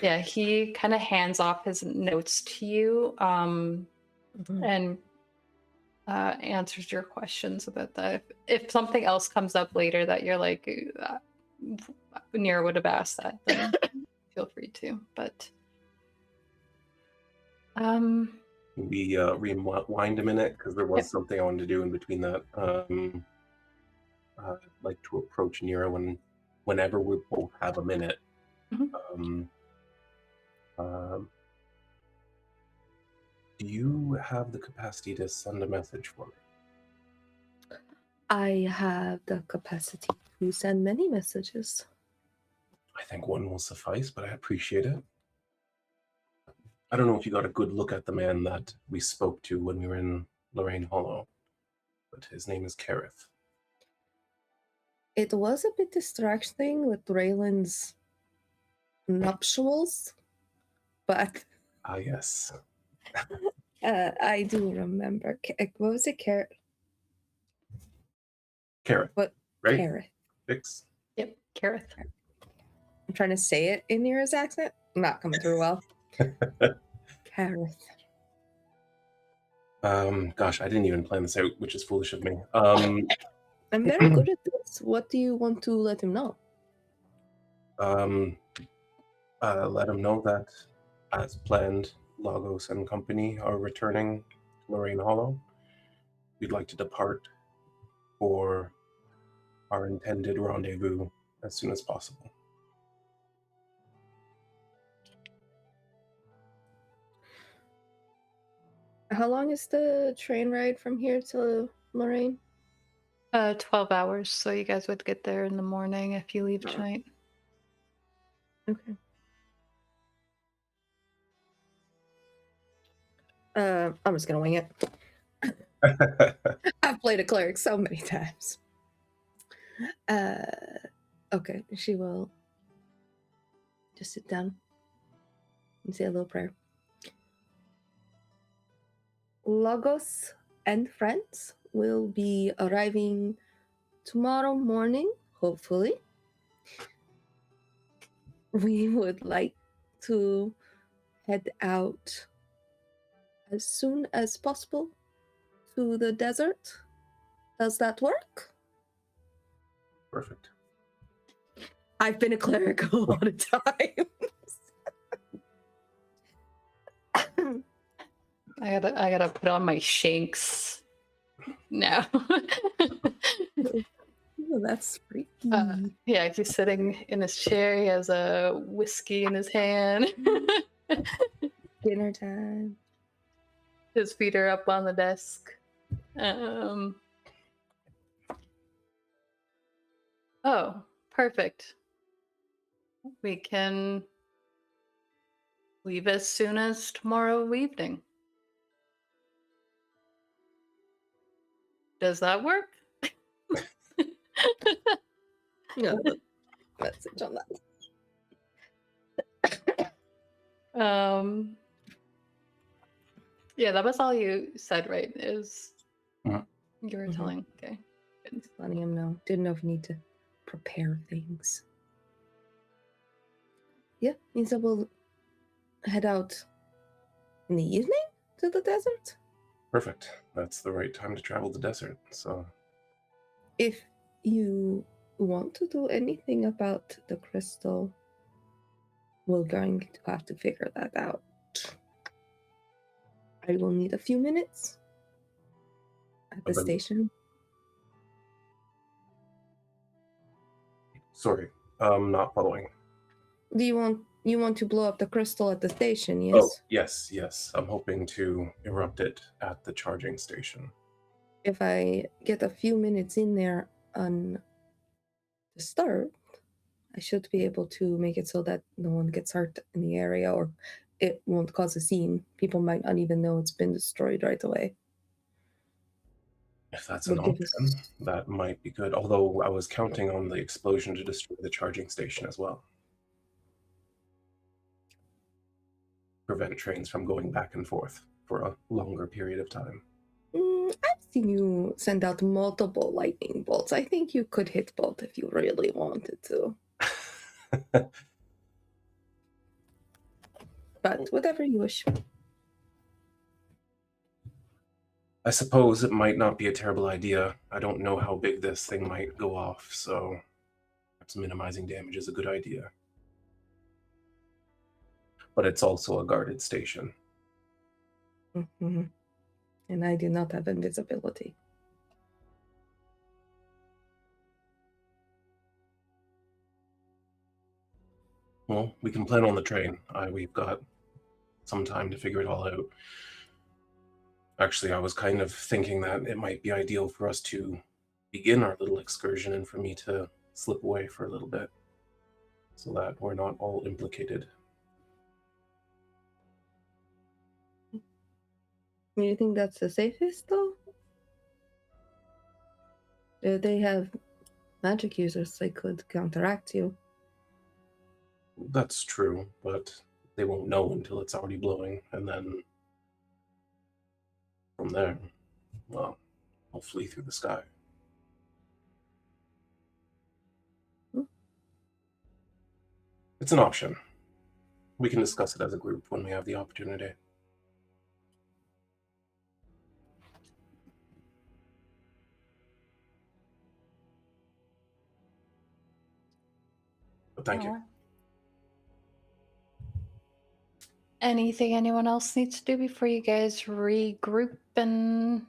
yeah, he kind of hands off his notes to you and answers your questions about that. If something else comes up later that you're like, Nyra would have asked that, then feel free to. But we rewind a minute because there was something I wanted to do in between that. Like to approach Nyra whenever we both have a minute. Mm-hmm. Do you have the capacity to send a message for me? I have the capacity to send many messages. I think one will suffice, but I appreciate it. I don't know if you got a good look at the man that we spoke to when we were in Lorraine Hollow, but his name is Kareth. It was a bit distracting with Raelynn's nuptials, but yes. I do remember. What was it? Kareth. What? Right? Kareth. Vixx. Yep, Kareth. I'm trying to say it in Nyra's accent. Not coming through well. Kareth. Gosh, I didn't even plan this out, which is foolish of me. I'm very good at this. What do you want to let him know? Let him know that, as planned, Lagos and company are returning to Lorraine Hollow. We'd like to depart for our intended rendezvous as soon as possible. How long is the train ride from here to Lorraine? 12 hours, so you guys would get there in the morning if you leave tonight. Okay. I'm just gonna wing it. I've played a cleric so many times. Okay, she will just sit down and say a little prayer. Lagos and friends will be arriving tomorrow morning, hopefully. We would like to head out as soon as possible to the desert. Does that work? Perfect. I've been a cleric a lot of times. I gotta put on my Shanks now. Oh, that's freaky. Yeah, he's sitting in his chair. He has a whiskey in his hand. Dinner time. His feet are up on the desk. Oh, perfect. We can leave as soon as tomorrow evening. Does that work? No, message on that. Yeah, that was all you said, right? Is Mhm. you were Mhm. telling? Okay. Good. Just letting him know. Didn't know if we need to prepare things. Yeah, means that we'll head out in the evening to the desert. Perfect. That's the right time to travel the desert. So If you want to do anything about the crystal, we're going to have to figure that out. I will need a few minutes at the Okay. station. sorry, not following. Do you want to blow up the crystal at the station? Yes. Oh, yes. I'm hoping to erupt it at the charging station. If I get a few minutes in there on the start, I should be able to make it so that no one gets hurt in the area, or it won't cause a scene. People might not even know it's been destroyed right away. If that's an Would give option, us- that might be good. Although I was counting on the explosion to destroy the charging station as well. Prevent trains from going back and forth for a longer period of time. I've seen you send out multiple lightning bolts. I think you could hit both if you really wanted to. But whatever you wish. I suppose it might not be a terrible idea. I don't know how big this thing might go off, so perhaps minimizing damage is a good idea. But it's also a guarded station. Mm-hmm. And I do not have invisibility. Well, we can plan on the train. We've got some time to figure it all out. Actually, I was kind of thinking that it might be ideal for us to begin our little excursion and for me to slip away for a little bit so that we're not all implicated. Do you think that's the safest, though? They have magic users. They could counteract you. That's true, but they won't know until it's already blowing, and then from there, well, I'll flee through the sky. It's an option. We can discuss it as a group when we have the opportunity. But thank you. Anything anyone else needs to do before you guys regroup and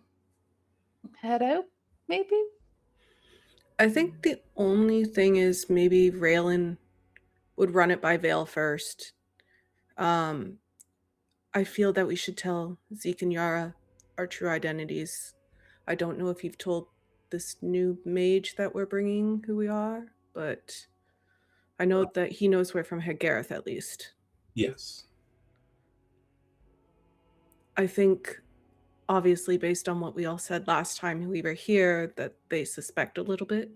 head out? Maybe. I think the only thing is maybe Raelynn would run it by Vale first. I feel that we should tell Zeke and Yara our true identities. I don't know if you've told this new mage that we're bringing who we are, but I know that he knows we're from Hegareth at least. Yes. I think, obviously, based on what we all said last time we were here, that they suspect a little bit.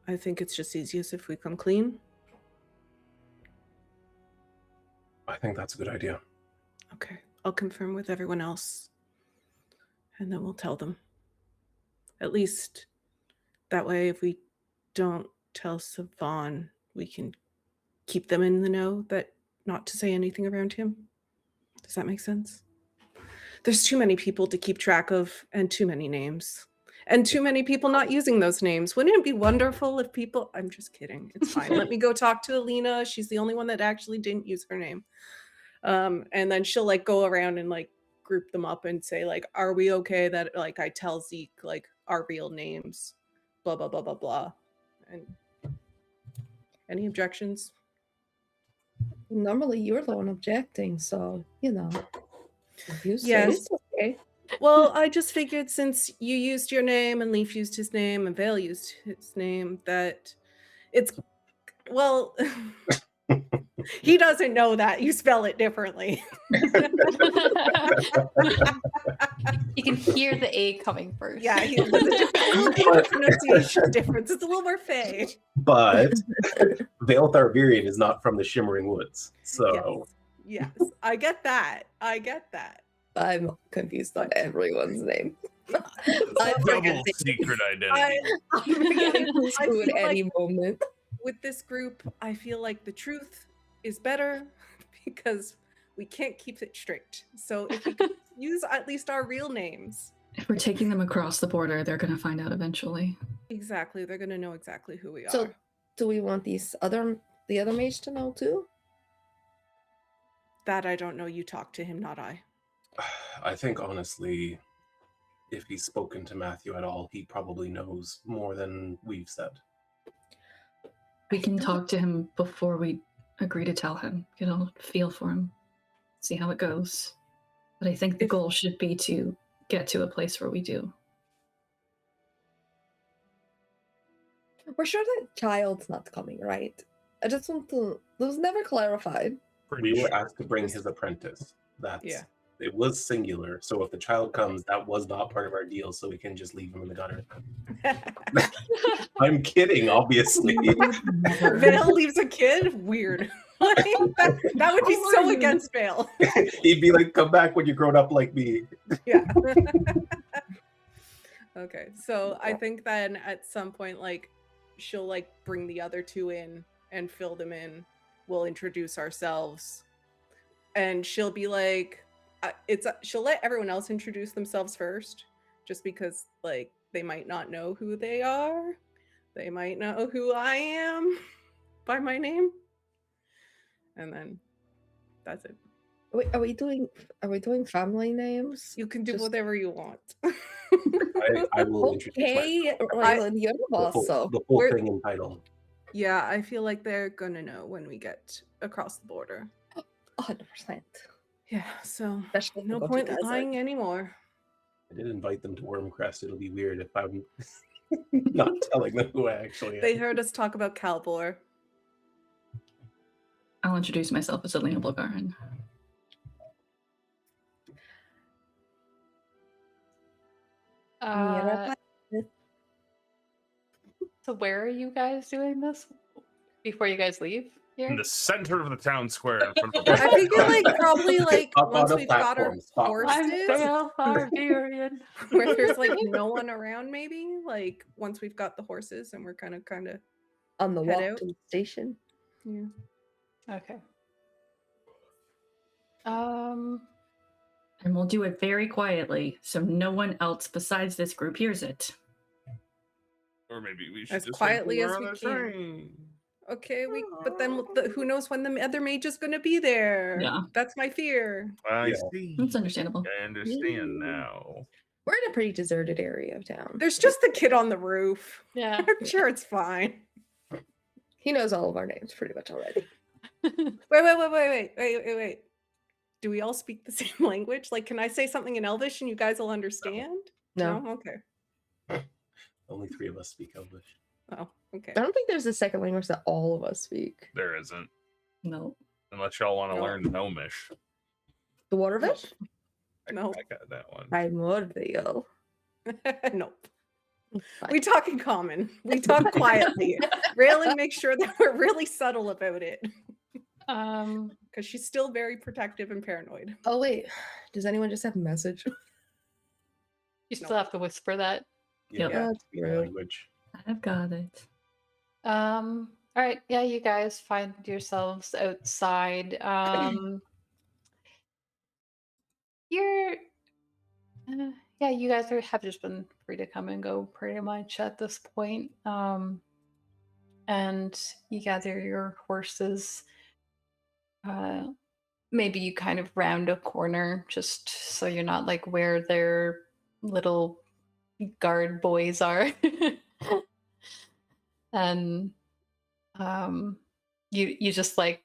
I think it's just easiest if we come clean. I think that's a good idea. Okay. I'll confirm with everyone else. And then we'll tell them. At least that way, if we don't tell Savorin, we can keep them in the know that not to say anything around him. Does that make sense? There's too many people to keep track of and too many names. And too many people not using those names. Wouldn't it be wonderful if people... I'm just kidding. It's fine. Let me go talk to Alina. She's the only one that actually didn't use her name. And then she'll like go around and like group them up and say like, are we okay that like I tell Zeke like our real names? Blah, blah, blah, blah, blah. And any objections? Normally you're the one objecting, so, you know. If you say Yes. it's okay. Well, I just figured since you used your name and Leif used his name and Vael used his name that it's, well, he doesn't know that. You spell it differently. You can hear the A coming first. Yeah, there's a different pronunciation difference. It's a little more fey. But Vaelthar Vyrian is not from the Shimmering Woods, so Yes, I get that. I'm confused on everyone's name. Double secret identity. I At feel any like moment. with this group, I feel like the truth is better because we can't keep it strict. So if we could use at least our real names. If we're taking them across the border, they're going to find out eventually. Exactly. They're going to know exactly who we are. So do we want the other mage to know too? That I don't know. You talk to him, not I. I think honestly, if he's spoken to Matthew at all, he probably knows more than we've said. We can talk to him before we agree to tell him. Get a feel for him. See how it goes. But I think the goal should be to get to a place where we do. We're sure that child's not coming, right? I just want to... It was never clarified. We were asked to bring his apprentice. It was singular, so if the child comes, that was not part of our deal, so we can just leave him in the gutter. I'm kidding, obviously. Vael leaves a kid? Weird. that would be so against Vael. He'd be like, come back when you're grown up like me. Yeah. Okay, so I think then at some point, like, she'll like bring the other two in and fill them in. We'll introduce ourselves, and she'll be like, she'll let everyone else introduce themselves first, just because like they might not know who they are. They might know who I am by my name, and then that's it. Are we doing family names? You can do whatever you want. I will introduce myself. Raelynn, you're the boss, so The full thing in title. Yeah, I feel like they're gonna know when we get across the border. 100%. Yeah, so Especially no point in lying anymore. I did invite them to Wormcrest. It'll be weird if I'm not telling them who I actually am. They heard us talk about Kaldbor. I'll introduce myself as Alina Bulgarin. So where are you guys doing this before you guys leave here? In the center of the town square. In front of I figure like probably like Up once on a we've got our platform, spot. I'm horses, Vaelthar Vyrian. where there's like no one around, maybe like once we've got the horses and we're kind of on the head walk out. to the station. Yeah. Okay. And we'll do it very quietly, so no one else besides this group hears it. Or maybe we should As just quietly as on we the can. train. Okay, but then who knows when the other mage is going to be there? Yeah. That's my fear. I Yeah. see. That's understandable. I understand now. We're in a pretty deserted area of town. There's just the kid on the roof. Yeah. I'm sure it's fine. He knows all of our names pretty much already. Wait. Do we all speak the same language? Like, can I say something in Elvish and you guys will understand? No. Okay. Only 3 of us speak Elvish. Oh, okay. I don't think there's a second language that all of us speak. There isn't. No. Unless y'all want to No. learn Gnomish. The Waterfish? No. I got that one. Primordial. Nope. We talk in common. We talk quietly. Raelynn makes sure that we're really subtle about it. Because she's still very protective and paranoid. Oh wait, does anyone just have a message? You still have to whisper that. Yep. Yeah, That's speak rude. language. I've got it. All right, yeah, you guys find yourselves outside. You're, yeah, you guys have just been free to come and go pretty much at this point. And you gather your horses. Maybe you kind of round a corner just so you're not like where their little guard boys are. And you just like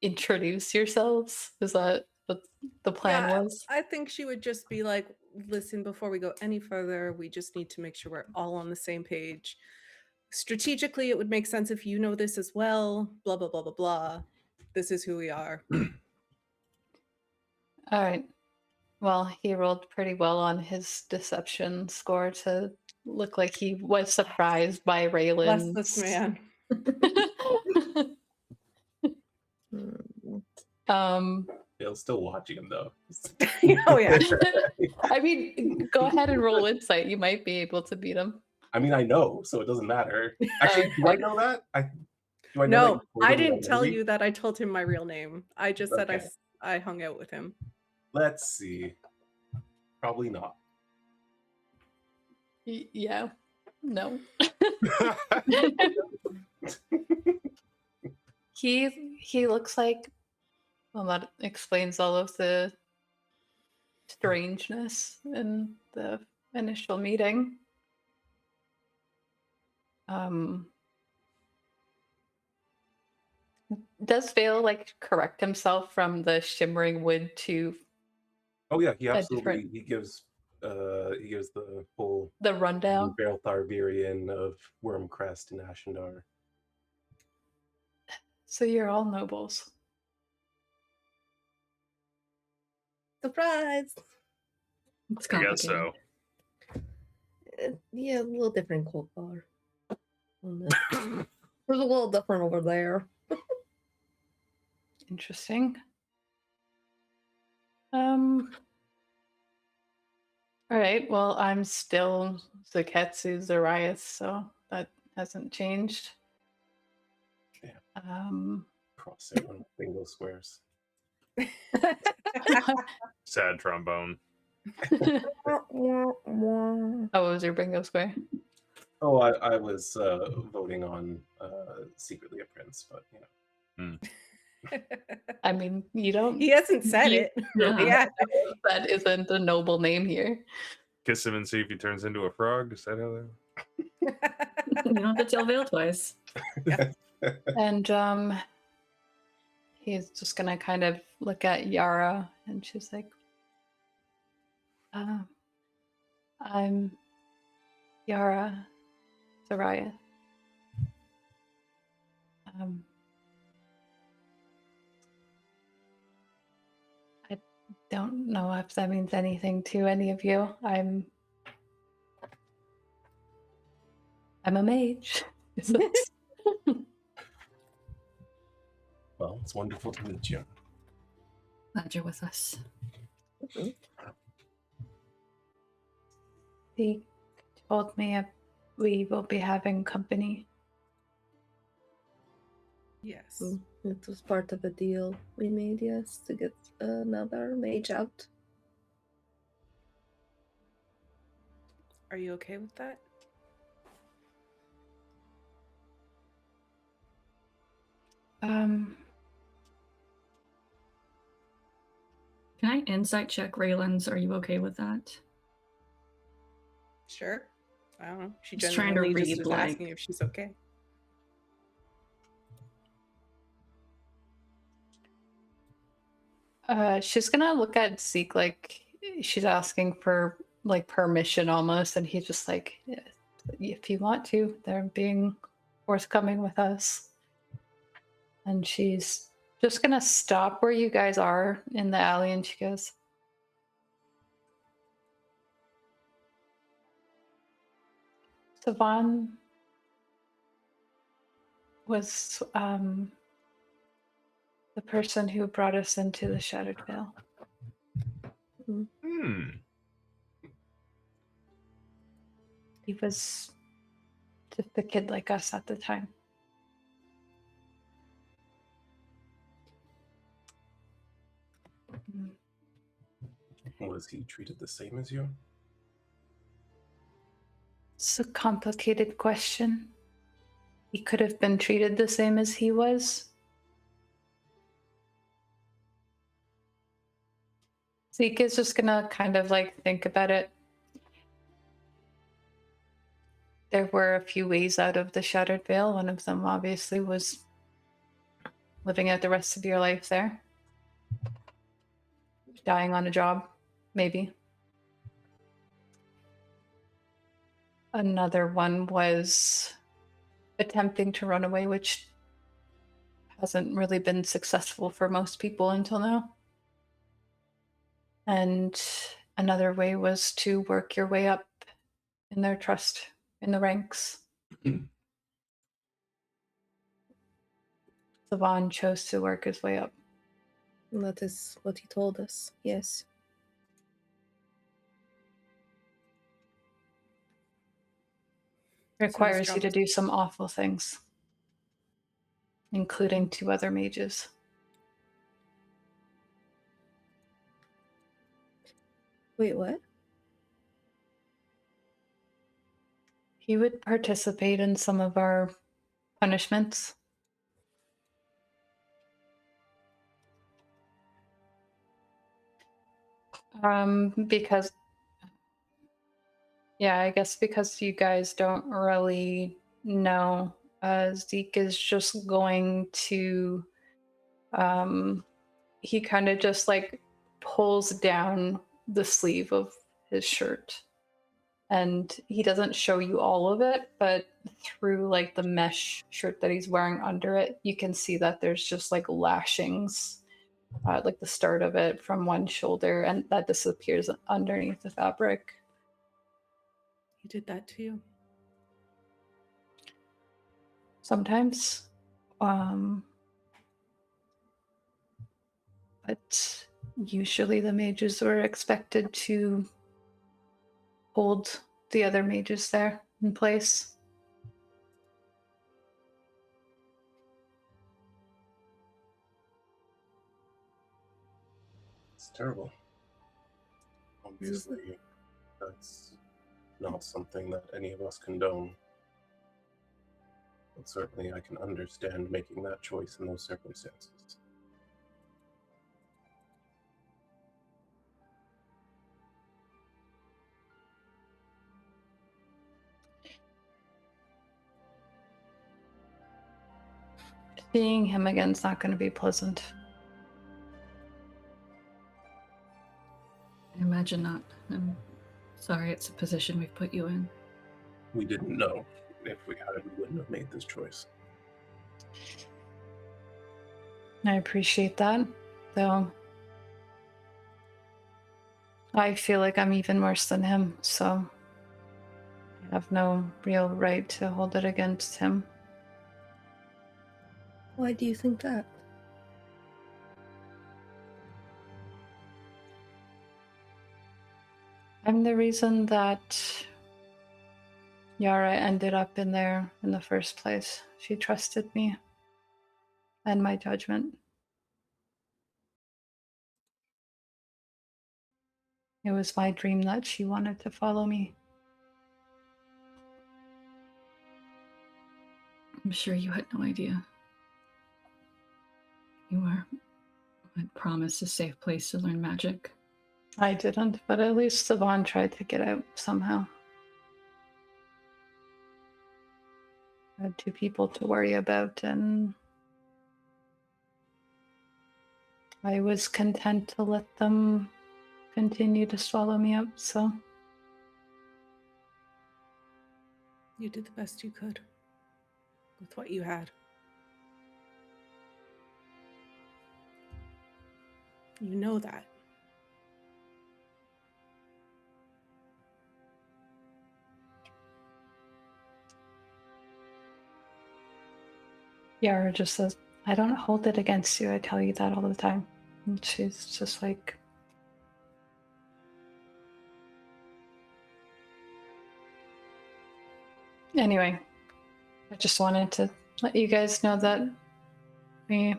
introduce yourselves. Is that what the plan was? I think she would just be like, listen, before we go any further, we just need to make sure we're all on the same page. Strategically, it would make sense if you know this as well. Blah, blah, blah, blah, blah. This is who we are. All right. Well, he rolled pretty well on his deception score to look like he was surprised by Bless Raelynn. this man. Bale's still watching him though. Oh, yeah. I mean, go ahead and roll insight. You might be able to beat him. I mean, I know, so it doesn't matter. Actually, do I know that? Do I know No, that you told I him didn't that tell movie? you that I told him my real name. I just said Okay. I hung out with him. Let's see. Probably not. Yeah. No. He looks like, well, that explains all of the strangeness in the initial meeting. Does Vale like correct himself from the shimmering wood to Oh yeah, he a absolutely different he gives the whole the rundown? Vaelthar Vyrian of Wormcrest and Ashendar. So you're all nobles. Surprise! It's I complicated. guess so. Yeah, a little different cold bar. There's a little different over there. Interesting. All right. Well, I'm still Zaketsu's Iriath, so that hasn't changed. Yeah. Cross it on bingo squares. Sad trombone. Oh, what was your bingo square? Oh, I was voting on Secretly a Prince, but you know. I mean, you don't. He hasn't said You- it. Yeah. That isn't a noble name here. Kiss him and see if he turns into a frog. Is that how that? You don't have to tell Vale twice. And he's just gonna kind of look at Yara, and she's like, "I'm Yara Soraya. I don't know if that means anything to any of you. I'm a mage." Well, it's wonderful to meet you. Glad you're with us. He told me we will be having company. Yes. It was part of a deal we made, yes, to get another mage out. Are you okay with that? Can I insight check Raylan's? Are you okay with that? Sure. I don't know. She Just trying to genuinely just read, was like- asking if she's okay. She's gonna look at Zeke like she's asking for like permission almost, and he's just like, "Yeah, if you want to, they're being forthcoming with us." And she's just gonna stop where you guys are in the alley, and she goes, "Savon was The person who brought us into the Shattered Vale. He was just a kid like us at the time. Was he treated the same as you? It's a complicated question. He could have been treated the same as he was. Zeke is just gonna kind of like think about it. There were a few ways out of the Shattered Vale. One of them obviously was living out the rest of your life there. Dying on a job, maybe. Another one was attempting to run away, which hasn't really been successful for most people until now. And another way was to work your way up in their trust in the ranks. Savon chose to work his way up. That is what he told us, yes. Requires job you to was- do some awful things, including 2 other mages. Wait, what? He would participate in some of our punishments. Because, yeah, I guess because you guys don't really know, Zeke is just going to, he kind of just like pulls down the sleeve of his shirt. And he doesn't show you all of it, but through like the mesh shirt that he's wearing under it, you can see that there's just like lashings, like the start of it from one shoulder, and that disappears underneath the fabric. He did that to you. Sometimes. But usually the mages were expected to hold the other mages there in place. It's terrible. Obviously, that's not something that any of us condone. But certainly I can understand making that choice in those circumstances. Seeing him again is not going to be pleasant. I imagine not. I'm sorry it's a position we've put you in. We didn't know. If we had, we wouldn't have made this choice. I appreciate that, though. I feel like I'm even worse than him, so I have no real right to hold it against him. Why do you think that? I'm the reason that Nyra ended up in there in the first place. She trusted me and my judgment. It was my dream that she wanted to follow me. I'm sure you had no idea. You were promised a safe place to learn magic. I didn't, but at least Savon tried to get out somehow. I had 2 people to worry about, and I was content to let them continue to swallow me up, so. You did the best you could with what you had. You know that. Yara just says, I don't hold it against you. I tell you that all the time. And she's just like, anyway, I just wanted to let you guys know that we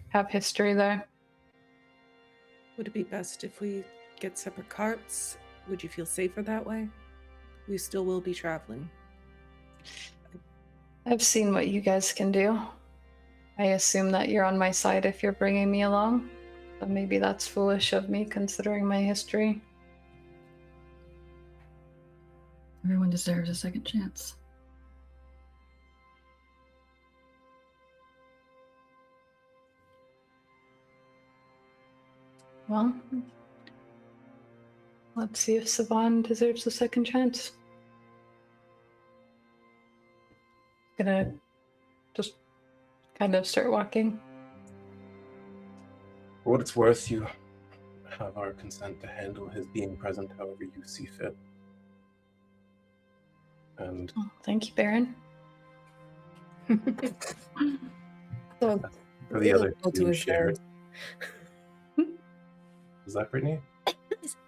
have history there. Would it be best if we get separate carts? Would you feel safer that way? We still will be traveling. I've seen what you guys can do. I assume that you're on my side if you're bringing me along, but maybe that's foolish of me considering my history. Everyone deserves a second chance. Well, let's see if Savorin deserves a second chance. Gonna just kind of start walking. For what it's worth, you have our consent to handle his being present however you see fit. And Oh, thank you, Baron. So for the it'll other go to two his shared. head. Was that Brittany?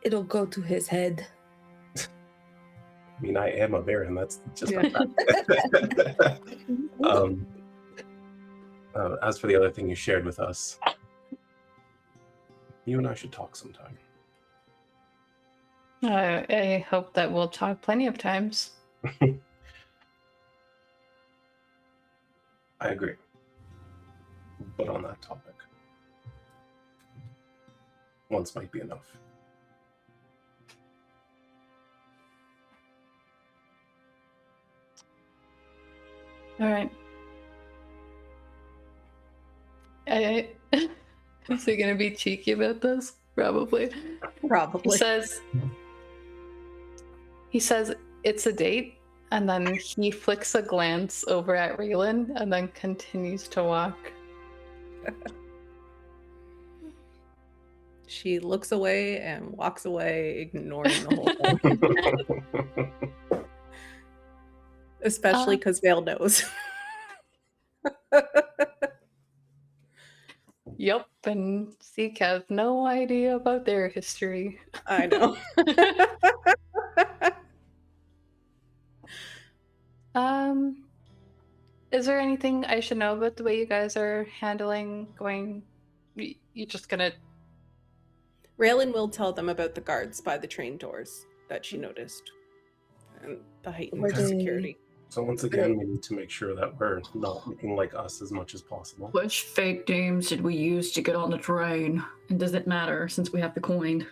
It'll go to his head. I mean, I am a Baron. That's just Yeah. a fact. As for the other thing you shared with us, you and I should talk sometime. I hope that we'll talk plenty of times. I agree. But on that topic, once might be enough. All right. Is he gonna be cheeky about this? Probably. Probably. He says it's a date, and then he flicks a glance over at Raelynn and then continues to walk. She looks away and walks away, ignoring the whole thing. Especially because Vale knows. Yep, and Zeke has no idea about their history. I know. Is there anything I should know about the way you guys are handling going? You just gonna? Raelynn will tell them about the guards by the train doors that she noticed. And the heightened Were they- security. So once again, we need to make sure that we're not looking like us as much as possible. Which fake names did we use to get on the train? And does it matter since we have the coin?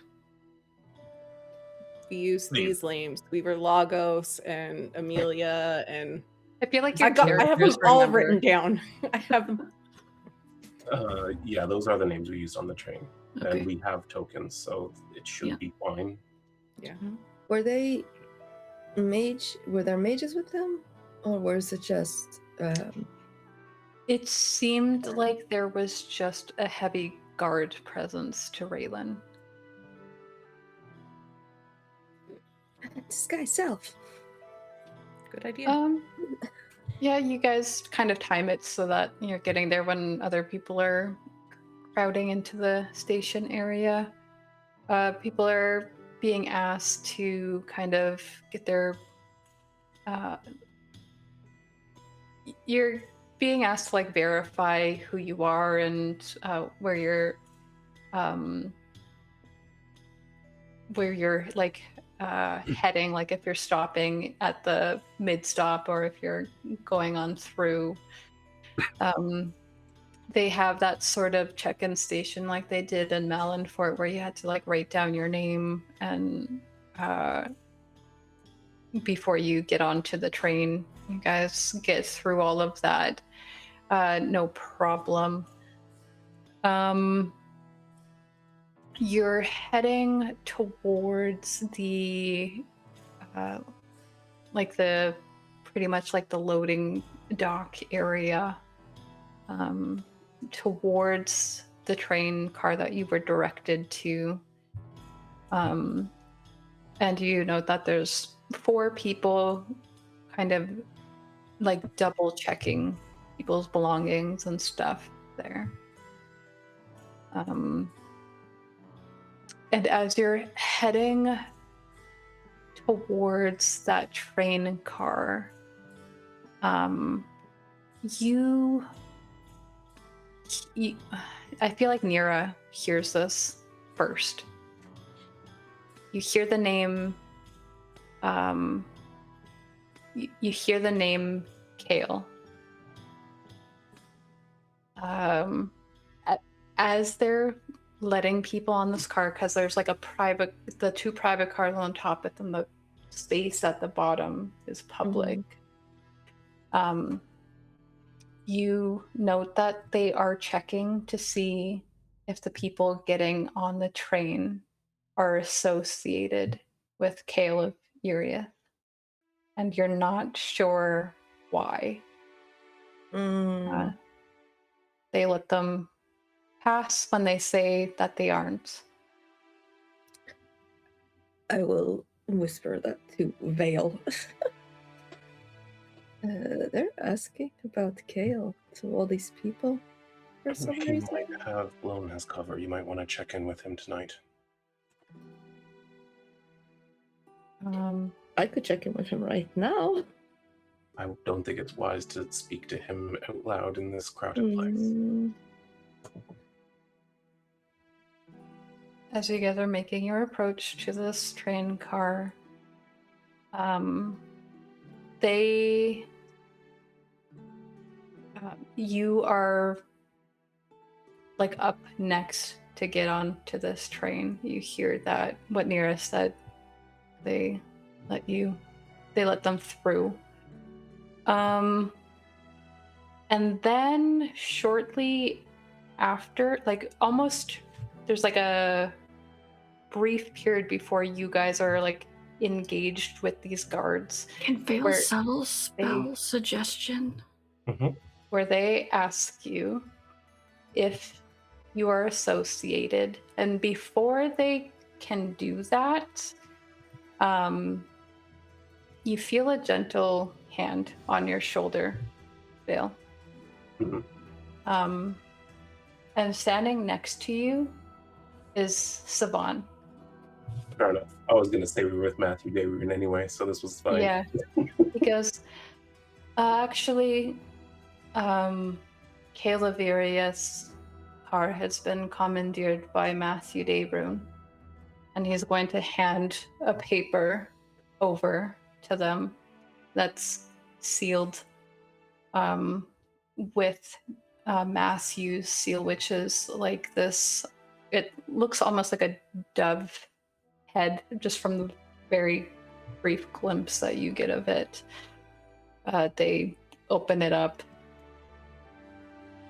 We used these names. We were Lagos and Amelia and I feel like your I have them characters all remember. written down. I have them. Yeah, those are the names we used on the train. Okay. And we have tokens, so it should be fine. Yeah. Were they were there mages with them? Or was it just It seemed like there was just a heavy guard presence to Raelynn. disguise self? Good idea. Yeah, you guys kind of time it so that you're getting there when other people are crowding into the station area. People are being asked to kind of get their you're being asked to like verify who you are and where you're like heading, like if you're stopping at the mid stop or if you're going on through. They have that sort of check-in station like they did in Malinfort where you had to like write down your name and before you get onto the train. You guys get through all of that, no problem. You're heading towards the, pretty much like the loading dock area, towards the train car that you were directed to. And you note that there's 4 people kind of like double checking people's belongings and stuff. there. And as you're heading towards that train car, you I feel like Nyra hears this first. You hear the name you hear the name Kale. As they're letting people on this car, because there's like the two private cars on top, but then the space at the bottom is public. You note that they are checking to see if the people getting on the train are associated with Kale of Iriath, and you're not sure why. They let them pass when they say that they aren't. I will whisper that to Vale. They're asking about Kale to all these people for some He reason. might have blown his cover. You might want to check in with him tonight. I could check in with him right now. I don't think it's wise to speak to him out loud in this crowded place. As you guys are making your approach to this train car, you are like up next to get onto this train. You hear that what Nyra said. They let them through. And then shortly after, like almost, there's like a brief period before you guys are like engaged with these guards. Can Vale Where subtle spell suggestion? Where they ask you if you are associated, and before they can do that, you feel a gentle hand on your shoulder, Vale. And standing next to you is Savorin. Fair enough. I was going to say we were with Matthew Vaelthar anyway, so this was fine. Yeah. He goes, actually, Kale of Iriath's car has been commandeered by Matthew Dabrun, and he's going to hand a paper over to them that's sealed with Matthew's seal, which is like this. It looks almost like a dove head, just from the very brief glimpse that you get of it. They open it up.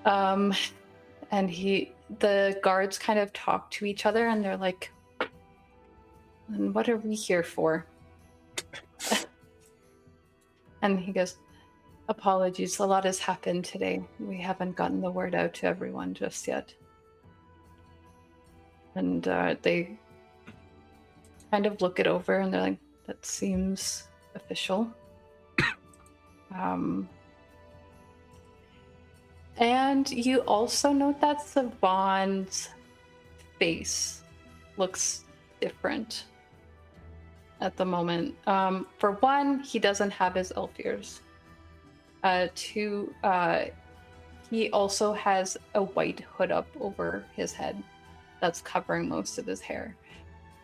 And the guards kind of talk to each other, and they're like, and what are we here for? And he goes, apologies, a lot has happened today. We haven't gotten the word out to everyone just yet. And they kind of look it over, and they're like, that seems official. And you also note that Savon's face looks different at the moment. For one, he doesn't have his elf ears. Two, he also has a white hood up over his head that's covering most of his hair.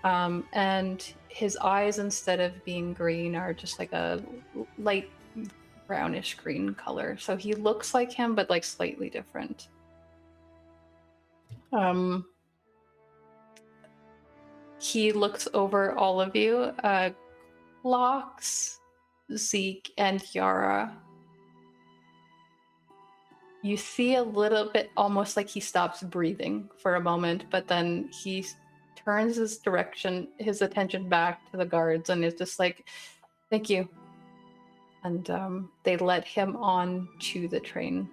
And his eyes, instead of being green, are just like a light brownish green color. So he looks like him, but like slightly different. He looks over all of you. Lox, Zeke, and Yara. You see a little bit, almost like he stops breathing for a moment, but then he turns his attention back to the guards, and is just like, thank you. And they let him on to the train.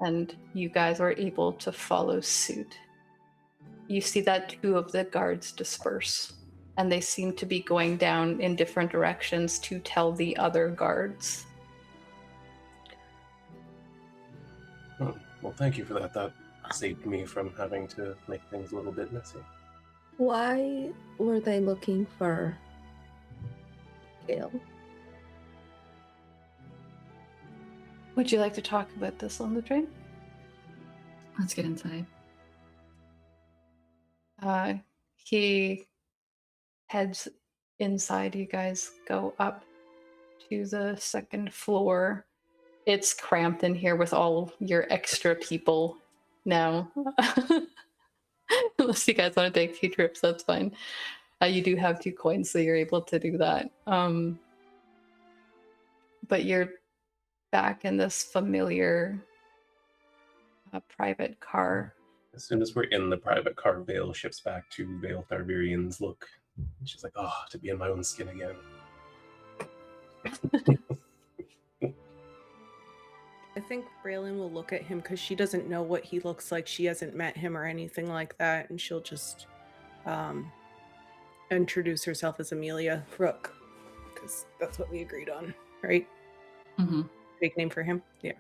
And you guys are able to follow suit. You see that two of the guards disperse, and they seem to be going down in different directions to tell the other guards. Well, thank you for that. That saved me from having to make things a little bit messy. Why were they looking for Gale? Would you like to talk about this on the train? Let's get inside. He heads inside. You guys go up to the second floor. It's cramped in here with all your extra people now. Unless you guys want to take 2 trips, that's fine. You do have 2 coins, so you're able to do that. But you're back in this familiar private car. As soon as we're in the private car, Vale shifts back to Vaelthar Vyrian's look. She's like, oh, to be in my own skin again. I think Raelynn will look at him because she doesn't know what he looks like. She hasn't met him or anything like that, and she'll just introduce herself as Amelia Rook, because that's what we agreed on, right? Mm-hmm. Big name for him. Yeah.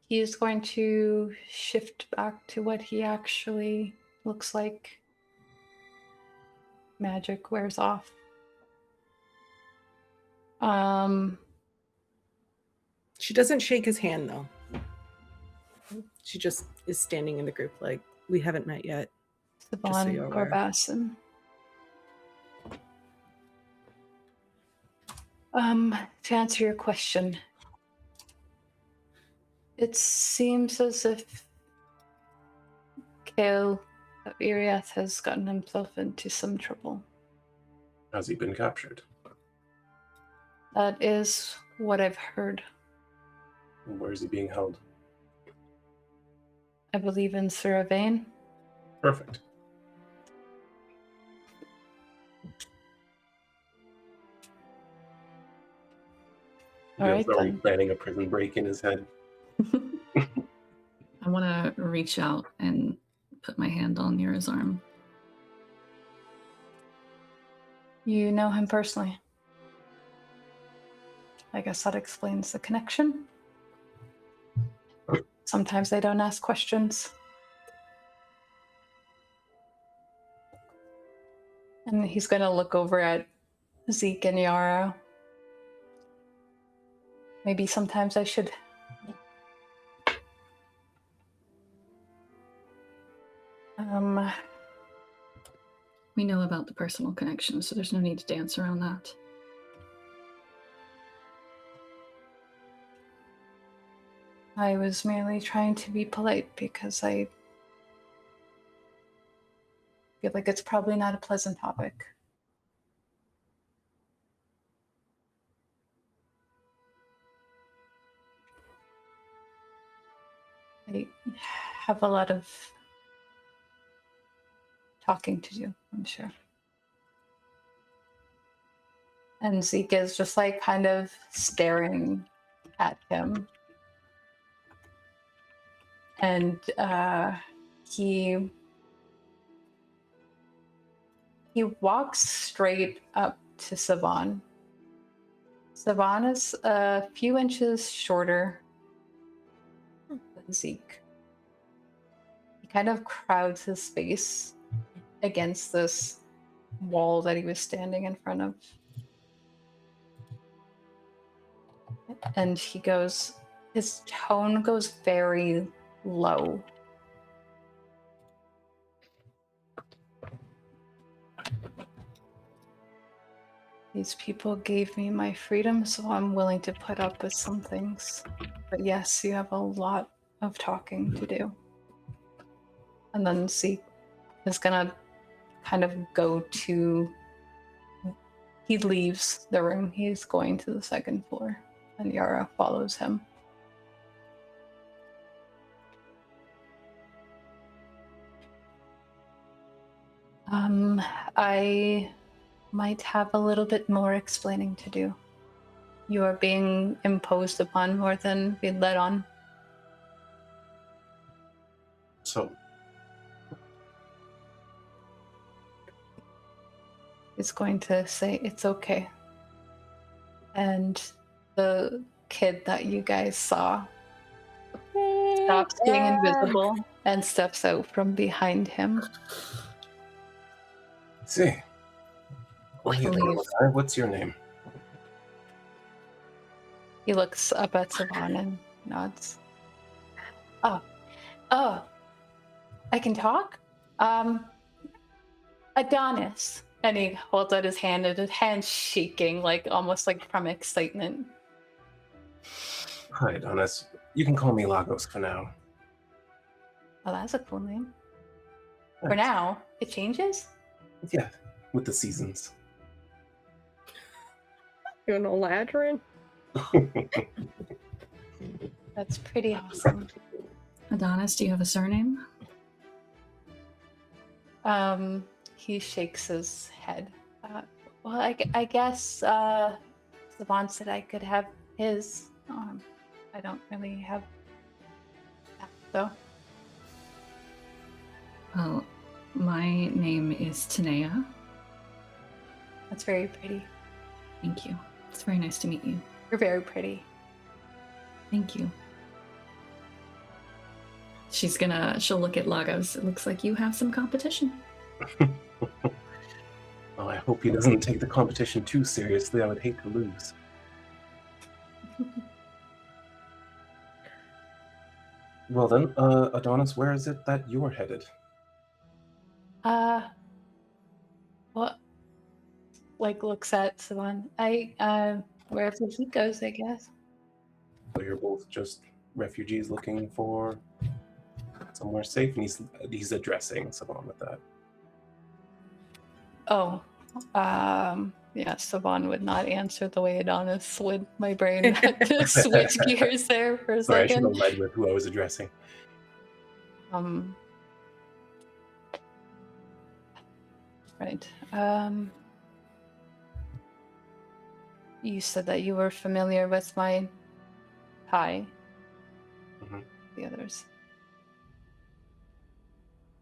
He's going to shift back to what he actually looks like. Magic wears off. She doesn't shake his hand, though. She just is standing in the group like, we haven't met yet. Savon you're aware. Gorbasson. To answer your question, it seems as if Kale of Iriath has gotten himself into some trouble. Has he been captured? That is what I've heard. Where is he being held? I believe in Savorin. Perfect. All right, Vael's already then. planning a prison break in his head. I want to reach out and put my hand on Nyra's arm. You know him personally. I guess that explains the connection. Sometimes they don't ask questions. And he's going to look over at Zeke and Yara. Maybe sometimes I should. We know about the personal connection, so there's no need to dance around that. I was merely trying to be polite because I feel like it's probably not a pleasant topic. I have a lot of talking to do, I'm sure. And Zeke is just like kind of staring at him. And he walks straight up to Savon. Savon is a few inches shorter than Zeke. He kind of crowds his face against this wall that he was standing in front of. And he goes, his tone goes very low. These people gave me my freedom, so I'm willing to put up with some things. But yes, you have a lot of talking to do. And then Zeke is gonna kind of go to... He leaves the room. He's going to the second floor. And Yara follows him. I might have a little bit more explaining to do. You are being imposed upon more than being led on. So, It's going to say it's okay. And the kid that you guys saw stops being invisible and steps out from behind him. See. What are you doing, Leif. guy? What's your name? He looks up at Savorin and nods. Oh, I can talk? Adonis. And he holds out his hand, and his hand's shaking, like almost like from excitement. Hi, Adonis. You can call me Lagos for now. Oh, that's a cool name. For Thanks. now, it changes? Yeah, with the seasons. You're an Eladrin? That's pretty awesome. Adonis, do you have a surname? He shakes his head. Well, I guess Savant said I could have his. I don't really have that, though. Well, my name is Tanea. That's very pretty. Thank you. It's very nice to meet you. You're very pretty. Thank you. She'll look at Lagos. It looks like you have some competition. Well, I hope he doesn't take the competition too seriously. I would hate to lose. Well then, Adonis, where is it that you're headed? What? Like looks at someone. Wherever he goes, I guess. So you're both just refugees looking for somewhere safe, and he's addressing someone with that. Oh, yeah, Savon would not answer the way Adonis would. My brain had to switch gears there for a Sorry, I should second. have led with who I was addressing. Right. You said that you were familiar with my Kai. Mhm. The others.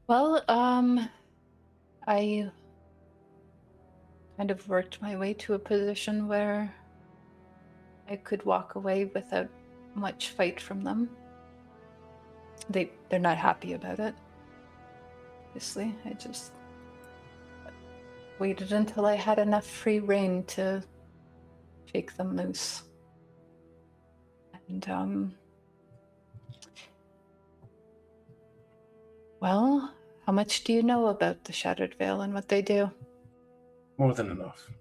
Well, I kind of worked my way to a position where I could walk away without much fight from them. They're not happy about it. Obviously, I just waited until I had enough free rein to shake them loose. And well, how much do you know about the Shattered Veil and what they do? More than enough.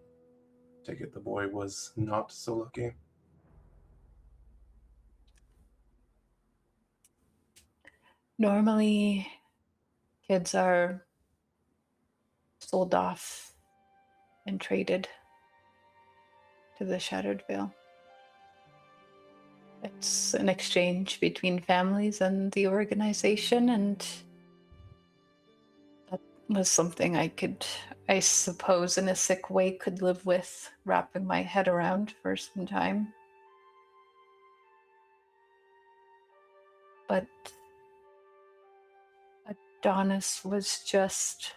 Take it the boy was not so lucky. Normally, kids are sold off and traded to the Shattered Veil. It's an exchange between families and the organization, and that was something I suppose in a sick way, could live with wrapping my head around for some time. But Adonis was just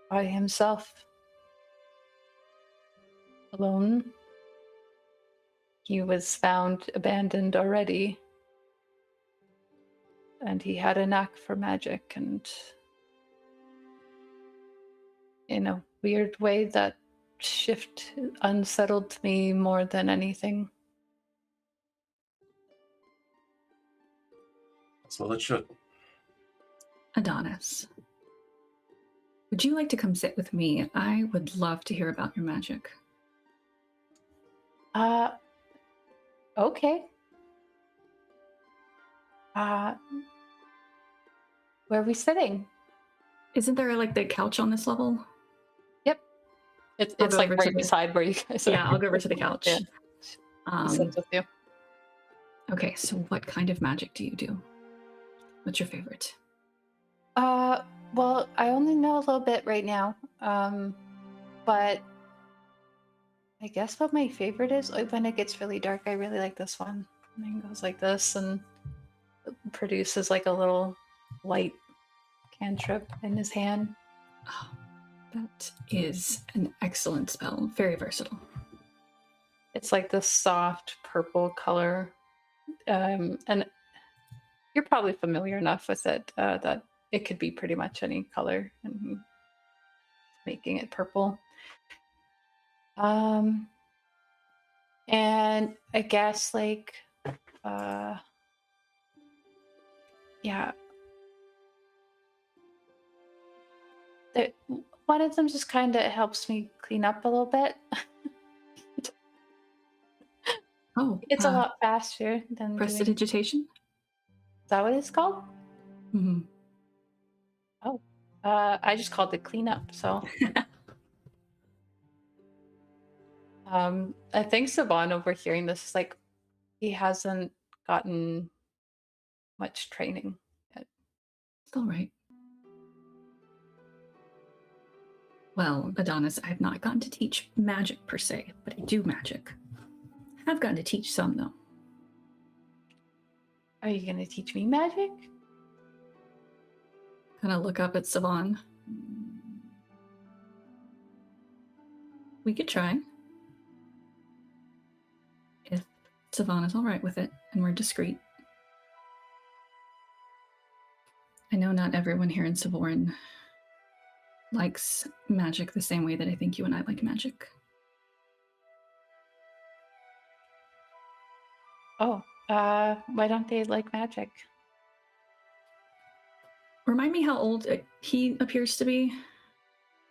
by himself, alone. He was found abandoned already, and he had a knack for magic, and in a weird way, that shift unsettled me more than anything. That's well it should. Adonis, would you like to come sit with me? I would love to hear about your magic. Okay. Where are we sitting? Isn't there like the couch on this level? Yep. I'll It's go like over right to the- beside where you guys are. Yeah, I'll go over to the couch. Yeah. He sits with you. Okay, so what kind of magic do you do? What's your favorite? Well, I only know a little bit right now. But I guess what my favorite is, like when it gets really dark, I really like this one. And it goes like this and it produces like a little light cantrip in his hand. Oh, that is an excellent spell. Very versatile. It's like this soft purple color. And you're probably familiar enough with it that it could be pretty much any color, and making it purple. And I guess like yeah. One of them just kind of helps me clean up a little bit. Oh, It's a lot faster than doing... prestidigitation? Is that what it's called? Mm-hmm. Oh, I just called it cleanup, so... I think Savon overhearing this is like, he hasn't gotten much training yet. It's all right. Well, Adonis, I've not gotten to teach magic per se, but I do magic. I've gotten to teach some, though. Are you going to teach me magic? Kind of look up at Savon. We could try. If Savon is all right with it, and we're discreet. I know not everyone here in Savorin likes magic the same way that I think you and I like magic. Oh, why don't they like magic? Remind me how old he appears to be.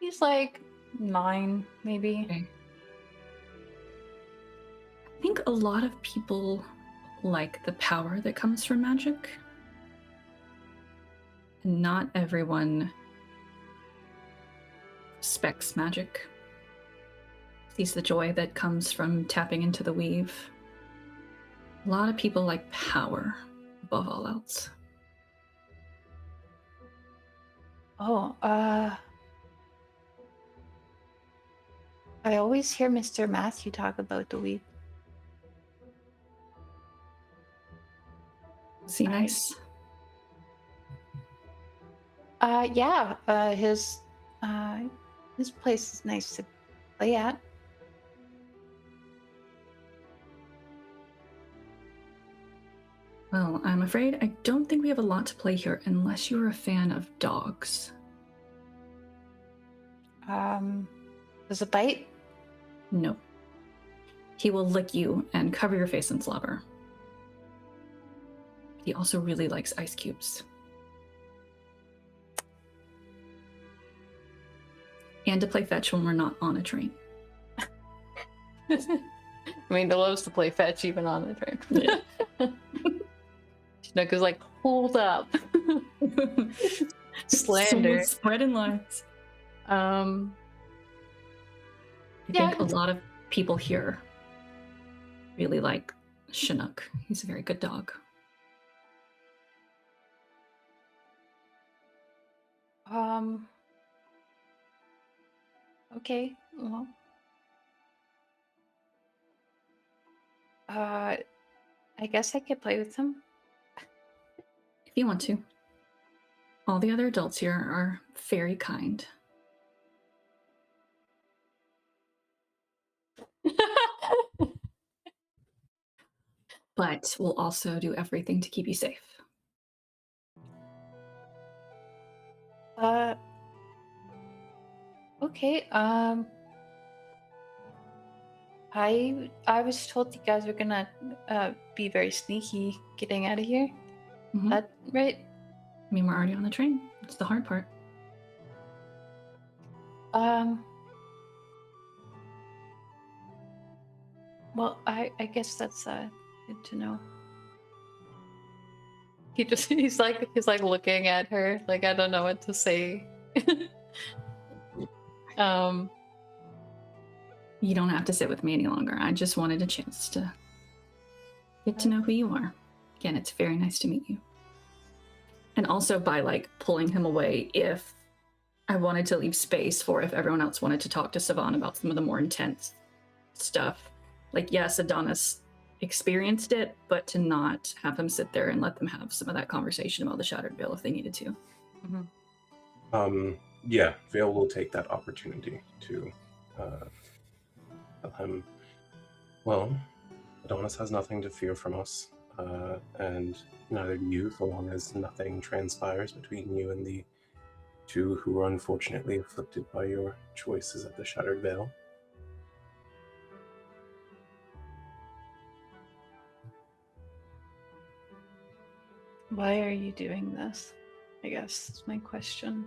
He's like 9, maybe. Okay. I think a lot of people like the power that comes from magic. And not everyone respects magic. Sees the joy that comes from tapping into the weave. A lot of people like power above all else. Oh, I always hear Mr. Matthew talk about the weave. Is he nice? Yeah, his place is nice to play at. Well, I'm afraid I don't think we have a lot to play here unless you're a fan of dogs. Does it bite? No. He will lick you and cover your face in slobber. He also really likes ice cubes. And to play fetch when we're not on a train. I mean, he loves to play fetch even on the train. Yeah. Because like, hold up. Slander. Spreading lies. I think a lot of people here really like Chinook. He's a very good dog. Okay. Well. I guess I could play with him. If you want to. All the other adults here are very kind. But we'll also do everything to keep you safe. Okay. I was told you guys were gonna be very sneaky getting out of here. Mm-hmm. That right? I mean, we're already on the train. It's the hard part. Well, I guess that's good to know. He's like looking at her like, I don't know what to say. You don't have to sit with me any longer. I just wanted a chance to get to know who you are. Again, it's very nice to meet you. And also by like pulling him away, if I wanted to leave space for if everyone else wanted to talk to Savon about some of the more intense stuff. Like, yes, Adonis experienced it, but to not have him sit there and let them have some of that conversation about the Shattered Veil if they needed to. Mm-hmm. Yeah, Vael will take that opportunity to tell him, well, Adonis has nothing to fear from us. and neither do you, so long as nothing transpires between you and the two who were unfortunately afflicted by your choices at the Shattered Veil. Why are you doing this? I guess is my question.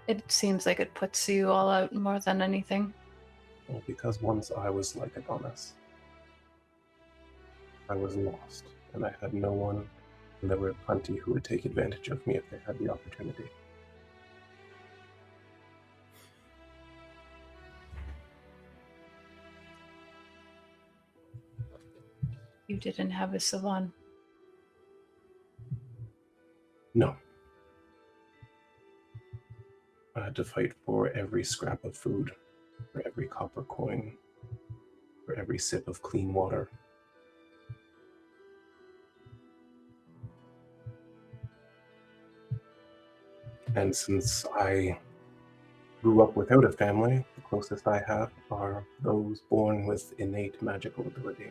It seems like it puts you all out more than anything. Well, because once I was like Adonis. I was lost, and I had no one, and there were plenty who would take advantage of me if they had the opportunity. You didn't have a Savon. No. I had to fight for every scrap of food, for every copper coin, for every sip of clean water. And since I grew up without a family, the closest I have are those born with innate magical ability.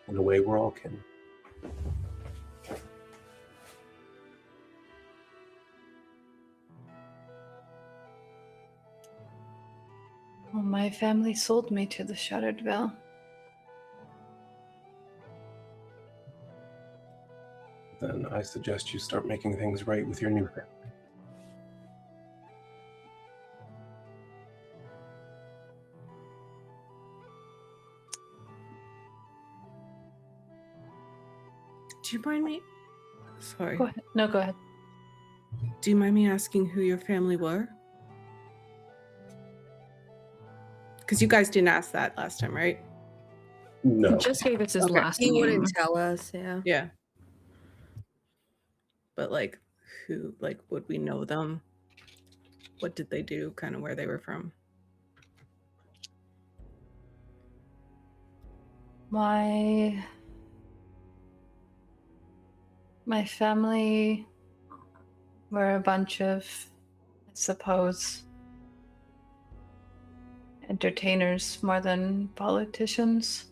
In a way, we're all kin. Well, my family sold me to the Shattered Veil. Then I suggest you start making things right with your new family. Do you mind me? Sorry. Go ahead. No, go ahead. Do you mind me asking who your family were? Because you guys didn't ask that last time, right? No. He just gave us his Okay. last He name. wouldn't tell us, yeah. Yeah. But like, who? Like, would we know them? What did they do? Kind of where they were from? My family were a bunch of, I suppose, entertainers more than politicians.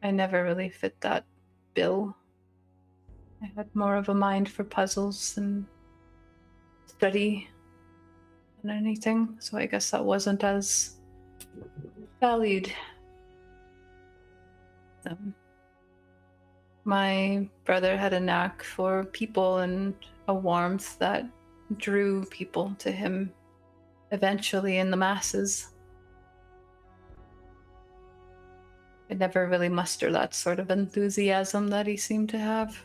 I never really fit that bill. I had more of a mind for puzzles and study than anything, so I guess that wasn't as valued. My brother had a knack for people and a warmth that drew people to him eventually in the masses. I never really muster that sort of enthusiasm that he seemed to have.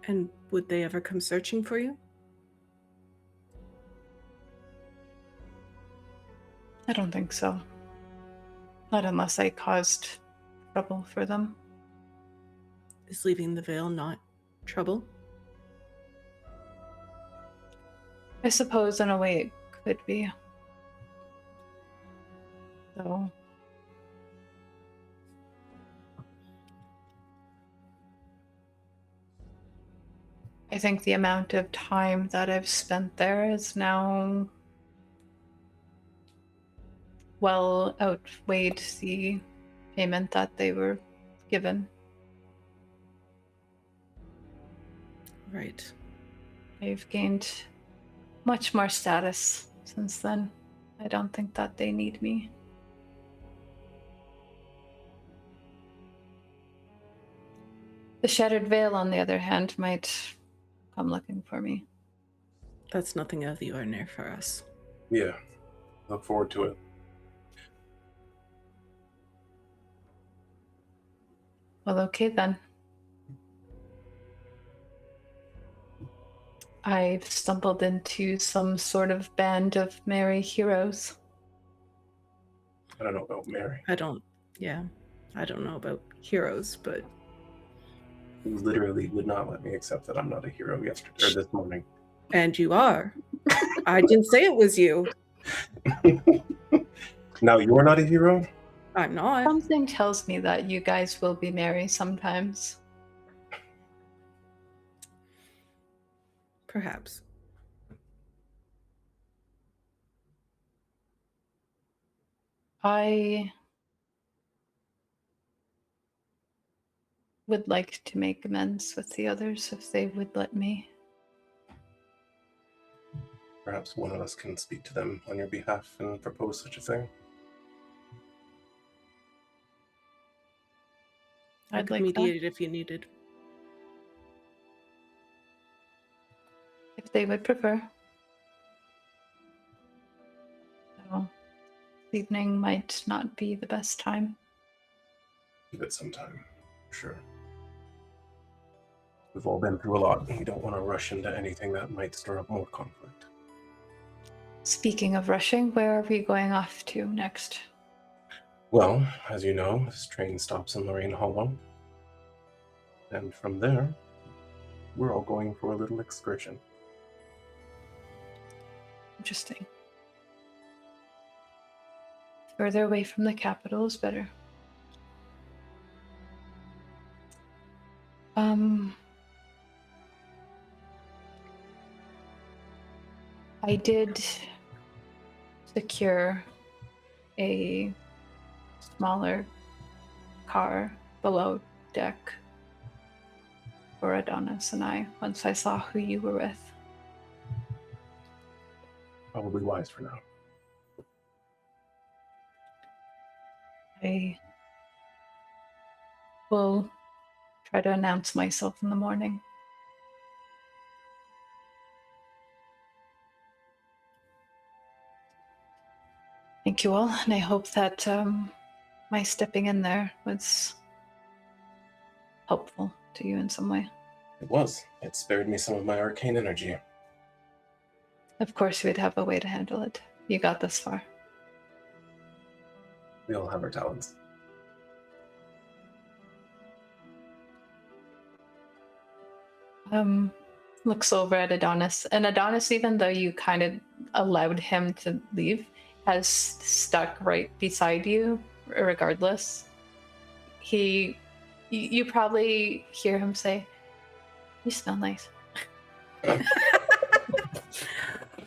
And would they ever come searching for you? I don't think so. Not unless I caused trouble for them. Is leaving the veil not trouble? I suppose in a way it could be. So I think the amount of time that I've spent there is now well outweighed the payment that they were given. Right. I've gained much more status since then. I don't think that they need me. The Shattered Veil, on the other hand, might come looking for me. That's nothing out of the ordinary for us. Yeah. Look forward to it. Well, okay then. I've stumbled into some sort of band of merry heroes. I don't know about Mary. I don't know about heroes, but You literally would not let me accept that I'm not a hero yesterday or this morning. and you are. I didn't say it was you. Now you're not a hero? I'm not. Something tells me that you guys will be merry sometimes. Perhaps. I would like to make amends with the others if they would let me. Perhaps one of us can speak to them on your behalf and propose such a thing. I I'd could like mediate that it if you needed. if they would prefer. So, this evening might not be the best time. Give it some time, sure. We've all been through a lot, and we don't want to rush into anything that might stir up more conflict. Speaking of rushing, where are we going off to next? Well, as you know, this train stops in Lorraine Hollow. And from there, we're all going for a little excursion. Interesting. Further away from the capital is better. I did secure a smaller car below deck for Adonis and I once I saw who you were with. Probably wise for now. I will try to announce myself in the morning. Thank you all, and I hope that my stepping in there was helpful to you in some way. It was. It spared me some of my arcane energy. Of course, we'd have a way to handle it. You got this far. We all have our talents. Looks over at Adonis, and Adonis, even though you kind of allowed him to leave, has stuck right beside you regardless. You probably hear him say, "You smell nice."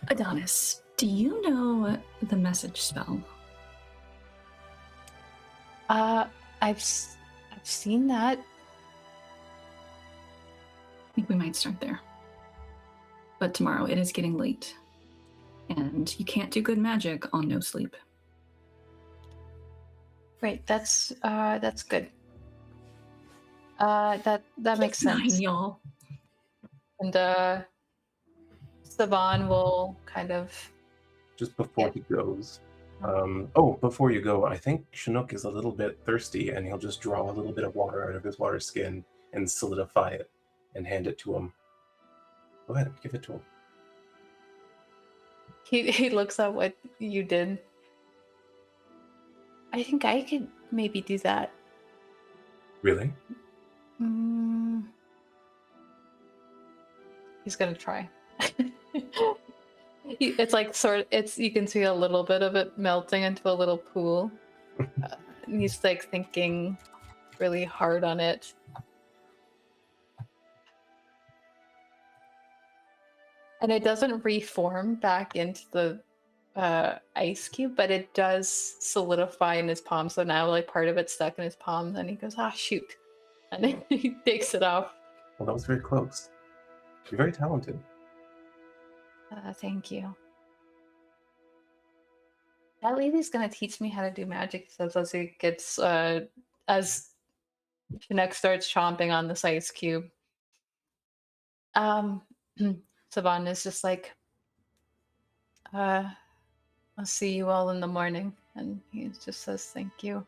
Adonis, do you know the message spell? I've seen that. I think we might start there. But tomorrow it is getting late, and you can't do good magic on no sleep. Great, that's good. That makes sense. 9, y'all. And Savon will kind of. Just before he goes. Before you go, I think Chinook is a little bit thirsty, and he'll just draw a little bit of water out of his water skin and solidify it and hand it to him. Go ahead, give it to him. He looks at what you did. I think I could maybe do that. Really? He's gonna try. It's like you can see a little bit of it melting into a little pool. He's like thinking really hard on it. And it doesn't reform back into the ice cube, but it does solidify in his palm. So now like part of it's stuck in his palm, and he goes, shoot. And then he takes it off. Well, that was very close. You're very talented. Thank you. That lady's gonna teach me how to do magic, he says, as he gets as Chinook starts chomping on this ice cube. Savon is just like, I'll see you all in the morning. And he just says thank you.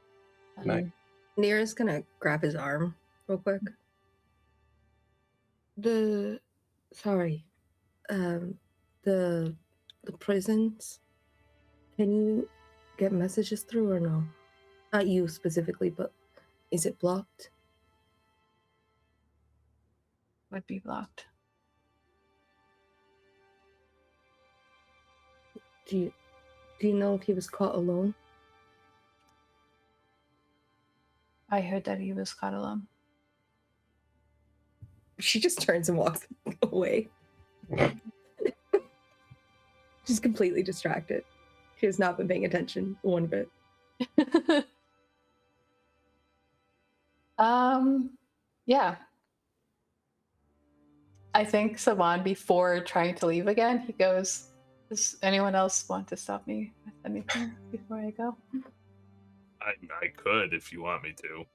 And Night. Nyra's gonna grab his arm real quick. The prisons, can you get messages through or no? Not you specifically, but is it blocked? would be blocked. Do you know if he was caught alone? I heard that he was caught alone. She just turns and walks away. She's completely distracted. She has not been paying attention one bit. Yeah. I think Savan, before trying to leave again, he goes, does anyone else want to stop me with anything before I go? I could if you want me to.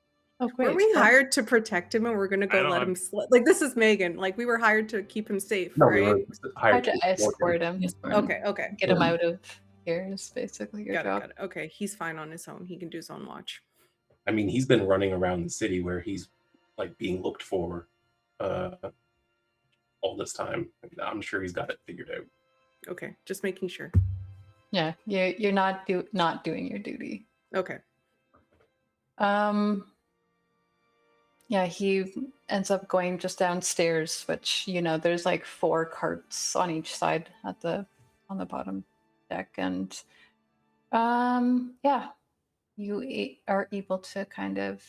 Oh, great. Were we Well, hired to protect him, and we're gonna go don't let have- him slip? Like, this is Megan. Like, we were hired to keep him safe, No, right? we were I hired had to escort him, Yes, Brian. Okay. get him out of here is basically your job. Got it. Okay, he's fine on his own. He can do his own watch. I mean, he's been running around the city where he's like being looked for all this time. I'm sure he's got it figured out. Okay, just making sure. Yeah, you're not doing your duty. Okay. Yeah, he ends up going just downstairs, which there's like 4 carts on each side on the bottom deck, and yeah, you are able to kind of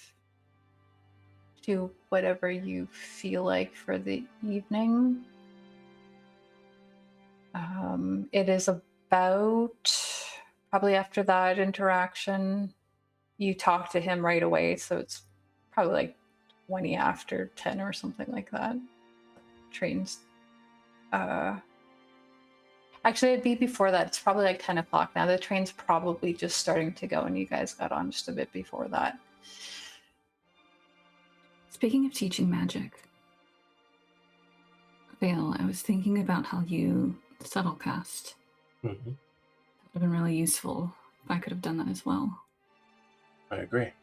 do whatever you feel like for the evening. It is about probably after that interaction, you talk to him right away, so it's probably like 20 after 10 or something like that. Trains. Actually, it'd be before that. It's probably like 10 o'clock now. The train's probably just starting to go, and you guys got on just a bit before that. Speaking of teaching magic, Vael, I was thinking about how you subtlecast. Mm-hmm. That would have been really useful if I could have done that as well. I agree.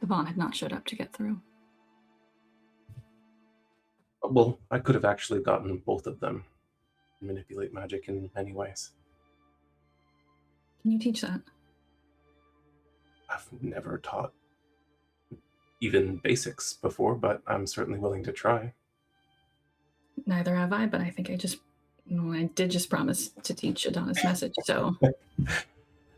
The bond had not showed up to get through. Well, I could have actually gotten both of them to manipulate magic in many ways. Can you teach that? I've never taught even basics before, but I'm certainly willing to try. Neither have I, but I think I did just promise to teach Adonis message, so...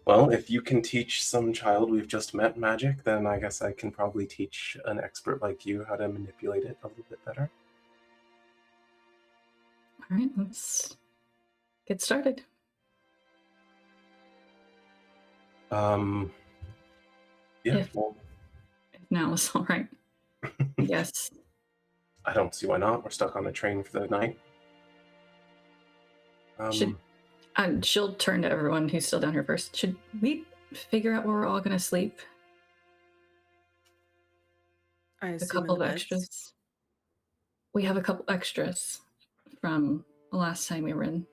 Well, if you can teach some child we've just met magic, then I guess I can probably teach an expert like you how to manipulate it a little bit better. All right, let's get started. Yeah, If- well, If now is all right. Yes. I don't see why not. We're stuck on a train for the night. She'll turn to everyone who's still down here first. Should we figure out where we're all going to sleep? I A assume couple in of the beds. extras. We have a couple extras from the last time we were in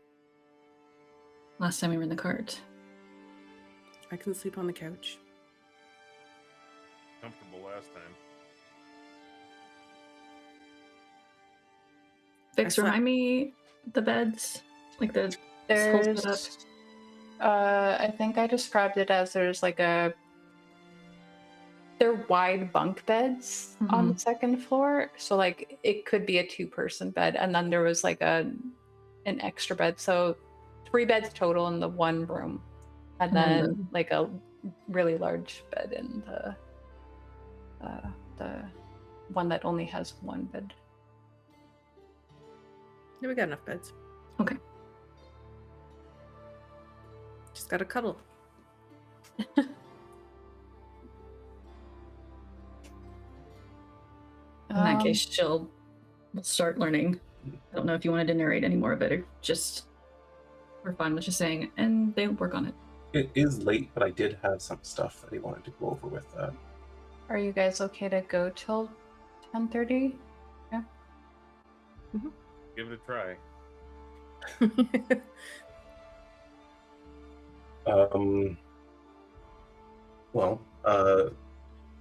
the cart. I can sleep on the couch. Comfortable last time. Vixx, slept- remind me the beds, like the whole setup. There's, I think I described it as they're wide bunk beds on the second floor. So like it could be a 2-person bed. And then there was like an extra bed. So 3 beds total in the one room. And And then like a really large bed in the one that only has 1 bed. Yeah, we got enough beds. Okay. Just gotta cuddle. In that case, we'll start learning. I don't know if you wanted to narrate any more of it, or just we're fine with just saying, and they work on it. It is late, but I did have some stuff that I wanted to go over with that. Are you guys okay to go till 10:30? Give it a try.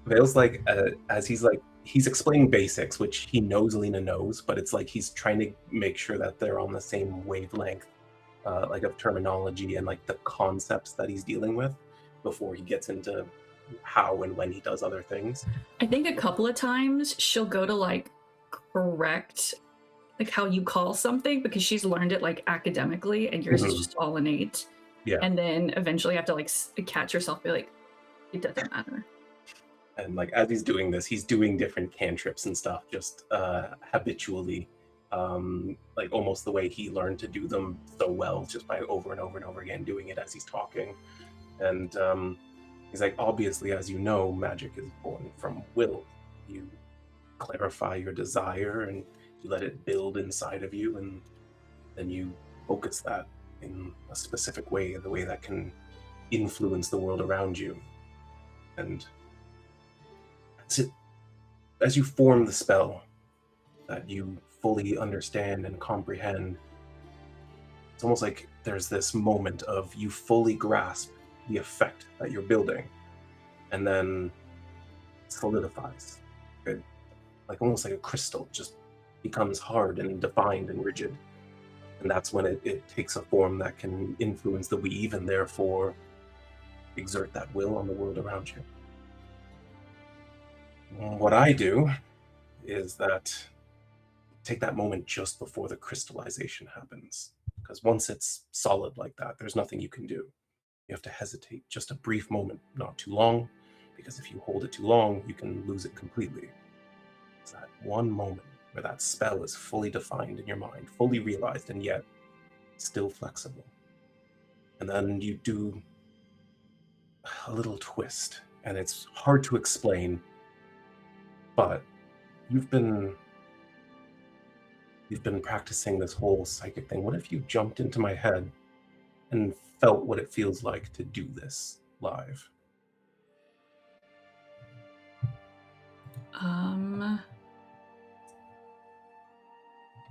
Vail's like, as he's explaining basics, which he knows Alina knows, but it's like he's trying to make sure that they're on the same wavelength, like of terminology and like the concepts that he's dealing with before he gets into how and when he does other things. I think a couple of times she'll go to like correct like how you call something because she's learned it like academically and yours is just all innate. Yeah. And then eventually you have to like catch yourself, be like, it doesn't matter. And like as he's doing this, he's doing different cantrips and stuff just habitually, like almost the way he learned to do them so well, just by over and over and over again doing it as he's talking. And He's like, obviously, as you know, magic is born from will. You clarify your desire and you let it build inside of you, and then you focus that in a specific way, the way that can influence the world around you. And as you form the spell that you fully understand and comprehend, it's almost like there's this moment of you fully grasp the effect that you're building, and then it solidifies. It, like almost like a crystal, just becomes hard and defined and rigid. And that's when it takes a form that can influence the weave and therefore exert that will on the world around you. What I do is that take that moment just before the crystallization happens. Because once it's solid like that, there's nothing you can do. You have to hesitate just a brief moment, not too long, because if you hold it too long, you can lose it completely. It's that one moment where that spell is fully defined in your mind, fully realized, and yet still flexible. And then you do a little twist, and it's hard to explain, but you've been practicing this whole psychic thing. What if you jumped into my head and felt what it feels like to do this live?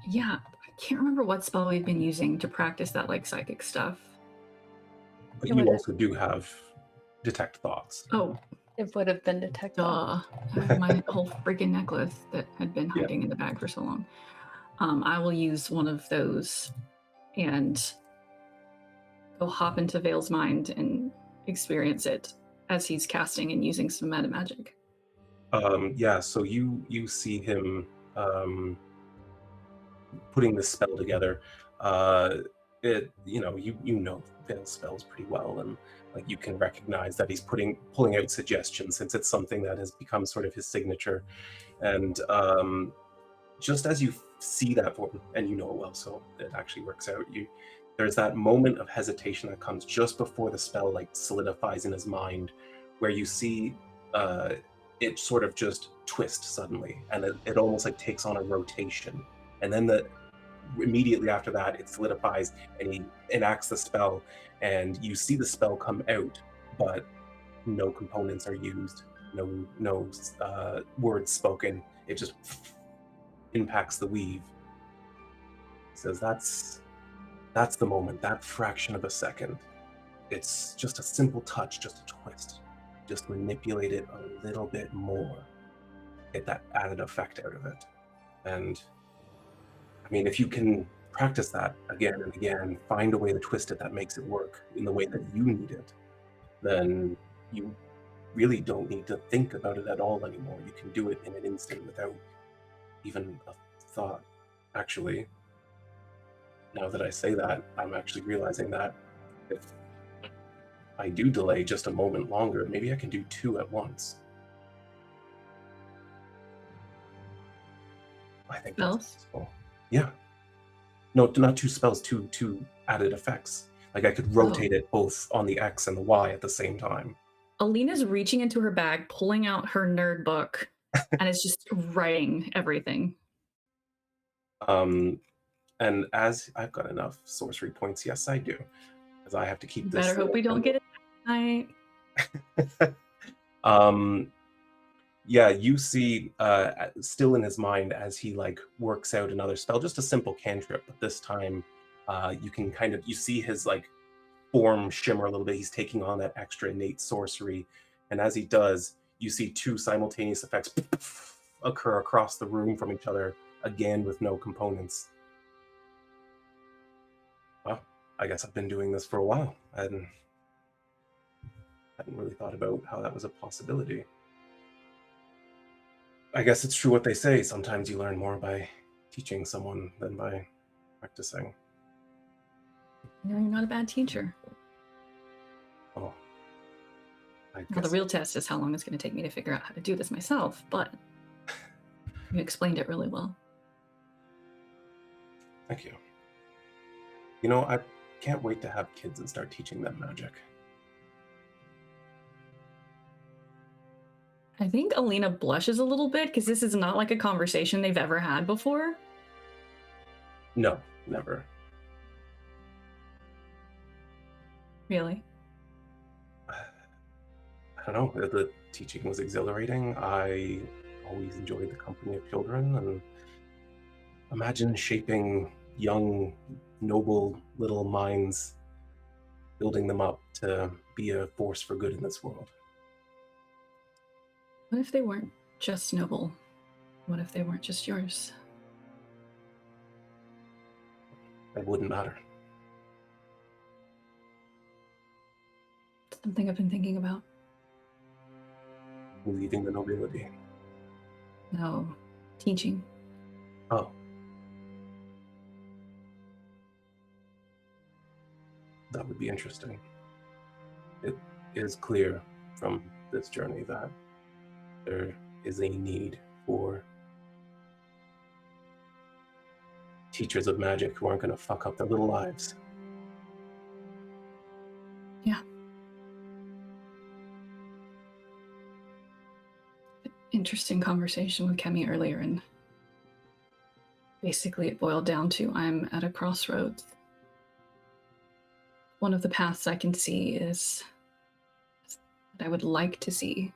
Yeah, I can't remember what spell we've been using to practice that like psychic stuff. But you also do have detect thoughts. Oh, It would have been detect thoughts. duh. I have my whole freaking necklace that had been hiding in the bag for so long. I will use one of those and go hop into Vale's mind and experience it as he's casting and using some meta magic. So you see him putting this spell together. You know Vale's spells pretty well, and like you can recognize that he's pulling out suggestions, since it's something that has become sort of his signature. And just as you see that form, and you know it well, so it actually works out. There's that moment of hesitation that comes just before the spell like solidifies in his mind, where you see it sort of just twist suddenly, and it almost like takes on a rotation, and then immediately after that it solidifies, and he enacts the spell, and you see the spell come out, but no components are used, no words spoken. It just impacts the weave. Says that's the moment, that fraction of a second. It's just a simple touch, just a twist. Just manipulate it a little bit more, get that added effect out of it. And I mean, if you can practice that again and again, find a way to twist it that makes it work in the way that you need it, then you really don't need to think about it at all anymore. You can do it in an instant without even a thought. Actually, now that I say that, I'm actually realizing that if I do delay just a moment longer, maybe I can do two at once. I think that's possible. Yeah. No, not two spells, two added effects. Like I could rotate it both on the X and the Y at the same time. Alina's reaching into her bag, pulling out her nerd book, and it's just writing everything. And as I've got enough sorcery points, yes, I do. Because I have to keep this. Better hope we don't get it tonight. Yeah, you see still in his mind as he like works out another spell, just a simple cantrip, but this time you can you see his like form shimmer a little bit. He's taking on that extra innate sorcery, and as he does, you see two simultaneous effects occur across the room from each other, again with no components. Well, I guess I've been doing this for a while. I hadn't really thought about how that was a possibility. I guess it's true what they say. Sometimes you learn more by teaching someone than by practicing. No, you're not a bad teacher. Oh. Well, the real test is how long it's going to take me to figure out how to do this myself, but you explained it really well. Thank you. You know, I can't wait to have kids and start teaching them magic. I think Alina blushes a little bit because this is not like a conversation they've ever had before. No, never. Really? I don't know. The teaching was exhilarating. I always enjoyed the company of children, and imagine shaping young, noble little minds, building them up to be a force for good in this world. What if they weren't just noble? What if they weren't just yours? That wouldn't matter. Something I've been thinking about. Leaving the nobility. No, teaching. Oh. That would be interesting. It is clear from this journey that there is a need for teachers of magic who aren't going to fuck up their little lives. Yeah. Interesting conversation with Kemi earlier, and basically it boiled down to I'm at a crossroads. One of the paths I can see is that I would like to see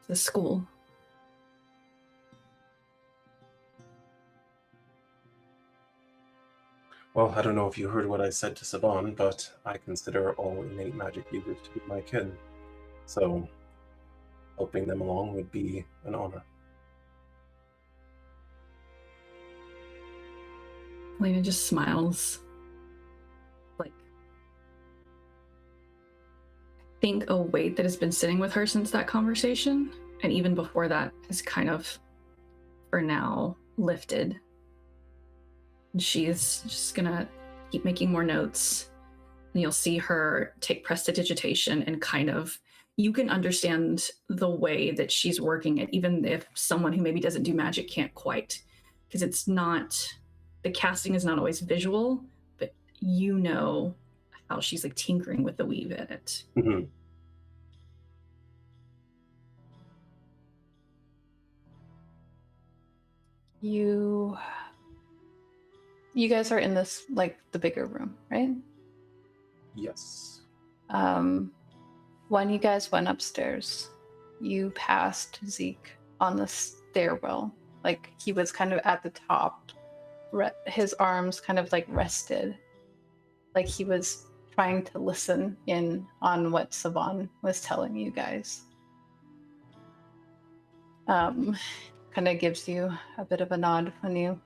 the school. Well, I don't know if you heard what I said to Savorin, but I consider all innate magic users to be my kin. So helping them along would be an honor. Alina just smiles. Like, I think a weight that has been sitting with her since that conversation, and even before that, has kind of, for now, lifted. And she's just gonna keep making more notes. And you'll see her take prestidigitation and kind of, you can understand the way that she's working it, even if someone who maybe doesn't do magic can't quite. Because it's not, the casting is not always visual, but you know how she's like tinkering with the weave in it. Mm-hmm. You guys are in this, like, the bigger room, right? Yes. When you guys went upstairs, you passed Zeke on the stairwell. Like, he was kind of at the top. His arms kind of, like, rested. Like he was trying to listen in on what Savorin was telling you guys. Kind of gives you a bit of a nod when you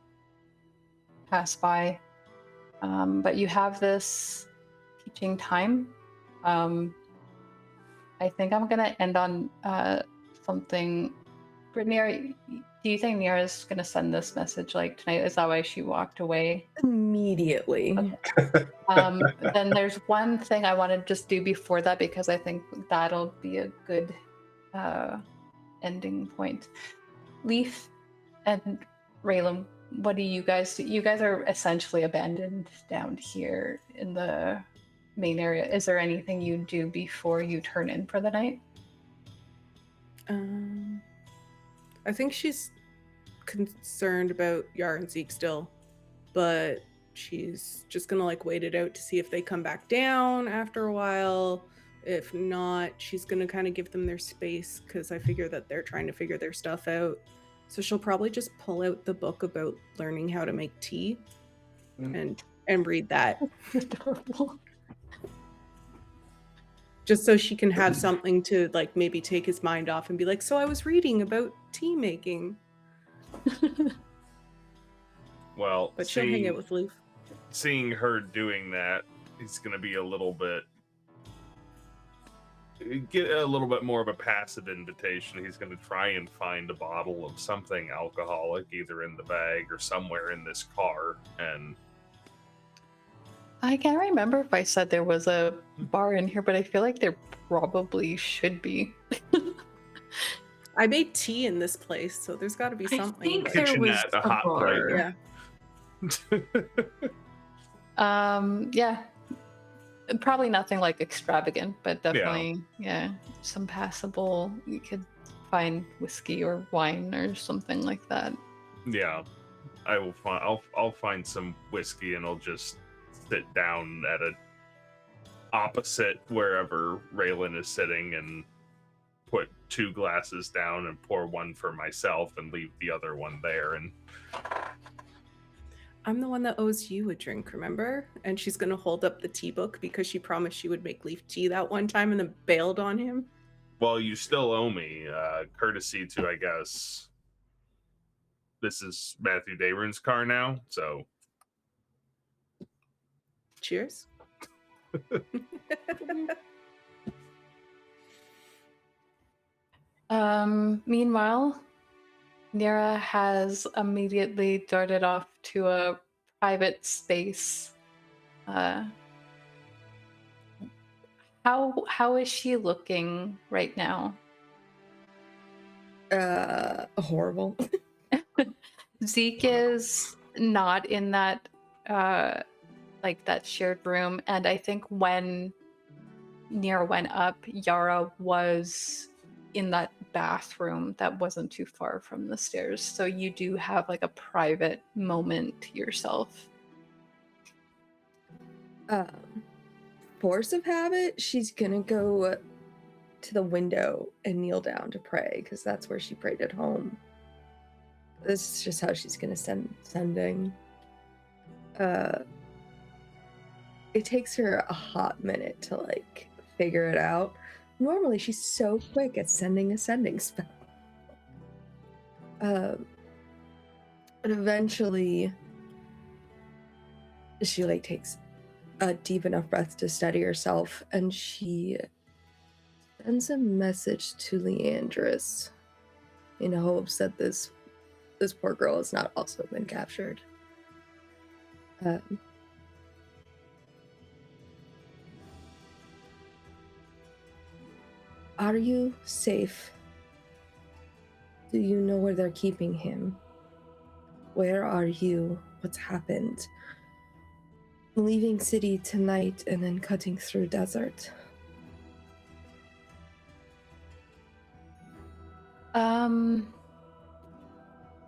pass by. But you have this teaching time. I think I'm going to end on something. Brittany, do you think Nyra's going to send this message like tonight? Is that why she walked away? Immediately. Okay. Then there's one thing I want to just do before that, because I think that'll be a good ending point. Leif and Raelynn, what do you guys do? You guys are essentially abandoned down here in the main area. Is there anything you do before you turn in for the night? I think she's concerned about Yar and Zeke still, but she's just gonna like wait it out to see if they come back down after a while. If not, she's gonna kind of give them their space, because I figure that they're trying to figure their stuff out. So she'll probably just pull out the book about learning how to make tea and read that. Adorable. Just so she can have something to like maybe take his mind off and be like, so I was reading about tea making. Well, But she'll hang out with Leif. Seeing her doing that, he's going to be a little bit, get a little bit more of a passive invitation. He's going to try and find a bottle of something alcoholic, either in the bag or somewhere in this car, and I can't remember if I said there was a bar in here, but I feel like there probably should be. I made tea in this place, so there's got to be something. I think there was Kitchenette, a a hot bar. plate. Yeah. Yeah. Probably nothing like extravagant, but definitely, yeah, some passable. You could find whiskey or wine or something like that. Yeah, I will find. I'll find some whiskey and I'll just sit down at a opposite wherever Raelynn is sitting and put 2 glasses down and pour one for myself and leave the other one there. And I'm the one that owes you a drink, remember? And she's going to hold up the tea book because she promised she would make Leif tea that one time and then bailed on him. well, you still owe me courtesy to, I guess. This is Matthew Dayron's car now, so Cheers. Meanwhile, Nyra has immediately darted off to a private space. How is she looking right now? Horrible. Zeke is not in that like that shared room, and I think when Nyra went up, Yara was in that bathroom that wasn't too far from the stairs. So you do have like a private moment to yourself. Force of habit, she's gonna go to the window and kneel down to pray, because that's where she prayed at home. This is just how she's gonna sending. It takes her a hot minute to like figure it out. Normally she's so quick at sending a sending spell. But eventually she like takes a deep enough breath to steady herself, and she sends a message to Leandris in hopes that this poor girl has not also been captured. Are you safe? Do you know where they're keeping him? Where are you? What's happened? Leaving city tonight and then cutting through desert.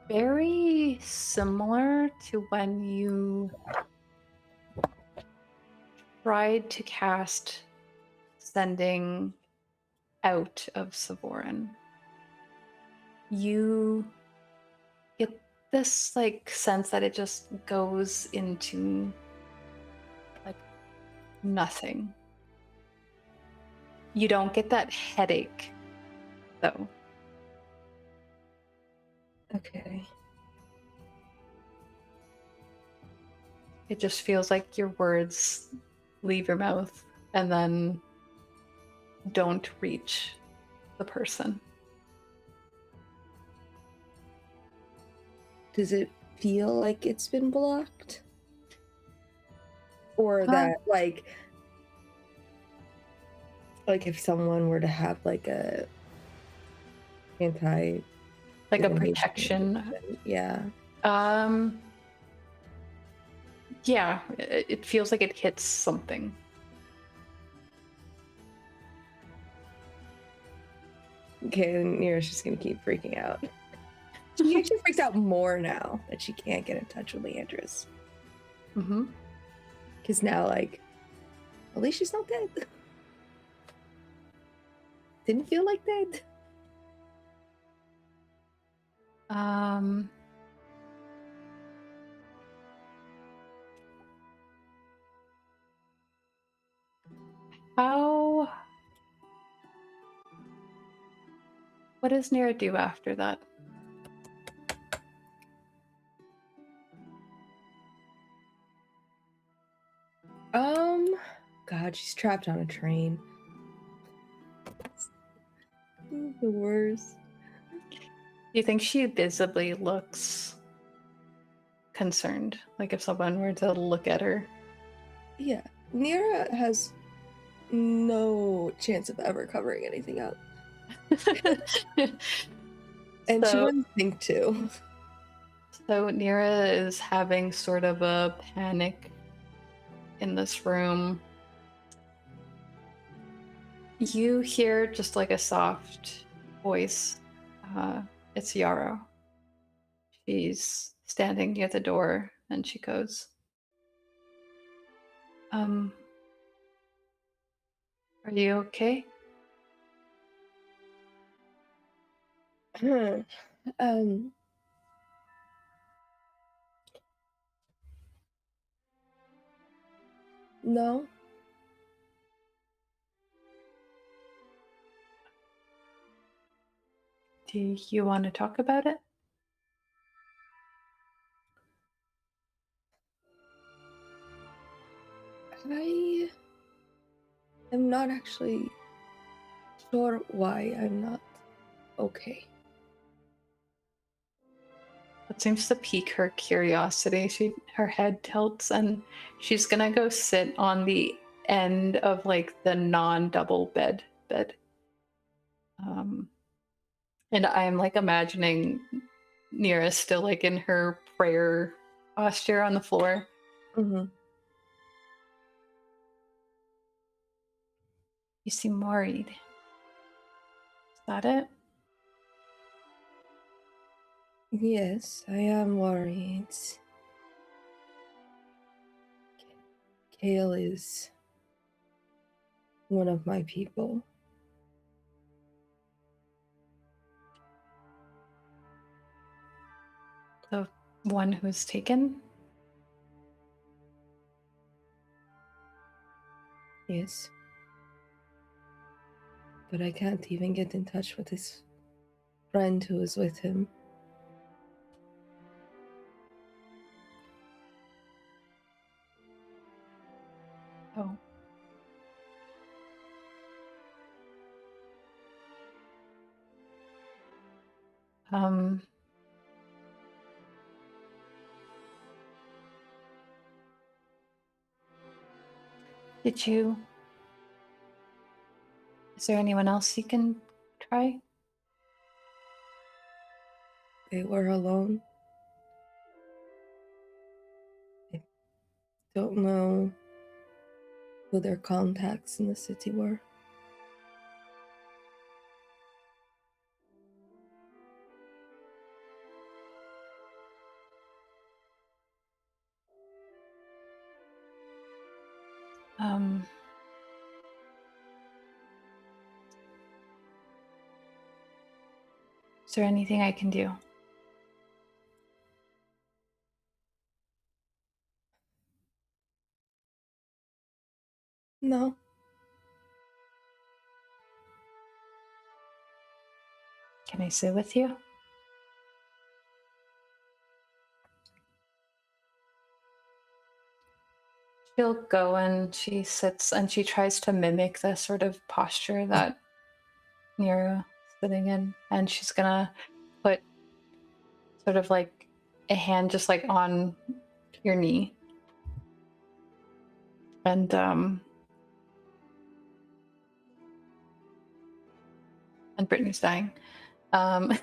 Very similar to when you tried to cast sending out of Savorin. You get this like sense that it just goes into like nothing. You don't get that headache though. Okay. It just feels like your words leave your mouth and then don't reach the person. Does it feel like it's been blocked? Or that like if someone were to have like a anti Like a protection. Yeah. Yeah, it feels like it hits something. Okay, and Nyra's just gonna keep freaking out. She actually freaks out more now that she can't get in touch with Leandris. Mm-hmm. Because now, like, at least she's not dead. Didn't feel like dead. What does Nyra do after that? God, she's trapped on a train. The worst. You think she visibly looks concerned? Like if someone were to look at her? Yeah. Nyra has no chance of ever covering anything up. And she wouldn't think to. So Nyra is having sort of a panic in this room. You hear just like a soft voice It's Yarrow. She's standing near the door, and she goes, "Are you okay?" um, no. Do you want to talk about it? I am not actually sure why I'm not okay. It seems to pique her curiosity. Her head tilts, and she's gonna go sit on the end of like the non-double bed. And I'm like imagining Nyra still like in her prayer posture on the floor. Mm-hmm. You seem worried. Is that it? Yes, I am worried. Kale is one of my people. The one who's taken? Yes. But I can't even get in touch with his friend who is with him. Oh. Did you... Is there anyone else you can try? They were alone. I don't know who their contacts in the city were. Is there anything I can do? No. Can I sit with you? She'll go and she sits and she tries to mimic the sort of posture that Nyra is sitting in, and she's gonna put sort of like a hand just like on your knee. And Brittany's dying. I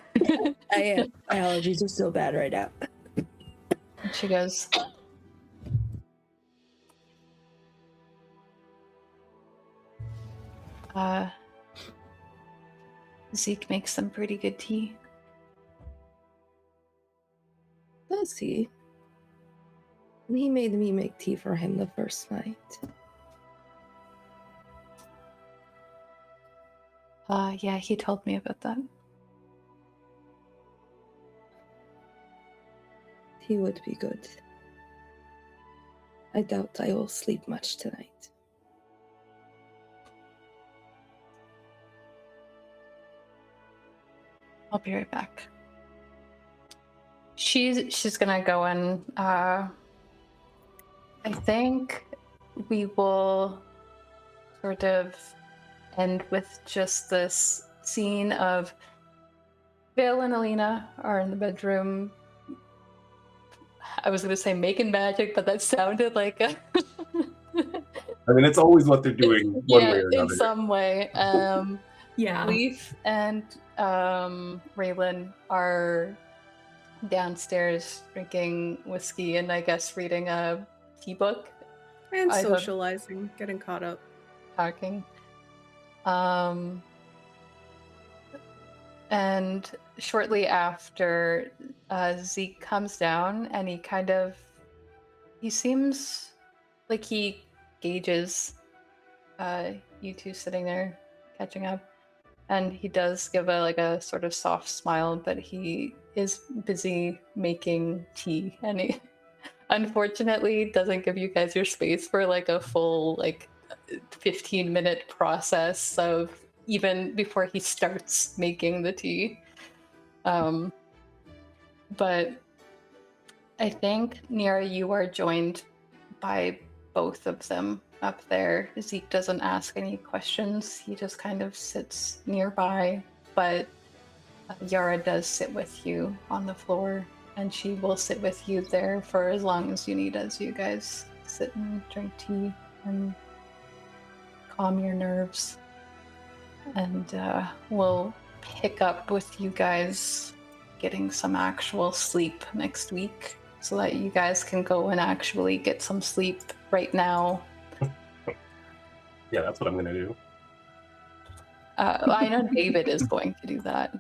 am. My allergies are so bad right now. And she goes, Zeke makes some pretty good tea. Does he? He made me make tea for him the first night. Yeah, he told me about that. He would be good. I doubt I will sleep much tonight. I'll be right back. She's gonna go and I think we will sort of end with just this scene of Vael and Alina are in the bedroom. I was gonna say making magic, but that sounded like a I mean, it's always what they're doing one way or in another. some way. Yeah. Leif and Raelynn are downstairs drinking whiskey and I guess reading a tea book. And I don't- socializing, getting caught up. Talking. And shortly after, Zeke comes down and he seems like he gauges you two sitting there catching up. And he does give a sort of soft smile, but he is busy making tea. And he unfortunately doesn't give you guys your space for a full 15-minute process of even before he starts making the tea. But I think, Nyra, you are joined by both of them up there. Zeke doesn't ask any questions. He just kind of sits nearby. But Yara does sit with you on the floor, and she will sit with you there for as long as you need as you guys sit and drink tea and calm your nerves. And we'll pick up with you guys getting some actual sleep next week so that you guys can go and actually get some sleep right now. Yeah, that's what I'm going to do. I know David is going to do that.